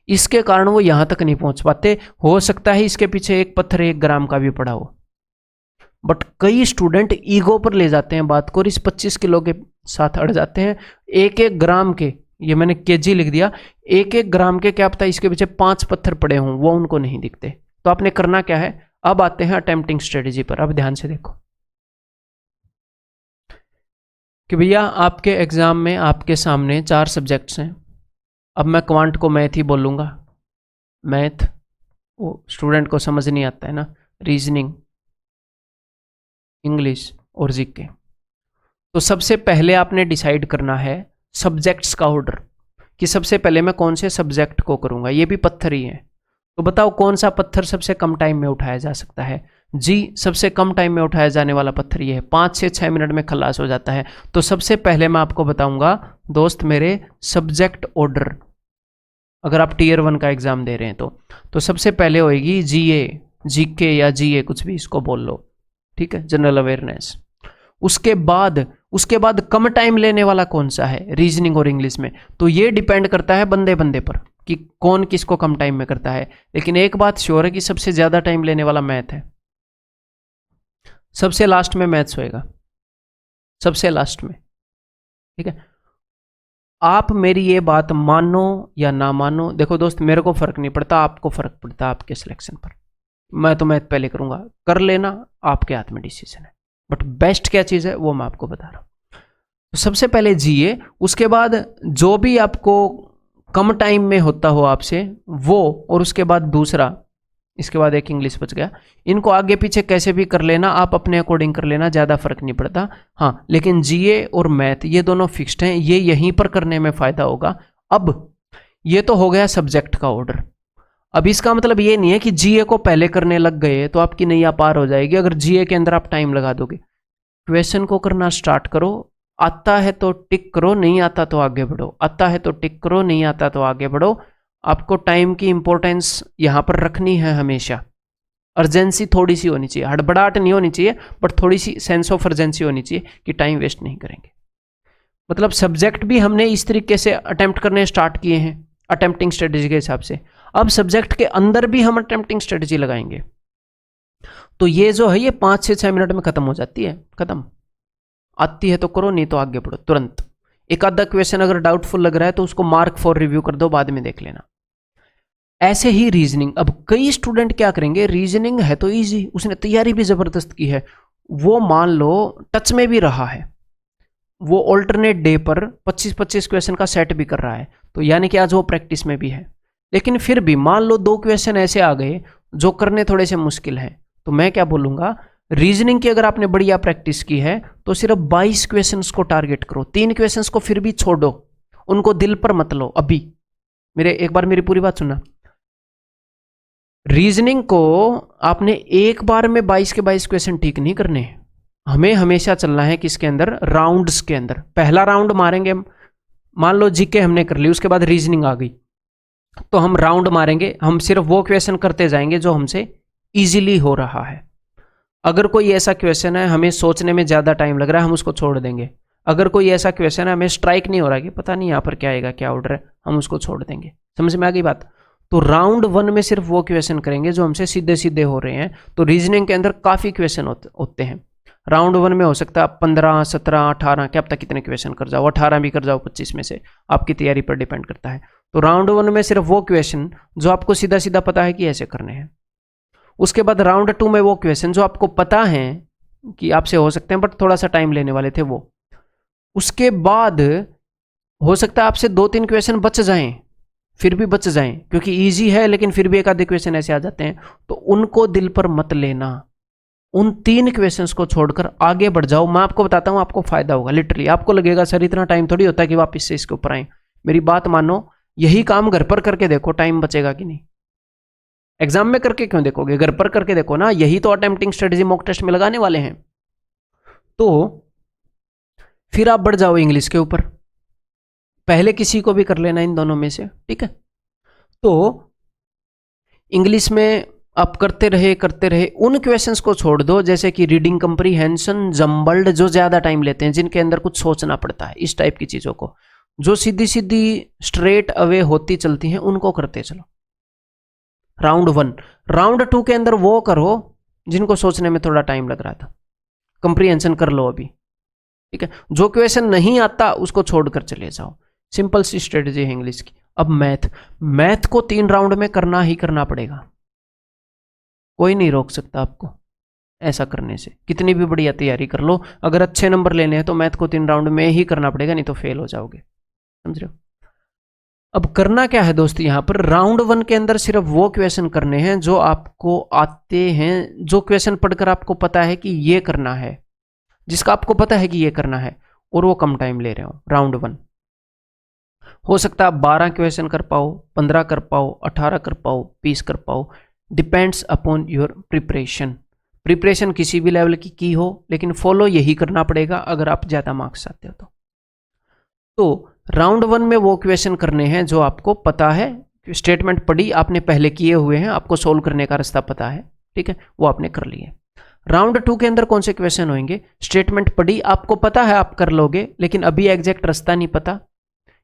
इसके कारण वो यहां तक नहीं पहुंच पाते। हो सकता है इसके पीछे एक पत्थर 1 ग्राम का भी पड़ा हो, बट कई स्टूडेंट ईगो पर ले जाते हैं बात को और इस 25 किलो के साथ अड़ जाते हैं। 1-1 ग्राम के, ये मैंने केजी लिख दिया, 1-1 ग्राम के क्या पता इसके पीछे 5 पत्थर पड़े हों, वो उनको नहीं दिखते। तो आपने करना क्या है? अब आते हैं अटेम्प्टिंग स्ट्रेटेजी पर। अब ध्यान से देखो कि भैया आपके एग्जाम में आपके सामने 4 सब्जेक्ट्स हैं। अब मैं क्वांट को मैथ ही बोलूँगा, मैथ वो स्टूडेंट को समझ नहीं आता है ना, रीजनिंग, इंग्लिश और जीके। तो सबसे पहले आपने डिसाइड करना है सब्जेक्ट्स का ऑर्डर, कि सबसे पहले मैं कौन से सब्जेक्ट को करूँगा। ये भी पत्थर ही है, तो बताओ कौन सा पत्थर सबसे कम टाइम में उठाया जा सकता है? जी, सबसे कम टाइम में उठाया जाने वाला पत्थर ये है, 5 से 6 मिनट में खलास हो जाता है। तो सबसे पहले मैं आपको बताऊंगा दोस्त मेरे सब्जेक्ट ऑर्डर, अगर आप टीयर 1 का एग्जाम दे रहे हैं तो सबसे पहले होएगी जीए, जीके या जीए, कुछ भी इसको बोल लो, ठीक है, जनरल अवेयरनेस। उसके बाद कम टाइम लेने वाला कौन सा है? रीजनिंग और इंग्लिश में। तो ये डिपेंड करता है बंदे बंदे पर कि कौन किसको कम टाइम में करता है। लेकिन एक बात श्योर है कि सबसे ज्यादा टाइम लेने वाला मैथ है। सबसे लास्ट में मैथ्स होएगा, सबसे लास्ट में, ठीक है। आप मेरी ये बात मानो या ना मानो, देखो दोस्त मेरे को फर्क नहीं पड़ता, आपको फर्क पड़ता आपके सिलेक्शन पर। मैं तो मैथ पहले करूंगा, कर लेना, आपके हाथ में डिसीजन है, बट बेस्ट क्या चीज़ है वो मैं आपको बता रहा हूँ। तो सबसे पहले जीए, उसके बाद जो भी आपको कम टाइम में होता हो आपसे वो, और उसके बाद दूसरा, इसके बाद एक इंग्लिश बच गया। इनको आगे पीछे कैसे भी कर लेना, आप अपने अकॉर्डिंग कर लेना, ज़्यादा फर्क नहीं पड़ता। हाँ, लेकिन जीए और मैथ ये दोनों फिक्स्ड हैं, ये यहीं पर करने में फ़ायदा होगा। अब ये तो हो गया सब्जेक्ट का ऑर्डर। अब इसका मतलब ये नहीं है कि जीए को पहले करने लग गए तो आपकी नैया पार हो जाएगी अगर जीए के अंदर आप टाइम लगा दोगे। क्वेश्चन को करना स्टार्ट करो, आता है तो टिक करो, नहीं आता तो आगे बढ़ो, आता है तो टिक करो, नहीं आता तो आगे बढ़ो। आपको टाइम की इंपॉर्टेंस यहाँ पर रखनी है हमेशा, अर्जेंसी थोड़ी सी होनी चाहिए, हड़बड़ाहट नहीं होनी चाहिए, बट थोड़ी सी सेंस ऑफ अर्जेंसी होनी चाहिए कि टाइम वेस्ट नहीं करेंगे। मतलब सब्जेक्ट भी हमने इस तरीके से अटेम्प्ट करने स्टार्ट किए हैं अटेम्प्टिंग स्ट्रेटेजी के हिसाब से। अब सब्जेक्ट के अंदर भी हम अटेम्प्टिंग स्ट्रेटेजी लगाएंगे। तो ये जो है ये 5 से 6 मिनट में खत्म हो जाती है, खत्म। आती है तो करो, नहीं तो आगे बढ़ो तुरंत। एक आधा क्वेश्चन अगर डाउटफुल लग रहा है तो उसको मार्क फॉर रिव्यू कर दो, बाद में देख लेना। ऐसे ही रीजनिंग। अब कई स्टूडेंट क्या करेंगे, रीजनिंग है तो इजी, उसने तैयारी भी जबरदस्त की है, वो मान लो टच में भी रहा है, वो ऑल्टरनेट डे पर 25-25 क्वेश्चन का सेट भी कर रहा है, तो यानी कि आज वो प्रैक्टिस में भी है। लेकिन फिर भी मान लो 2 क्वेश्चन ऐसे आ गए जो करने थोड़े से मुश्किल हैं, तो मैं क्या बोलूँगा, रीजनिंग की अगर आपने बढ़िया प्रैक्टिस की है तो सिर्फ 22 क्वेश्चंस को टारगेट करो। 3 क्वेश्चंस को फिर भी छोड़ो, उनको दिल पर मत लो अभी। एक बार मेरी पूरी बात सुनना। रीजनिंग को आपने एक बार में 22 के 22 क्वेश्चन ठीक नहीं करने हैं, हमें हमेशा चलना है किसके अंदर, राउंड्स के अंदर। पहला राउंड मारेंगे हम, मान लो जीके हमने कर ली, उसके बाद रीजनिंग आ गई, तो हम राउंड मारेंगे, हम सिर्फ वो क्वेश्चन करते जाएंगे जो हमसे इजीली हो रहा है। अगर कोई ऐसा क्वेश्चन है हमें सोचने में ज़्यादा टाइम लग रहा है, हम उसको छोड़ देंगे। अगर कोई ऐसा क्वेश्चन है हमें स्ट्राइक नहीं हो रहा कि पता नहीं यहाँ पर क्या आएगा, क्या ऑर्डर है, हम उसको छोड़ देंगे। समझ में आ गई बात? तो राउंड 1 में सिर्फ वो क्वेश्चन करेंगे जो हमसे सीधे सीधे हो रहे हैं। तो रीजनिंग के अंदर काफ़ी क्वेश्चन होते हैं। राउंड 1 में हो सकता है 15, 17, 18, क्या पता कितने क्वेश्चन कर जाओ, 18 भी कर जाओ 25 में से, आपकी तैयारी पर डिपेंड करता है। तो राउंड 1 में सिर्फ वो क्वेश्चन जो आपको सीधा सीधा पता है कि ऐसे करने हैं। उसके बाद राउंड 2 में वो क्वेश्चन जो आपको पता है कि आपसे हो सकते हैं बट थोड़ा सा टाइम लेने वाले थे वो। उसके बाद हो सकता है आपसे 2-3 क्वेश्चन बच जाएं, फिर भी बच जाएं क्योंकि इजी है, लेकिन फिर भी एक आधे क्वेश्चन ऐसे आ जाते हैं, तो उनको दिल पर मत लेना। उन 3 क्वेश्चंस को छोड़कर आगे बढ़ जाओ। मैं आपको बताता हूं, आपको फायदा होगा। लिटरली आपको लगेगा सर इतना टाइम थोड़ी होता है कि वापस से इसके ऊपर आए। मेरी बात मानो, यही काम घर पर करके देखो, टाइम बचेगा कि नहीं। एग्जाम में करके क्यों देखोगे, घर पर करके देखो ना। यही तो अटेम्प्टिंग स्ट्रेटजी मॉक टेस्ट में लगाने वाले हैं। तो फिर आप बढ़ जाओ इंग्लिश के ऊपर, पहले किसी को भी कर लेना इन दोनों में से, ठीक है। तो इंग्लिश में आप करते रहे उन क्वेश्चंस को छोड़ दो जैसे कि रीडिंग कंप्रीहेंशन, जम्बल्ड, जो ज्यादा टाइम लेते हैं, जिनके अंदर कुछ सोचना पड़ता है, इस टाइप की चीजों को। जो सीधी सीधी स्ट्रेट अवे होती चलती हैं उनको करते चलो। राउंड 1। राउंड 2 के अंदर वो करो जिनको सोचने में थोड़ा टाइम लग रहा था, कंप्रीहेंशन कर लो अभी, ठीक है। जो क्वेश्चन नहीं आता उसको छोड़कर चले जाओ। सिंपल सी स्ट्रेटजी है इंग्लिश की। अब मैथ को 3 राउंड में करना ही करना पड़ेगा, कोई नहीं रोक सकता आपको ऐसा करने से। कितनी भी बढ़िया तैयारी कर लो, अगर अच्छे नंबर लेने हैं तो मैथ को 3 राउंड में ही करना पड़ेगा, नहीं तो फेल हो जाओगे। समझ रहे हो? अब करना क्या है दोस्त, यहां पर राउंड 1 के अंदर सिर्फ वो क्वेश्चन करने हैं जो आपको आते हैं, जो क्वेश्चन पढ़कर आपको पता है कि ये करना है, जिसका आपको पता है कि ये करना है, और वो कम टाइम ले रहे हो। राउंड 1 हो सकता है आप 12 क्वेश्चन कर पाओ, 15 कर पाओ, 18 कर पाओ, 20 कर पाओ, डिपेंड्स अपॉन योर प्रिपरेशन किसी भी लेवल की हो, लेकिन फॉलो यही करना पड़ेगा अगर आप ज़्यादा मार्क्स चाहते हो तो राउंड 1 में वो क्वेश्चन करने हैं जो आपको पता है, स्टेटमेंट पढ़ी आपने, पहले किए हुए हैं, आपको सोल्व करने का रास्ता पता है, ठीक है, वो आपने कर लिए। राउंड 2 के अंदर कौन से क्वेश्चन होंगे, स्टेटमेंट पढ़ी, आपको पता है आप कर लोगे, लेकिन अभी एग्जैक्ट रास्ता नहीं पता,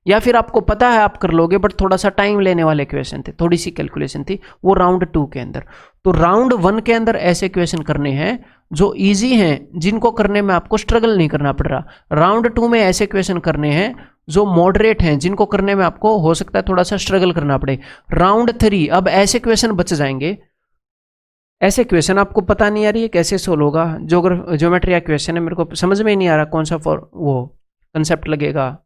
या फिर आपको पता है आप कर लोगे बट थोड़ा सा टाइम लेने वाले क्वेश्चन थे, थोड़ी सी कैलकुलेशन थी, वो राउंड 2 के अंदर। तो राउंड 1 के अंदर ऐसे क्वेश्चन करने हैं जो इजी हैं, जिनको करने में आपको स्ट्रगल नहीं करना पड़ रहा। राउंड 2 में ऐसे क्वेश्चन करने हैं जो मॉडरेट हैं, जिनको करने में आपको हो सकता है थोड़ा सा स्ट्रगल करना पड़े। राउंड 3 अब ऐसे क्वेश्चन बच जाएंगे, ऐसे क्वेश्चन आपको पता नहीं आ रही है कैसे सोल्व होगा, ज्योमेट्री का क्वेश्चन है, मेरे को समझ में ही नहीं आ रहा कौन सा वो कंसेप्ट लगेगा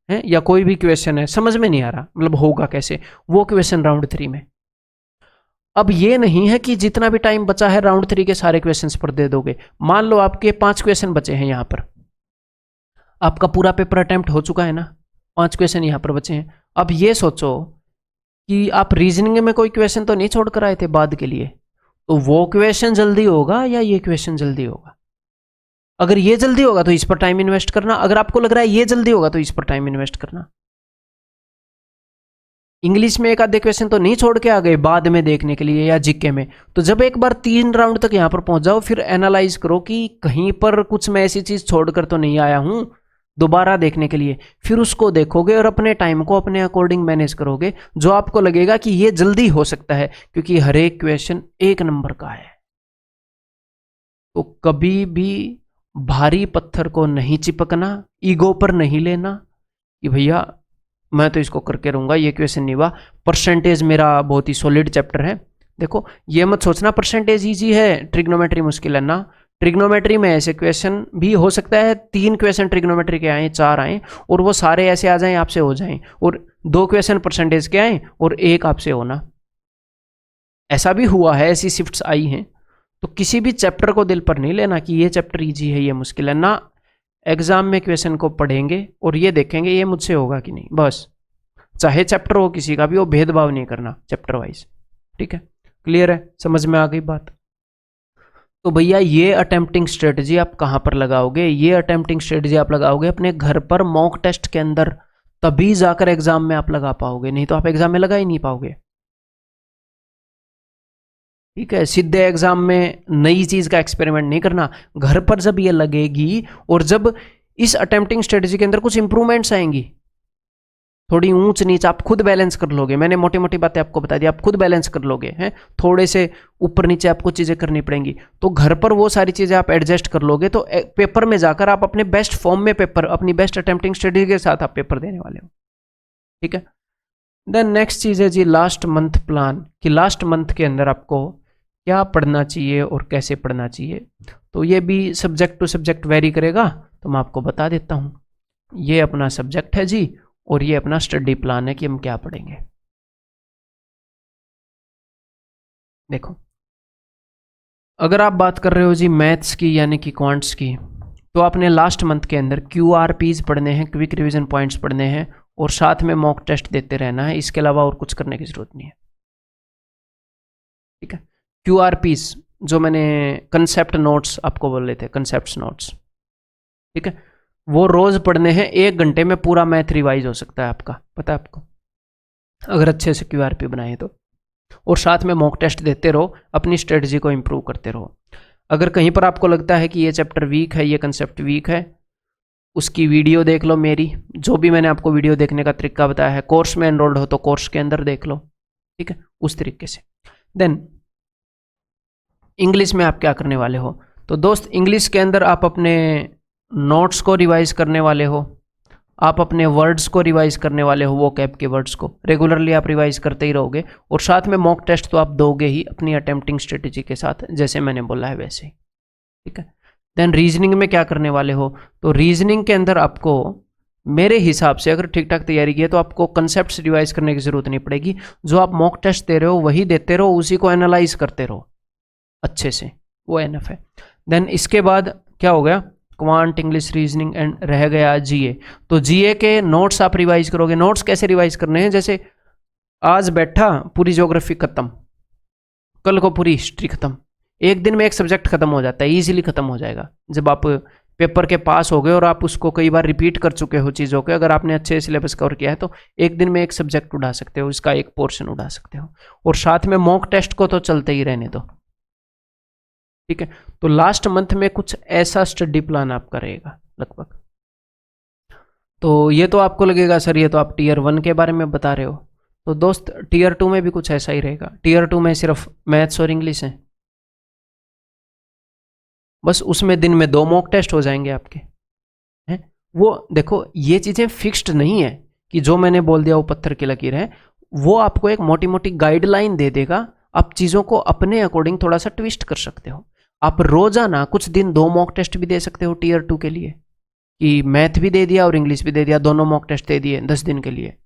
है, या कोई भी क्वेश्चन है समझ में नहीं आ रहा, मतलब होगा कैसे, वो क्वेश्चन राउंड 3 में। अब ये नहीं है कि जितना भी टाइम बचा है राउंड 3 के सारे क्वेश्चंस पर दे दोगे। मान लो आपके 5 क्वेश्चन बचे हैं, यहाँ पर आपका पूरा पेपर अटेम्प्ट हो चुका है ना, 5 क्वेश्चन यहाँ पर बचे हैं। अब ये सोचो कि आप रीजनिंग में कोई क्वेश्चन तो नहीं छोड़ कर आए थे बाद के लिए, तो वो क्वेश्चन जल्दी होगा या ये क्वेश्चन जल्दी होगा। अगर ये जल्दी होगा तो इस पर टाइम इन्वेस्ट करना, अगर आपको लग रहा है ये जल्दी होगा तो इस पर टाइम इन्वेस्ट करना। इंग्लिश में एक आधे क्वेश्चन तो नहीं छोड़ के आ गए बाद में देखने के लिए, या जीके में, तो जब एक बार 3 राउंड तक यहां पर पहुंच जाओ, फिर एनालाइज करो कि कहीं पर कुछ मैं ऐसी चीज छोड़कर तो नहीं आया हूं दोबारा देखने के लिए, फिर उसको देखोगे और अपने टाइम को अपने अकॉर्डिंग मैनेज करोगे, जो आपको लगेगा कि ये जल्दी हो सकता है, क्योंकि हर एक क्वेश्चन 1 नंबर का है। तो कभी भी भारी पत्थर को नहीं चिपकना, ईगो पर नहीं लेना कि भैया मैं तो इसको करके रहूंगा, ये क्वेश्चन नहीं हुआ, परसेंटेज मेरा बहुत ही सॉलिड चैप्टर है। देखो ये मत सोचना परसेंटेज इजी है ट्रिग्नोमेट्री मुश्किल है ना। ट्रिग्नोमेट्री में ऐसे क्वेश्चन भी हो सकता है 3 क्वेश्चन ट्रिग्नोमेट्री के आए, 4 आए और वो सारे ऐसे आ जाएं आपसे हो जाएं, और 2 क्वेश्चन परसेंटेज के आए और 1 आपसे होना। ऐसा भी हुआ है, ऐसी शिफ्ट्स आई हैं। तो किसी भी चैप्टर को दिल पर नहीं लेना कि ये चैप्टर इजी है, ये मुश्किल है ना। एग्जाम में क्वेश्चन को पढ़ेंगे और ये देखेंगे ये मुझसे होगा कि नहीं, बस। चाहे चैप्टर हो किसी का भी, वो भेदभाव नहीं करना चैप्टर वाइज। ठीक है, क्लियर है, समझ में आ गई बात। तो भैया ये अटेम्प्टिंग स्ट्रेटजी आप कहाँ पर लगाओगे? ये अटेम्प्टिंग स्ट्रेटजी आप लगाओगे अपने घर पर मॉक टेस्ट के अंदर, तभी जाकर एग्जाम में आप लगा पाओगे, नहीं तो आप एग्जाम में लगा ही नहीं पाओगे। ठीक है, सीधे एग्जाम में नई चीज का एक्सपेरिमेंट नहीं करना। घर पर जब ये लगेगी और जब इस अटेम्प्टिंग स्ट्रेटजी के अंदर कुछ इंप्रूवमेंट्स आएंगी, थोड़ी ऊंच नीच आप खुद बैलेंस कर लोगे। मैंने मोटी मोटी बातें आपको बता दी, आप खुद बैलेंस कर लोगे हैं। थोड़े से ऊपर नीचे आपको चीजें करनी पड़ेंगी, तो घर पर वो सारी चीजें आप एडजस्ट कर लोगे, तो पेपर में जाकर आप अपने बेस्ट फॉर्म में पेपर, अपनी बेस्ट अटेम्प्टिंग स्ट्रेटजी के साथ आप पेपर देने वाले हो। ठीक है, देन नेक्स्ट चीज है जी लास्ट मंथ प्लान, कि लास्ट मंथ के अंदर आपको क्या पढ़ना चाहिए और कैसे पढ़ना चाहिए। तो ये भी सब्जेक्ट टू सब्जेक्ट वेरी करेगा, तो मैं आपको बता देता हूँ। ये अपना सब्जेक्ट है जी, और ये अपना स्टडी प्लान है कि हम क्या पढ़ेंगे। देखो, अगर आप बात कर रहे हो जी मैथ्स की यानी कि क्वांट्स की, तो आपने लास्ट मंथ के अंदर QRPs पढ़ने हैं, क्विक रिवीजन पॉइंट्स पढ़ने हैं, और साथ में मॉक टेस्ट देते रहना है। इसके अलावा और कुछ करने की जरूरत नहीं है। ठीक है, QRPs जो मैंने कंसेप्ट नोट्स आपको बोल रहे थे, कंसेप्ट नोट्स, ठीक है, वो रोज पढ़ने हैं। 1 घंटे में पूरा मैथ रिवाइज हो सकता है आपका, पता है आपको, अगर अच्छे से QRP बनाए तो। और साथ में मॉक टेस्ट देते रहो, अपनी स्ट्रेटजी को इंप्रूव करते रहो। अगर कहीं पर आपको लगता है कि ये चैप्टर वीक है, ये कंसेप्ट वीक है, उसकी वीडियो देख लो मेरी, जो भी मैंने आपको वीडियो देखने का तरीका बताया है। कोर्स में एनरोल्ड हो तो कोर्स के अंदर देख लो, ठीक है, उस तरीके से। देन इंग्लिश में आप क्या करने वाले हो? तो दोस्त इंग्लिश के अंदर आप अपने नोट्स को रिवाइज करने वाले हो, आप अपने वर्ड्स को रिवाइज करने वाले हो, वो कैप के वर्ड्स को रेगुलरली आप रिवाइज करते ही रहोगे, और साथ में मॉक टेस्ट तो आप दोगे ही अपनी अटेम्प्टिंग स्ट्रेटेजी के साथ, जैसे मैंने बोला है वैसे ही। ठीक है, देन रीजनिंग में क्या करने वाले हो? तो रीजनिंग के अंदर आपको मेरे हिसाब से अगर ठीक ठाक तैयारी की है तो आपको कंसेप्ट्स रिवाइज करने की जरूरत नहीं पड़ेगी। जो आप मॉक टेस्ट दे रहे हो वही देते रहो, उसी को एनालाइज करते रहो अच्छे से, वो एनफ है। देन इसके बाद क्या हो गया? क्वांट, इंग्लिश, रीजनिंग एंड रह गया जीए। तो जीए के नोट्स आप रिवाइज करोगे। नोट्स कैसे रिवाइज करने हैं? जैसे आज बैठा पूरी ज्योग्राफी खत्म, कल को पूरी हिस्ट्री खत्म, एक दिन में एक सब्जेक्ट खत्म हो जाता है, इजीली खत्म हो जाएगा जब आप पेपर के पास हो गए और आप उसको कई बार रिपीट कर चुके हो चीज़ों के। अगर आपने अच्छे सिलेबस कवर किया है तो एक दिन में एक सब्जेक्ट उड़ा सकते हो, इसका एक पोर्शन उड़ा सकते हो, और साथ में मॉक टेस्ट को तो चलते ही रहने दो। ठीक है, तो लास्ट मंथ में कुछ ऐसा स्टडी प्लान आपका रहेगा लगभग। तो ये तो आपको लगेगा सर ये तो आप टीयर 1 के बारे में बता रहे हो, तो दोस्त टीयर 2 में भी कुछ ऐसा ही रहेगा। टीयर 2 में सिर्फ मैथ्स और इंग्लिश है, बस उसमें दिन में 2 मॉक टेस्ट हो जाएंगे आपके हैं। वो देखो ये चीज़ें फिक्स्ड नहीं है कि जो मैंने बोल दिया वो पत्थर की लकीर है, वो आपको एक मोटी मोटी गाइडलाइन दे देगा। आप चीज़ों को अपने अकॉर्डिंग थोड़ा सा ट्विस्ट कर सकते हो। आप रोजाना कुछ दिन 2 मॉक टेस्ट भी दे सकते हो टीयर 2 के लिए, कि मैथ भी दे दिया और इंग्लिश भी दे दिया, दोनों मॉक टेस्ट दे दिए 10 दिन के लिए।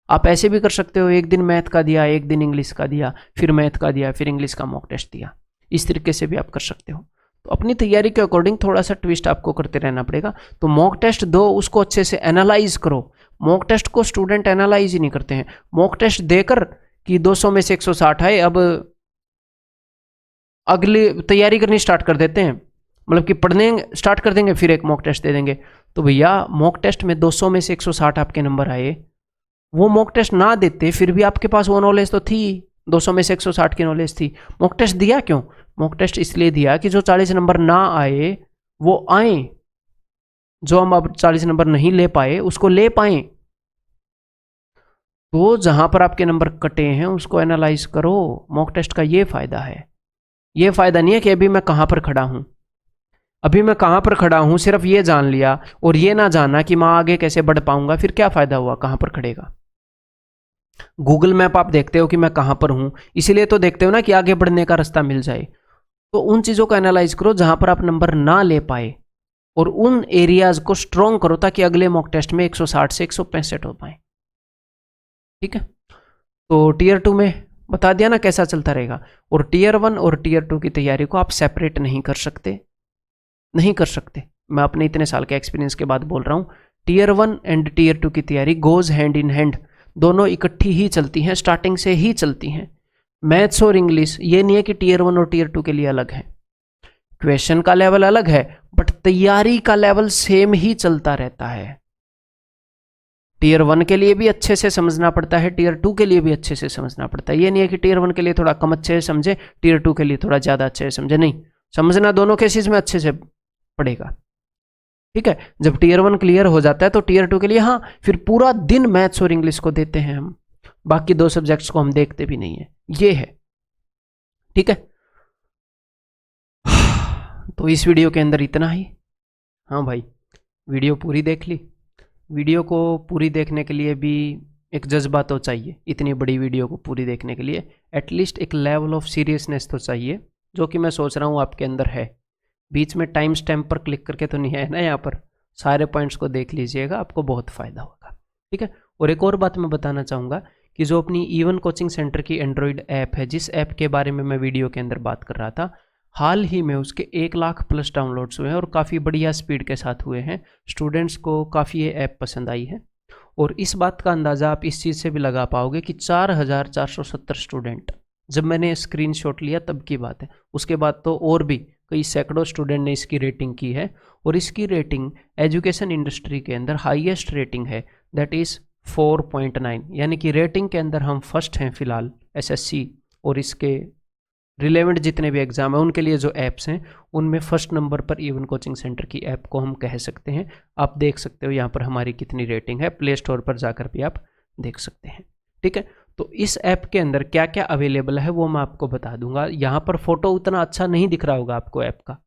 आप ऐसे भी कर सकते हो, एक दिन मैथ का दिया, एक दिन इंग्लिश का दिया, फिर मैथ का दिया, फिर इंग्लिश का मॉक टेस्ट दिया। इस तरीके से भी आप कर सकते हो। तो अपनी तैयारी के अकॉर्डिंग थोड़ा सा ट्विस्ट आपको करते रहना पड़ेगा। तो मॉक टेस्ट दो, उसको अच्छे से एनालाइज करो। मॉक टेस्ट को स्टूडेंट एनालाइज ही नहीं करते हैं। मॉक टेस्ट देकर कि 200 में से 160 आए, अब अगली तैयारी करनी स्टार्ट कर देते हैं, मतलब कि पढ़ने स्टार्ट कर देंगे, फिर एक मॉक टेस्ट दे देंगे। तो भैया मॉक टेस्ट में 200 में से 160 आपके नंबर आए, वो मॉक टेस्ट ना देते फिर भी आपके पास वो नॉलेज तो थी, 200 में से 160 की नॉलेज थी। मॉक टेस्ट दिया क्यों? मॉक टेस्ट इसलिए दिया कि जो 40 नंबर ना आए वो आए, जो हम अब 40 नंबर नहीं ले पाए उसको ले पाए। तो जहां पर आपके नंबर कटे हैं उसको एनालाइज करो। मॉक टेस्ट का ये फायदा है। ये फायदा नहीं है कि अभी मैं कहां पर खड़ा हूं, अभी मैं कहाँ पर खड़ा हूँ सिर्फ ये जान लिया और ये ना जाना कि मैं आगे कैसे बढ़ पाऊंगा, फिर क्या फायदा हुआ, कहाँ पर खड़ेगा। गूगल मैप आप देखते हो कि मैं कहाँ पर हूँ, इसीलिए तो देखते हो ना कि आगे बढ़ने का रास्ता मिल जाए। तो उन चीज़ों को एनालाइज करो जहाँ पर आप नंबर ना ले पाए और उन एरियाज को स्ट्रॉन्ग करो ताकि अगले मॉक टेस्ट में 160 से 165 हो पाए। ठीक है, तो टीयर 2 में बता दिया ना कैसा चलता रहेगा। और टीयर 1 और टीयर 2 की तैयारी को आप सेपरेट नहीं कर सकते, नहीं कर सकते। मैं अपने इतने साल के एक्सपीरियंस के बाद बोल रहा हूँ, टीयर 1 एंड टीयर 2 की तैयारी गोज हैंड इन हैंड, दोनों इकट्ठी ही चलती हैं, स्टार्टिंग से ही चलती हैं। मैथ्स और इंग्लिश ये नहीं है कि टीयर 1 और टीयर 2 के लिए अलग है, क्वेश्चन का लेवल अलग है बट तैयारी का लेवल सेम ही चलता रहता है। टीयर 1 के लिए भी अच्छे से समझना पड़ता है, टीयर 2 के लिए भी अच्छे से समझना पड़ता है। ये नहीं है कि टीयर 1 के लिए थोड़ा कम अच्छे से समझे, टीयर 2 के लिए थोड़ा ज़्यादा अच्छे से समझे, नहीं, समझना दोनों केसेस में अच्छे से पड़ेगा। ठीक है, जब टीयर 1 क्लियर हो जाता है तो टीयर 2 के लिए हाँ फिर पूरा दिन मैथ्स और इंग्लिश को देते हैं हम, बाकी 2 सब्जेक्ट्स को हम देखते भी नहीं है, ये है। ठीक है, तो इस वीडियो के अंदर इतना ही। हाँ भाई, वीडियो पूरी देख ली। वीडियो को पूरी देखने के लिए भी एक जज्बा तो चाहिए, इतनी बड़ी वीडियो को पूरी देखने के लिए एटलीस्ट एक लेवल ऑफ सीरियसनेस तो चाहिए, जो कि मैं सोच रहा हूँ आपके अंदर है। बीच में टाइम स्टैम्प पर क्लिक करके तो नहीं है ना, यहाँ पर सारे पॉइंट्स को देख लीजिएगा, आपको बहुत फ़ायदा होगा। ठीक है, और एक और बात मैं बताना चाहूँगा कि जो अपनी इवन कोचिंग सेंटर की एंड्रॉयड ऐप है, जिस ऐप के बारे में मैं वीडियो के अंदर बात कर रहा था, हाल ही में उसके 1 लाख प्लस डाउनलोड्स हुए हैं और काफ़ी बढ़िया स्पीड के साथ हुए हैं। स्टूडेंट्स को काफ़ी ये ऐप पसंद आई है और इस बात का अंदाज़ा आप इस चीज़ से भी लगा पाओगे कि 4470 स्टूडेंट, जब मैंने स्क्रीनशॉट लिया तब की बात है, उसके बाद तो और भी कई सैकड़ों स्टूडेंट ने इसकी रेटिंग की है और इसकी रेटिंग एजुकेशन इंडस्ट्री के अंदर हाईएस्ट रेटिंग है, दैट इज़ 4.9, यानी कि रेटिंग के अंदर हम फर्स्ट हैं फिलहाल एसएससी और इसके रिलेवेंट जितने भी एग्ज़ाम हैं उनके लिए जो ऐप्स हैं उनमें फर्स्ट नंबर पर इवन कोचिंग सेंटर की ऐप को हम कह सकते हैं। आप देख सकते हो यहाँ पर हमारी कितनी रेटिंग है, प्ले स्टोर पर जाकर भी आप देख सकते हैं। ठीक है, तो इस ऐप के अंदर क्या क्या अवेलेबल है वो मैं आपको बता दूंगा। यहाँ पर फोटो उतना अच्छा नहीं दिख रहा होगा आपको ऐप का,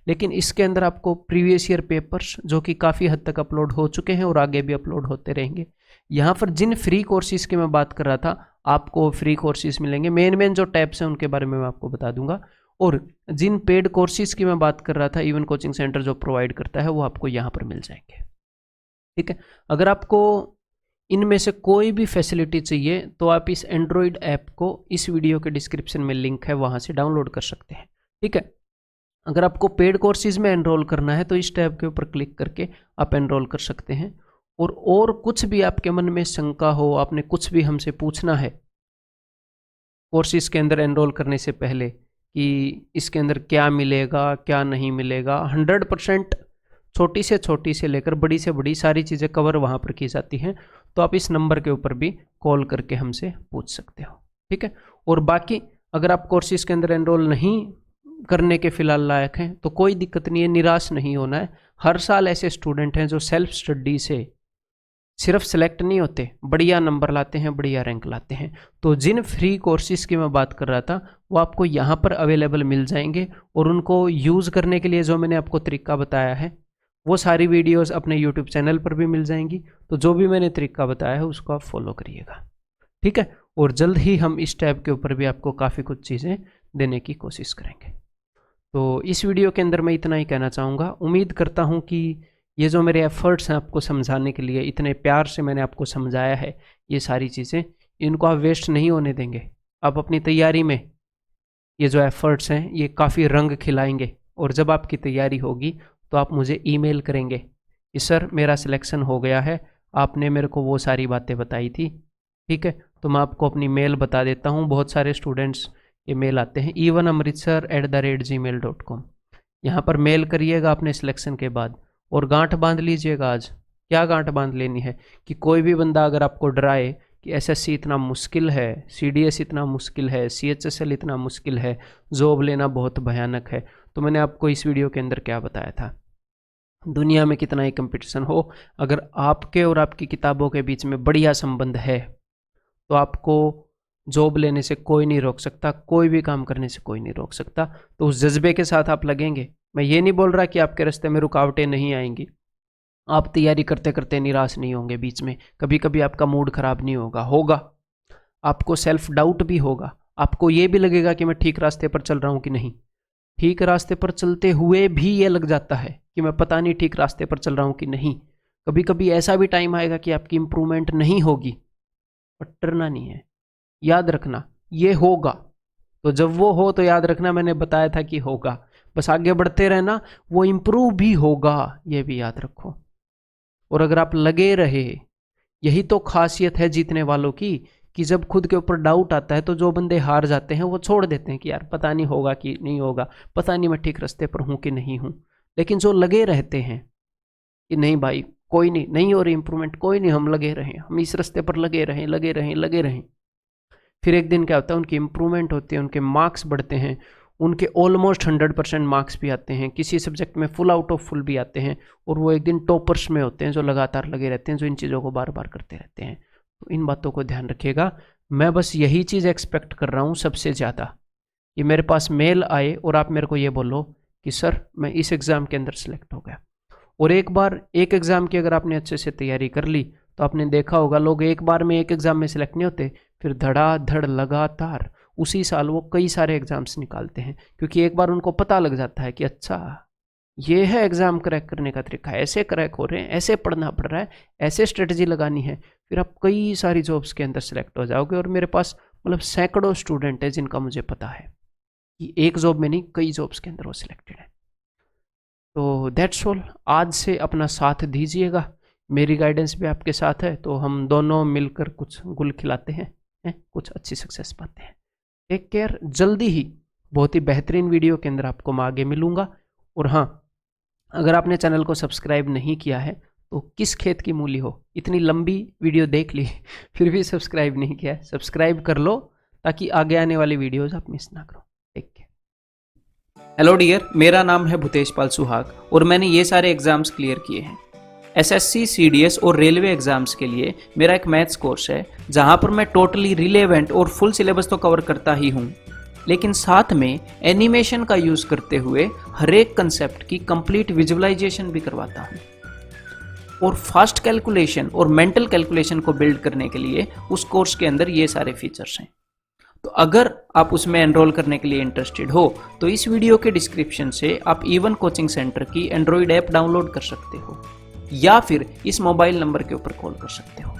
लेकिन इसके अंदर आपको प्रीवियस ईयर पेपर्स जो कि काफ़ी हद तक अपलोड हो चुके हैं और आगे भी अपलोड होते रहेंगे। यहाँ पर जिन फ्री कोर्सेज की मैं बात कर रहा था आपको फ्री कोर्सेज मिलेंगे, मेन जो टैब्स हैं उनके बारे में मैं आपको बता दूंगा। और जिन पेड कोर्सेज की मैं बात कर रहा था इवन कोचिंग सेंटर जो प्रोवाइड करता है वो आपको यहाँ पर मिल जाएंगे। ठीक है, अगर आपको इनमें से कोई भी फैसिलिटी चाहिए तो आप इस एंड्रॉयड ऐप को इस वीडियो के डिस्क्रिप्शन में लिंक है वहाँ से डाउनलोड कर सकते हैं। ठीक है, अगर आपको पेड कोर्सेज में एनरोल करना है तो इस टैब के ऊपर क्लिक करके आप एनरोल कर सकते हैं। और कुछ भी आपके मन में शंका हो, आपने कुछ भी हमसे पूछना है कोर्सेज के अंदर एनरोल करने से पहले कि इसके अंदर क्या मिलेगा क्या नहीं मिलेगा, 100% छोटी से लेकर बड़ी से बड़ी सारी चीज़ें कवर वहाँ पर की जाती हैं। तो आप इस नंबर के ऊपर भी कॉल करके हमसे पूछ सकते हो। ठीक है, और बाकी अगर आप कोर्सेज के अंदर एनरोल नहीं करने के फिलहाल लायक हैं तो कोई दिक्कत नहीं है, निराश नहीं होना है। हर साल ऐसे स्टूडेंट हैं जो सेल्फ स्टडी से सिर्फ सेलेक्ट नहीं होते, बढ़िया नंबर लाते हैं, बढ़िया रैंक लाते हैं। तो जिन फ्री कोर्सेज की मैं बात कर रहा था वो आपको यहाँ पर अवेलेबल मिल जाएंगे और उनको यूज़ करने के लिए जो मैंने आपको तरीका बताया है वो सारी वीडियोस अपने यूट्यूब चैनल पर भी मिल जाएंगी। तो जो भी मैंने तरीका बताया है उसको आप फॉलो करिएगा। ठीक है, और जल्द ही हम इस टैब के ऊपर भी आपको काफ़ी कुछ चीज़ें देने की कोशिश करेंगे। तो इस वीडियो के अंदर मैं इतना ही कहना चाहूँगा। उम्मीद करता हूँ कि ये जो मेरे एफर्ट्स हैं आपको समझाने के लिए, इतने प्यार से मैंने आपको समझाया है ये सारी चीज़ें, इनको आप वेस्ट नहीं होने देंगे। आप अपनी तैयारी में ये जो एफर्ट्स हैं ये काफ़ी रंग खिलाएंगे और जब आपकी तैयारी होगी तो आप मुझे ईमेल करेंगे कि सर मेरा सिलेक्शन हो गया है, आपने मेरे को वो सारी बातें बताई थी। ठीक है, तो मैं आपको अपनी मेल बता देता हूँ। बहुत सारे स्टूडेंट्स ये मेल आते हैं evenamritsar@gmail.com। यहाँ पर मेल करिएगा अपने सिलेक्शन के बाद और गांठ बांध लीजिएगा। आज क्या गांठ बांध लेनी है कि कोई भी बंदा अगर आपको डराए कि एसएससी इतना मुश्किल है, सीडीएस इतना मुश्किल है, सीएचएसएल इतना मुश्किल है, जॉब लेना बहुत भयानक है, तो मैंने आपको इस वीडियो के अंदर क्या बताया था, दुनिया में कितना ही कंपटीशन हो, अगर आपके और आपकी किताबों के बीच में बढ़िया संबंध है तो आपको जॉब लेने से कोई नहीं रोक सकता, कोई भी काम करने से कोई नहीं रोक सकता। तो उस जज्बे के साथ आप लगेंगे, मैं ये नहीं बोल रहा कि आपके रास्ते में रुकावटें नहीं आएंगी, आप तैयारी करते करते निराश नहीं होंगे, बीच में कभी कभी आपका मूड खराब नहीं होगा, आपको सेल्फ डाउट भी होगा, आपको ये भी लगेगा कि मैं ठीक रास्ते पर चल रहा हूँ कि नहीं। ठीक रास्ते पर चलते हुए भी ये लग जाता है कि मैं पता नहीं ठीक रास्ते पर चल रहा हूँ कि नहीं। कभी कभी ऐसा भी टाइम आएगा कि आपकी इंप्रूवमेंट नहीं होगी, पर डरना नहीं है, याद रखना ये होगा। तो जब वो हो तो याद रखना मैंने बताया था कि होगा, बस आगे बढ़ते रहना, वो इम्प्रूव भी होगा, ये भी याद रखो। और अगर आप लगे रहे, यही तो खासियत है जीतने वालों की, कि जब खुद के ऊपर डाउट आता है तो जो बंदे हार जाते हैं वो छोड़ देते हैं कि यार पता नहीं होगा कि नहीं होगा, पता नहीं मैं ठीक रास्ते पर हूँ कि नहीं हूँ। लेकिन जो लगे रहते हैं कि नहीं भाई कोई नहीं, नहीं हो रही इंप्रूवमेंट, कोई नहीं, हम लगे रहें, हम इस रास्ते पर लगे रहें लगे रहें लगे रहें, फिर एक दिन क्या होता है, उनकी इंप्रूवमेंट होती है, उनके मार्क्स बढ़ते हैं, उनके ऑलमोस्ट 100% मार्क्स भी आते हैं, किसी सब्जेक्ट में फुल आउट ऑफ फुल भी आते हैं, और वो एक दिन टॉपर्स में होते हैं जो लगातार लगे रहते हैं, जो इन चीज़ों को बार बार करते रहते हैं। तो इन बातों को ध्यान रखिएगा। मैं बस यही चीज़ एक्सपेक्ट कर रहा हूँ सबसे ज़्यादा, कि मेरे पास मेल आए और आप मेरे को ये बोलो कि सर मैं इस एग्ज़ाम के अंदर सेलेक्ट हो गया। और एक बार एक एग्ज़ाम की अगर आपने अच्छे से तैयारी कर ली तो आपने देखा होगा लोग एक बार में एक एग्ज़ाम में सिलेक्ट नहीं होते, फिर धड़ाधड़ लगातार उसी साल वो कई सारे एग्ज़ाम्स निकालते हैं, क्योंकि एक बार उनको पता लग जाता है कि अच्छा ये है एग्ज़ाम क्रैक करने का तरीका, ऐसे क्रैक हो रहे हैं, ऐसे पढ़ना पड़ रहा है, ऐसे स्ट्रेटजी लगानी है, फिर आप कई सारी जॉब्स के अंदर सेलेक्ट हो जाओगे। और मेरे पास मतलब सैकड़ों स्टूडेंट है जिनका मुझे पता है कि एक जॉब में नहीं कई जॉब्स के अंदर वो सिलेक्टेड है। तो दैट्स ऑल, आज से अपना साथ दीजिएगा, मेरी गाइडेंस भी आपके साथ है, तो हम दोनों मिलकर कुछ गुल खिलाते हैं, कुछ अच्छी सक्सेस पाते हैं। टेक केयर, जल्दी ही बहुत ही बेहतरीन वीडियो के अंदर आपको मैं आगे मिलूंगा। और हाँ, अगर आपने चैनल को सब्सक्राइब नहीं किया है तो किस खेत की मूली हो, इतनी लंबी वीडियो देख ली फिर भी सब्सक्राइब नहीं किया है, सब्सक्राइब कर लो ताकि आगे आने वाली वीडियोस आप मिस ना करो। Take care. हेलो डियर, मेरा नाम है भूतेश पाल सुहाग और मैंने ये सारे एग्जाम्स क्लियर किए हैं। एसएससी, सीडीएस और रेलवे एग्जाम्स के लिए मेरा एक मैथ्स कोर्स है जहाँ पर मैं टोटली रिलेवेंट और फुल सिलेबस तो कवर करता ही हूँ, लेकिन साथ में एनिमेशन का यूज करते हुए हर एक कंसेप्ट की कंप्लीट विजुअलाइजेशन भी करवाता हूँ। और फास्ट कैलकुलेशन और मेंटल कैलकुलेशन को बिल्ड करने के लिए उस कोर्स के अंदर ये सारे फीचर्स हैं। तो अगर आप उसमें एनरोल करने के लिए इंटरेस्टेड हो तो इस वीडियो के डिस्क्रिप्शन से आप इवन कोचिंग सेंटर की एंड्रॉइड ऐप डाउनलोड कर सकते हो, या फिर इस मोबाइल नंबर के ऊपर कॉल कर सकते हो।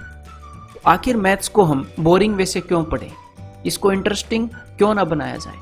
तो आखिर मैथ्स को हम बोरिंग वे से क्यों पढ़ें, इसको इंटरेस्टिंग क्यों ना बनाया जाए।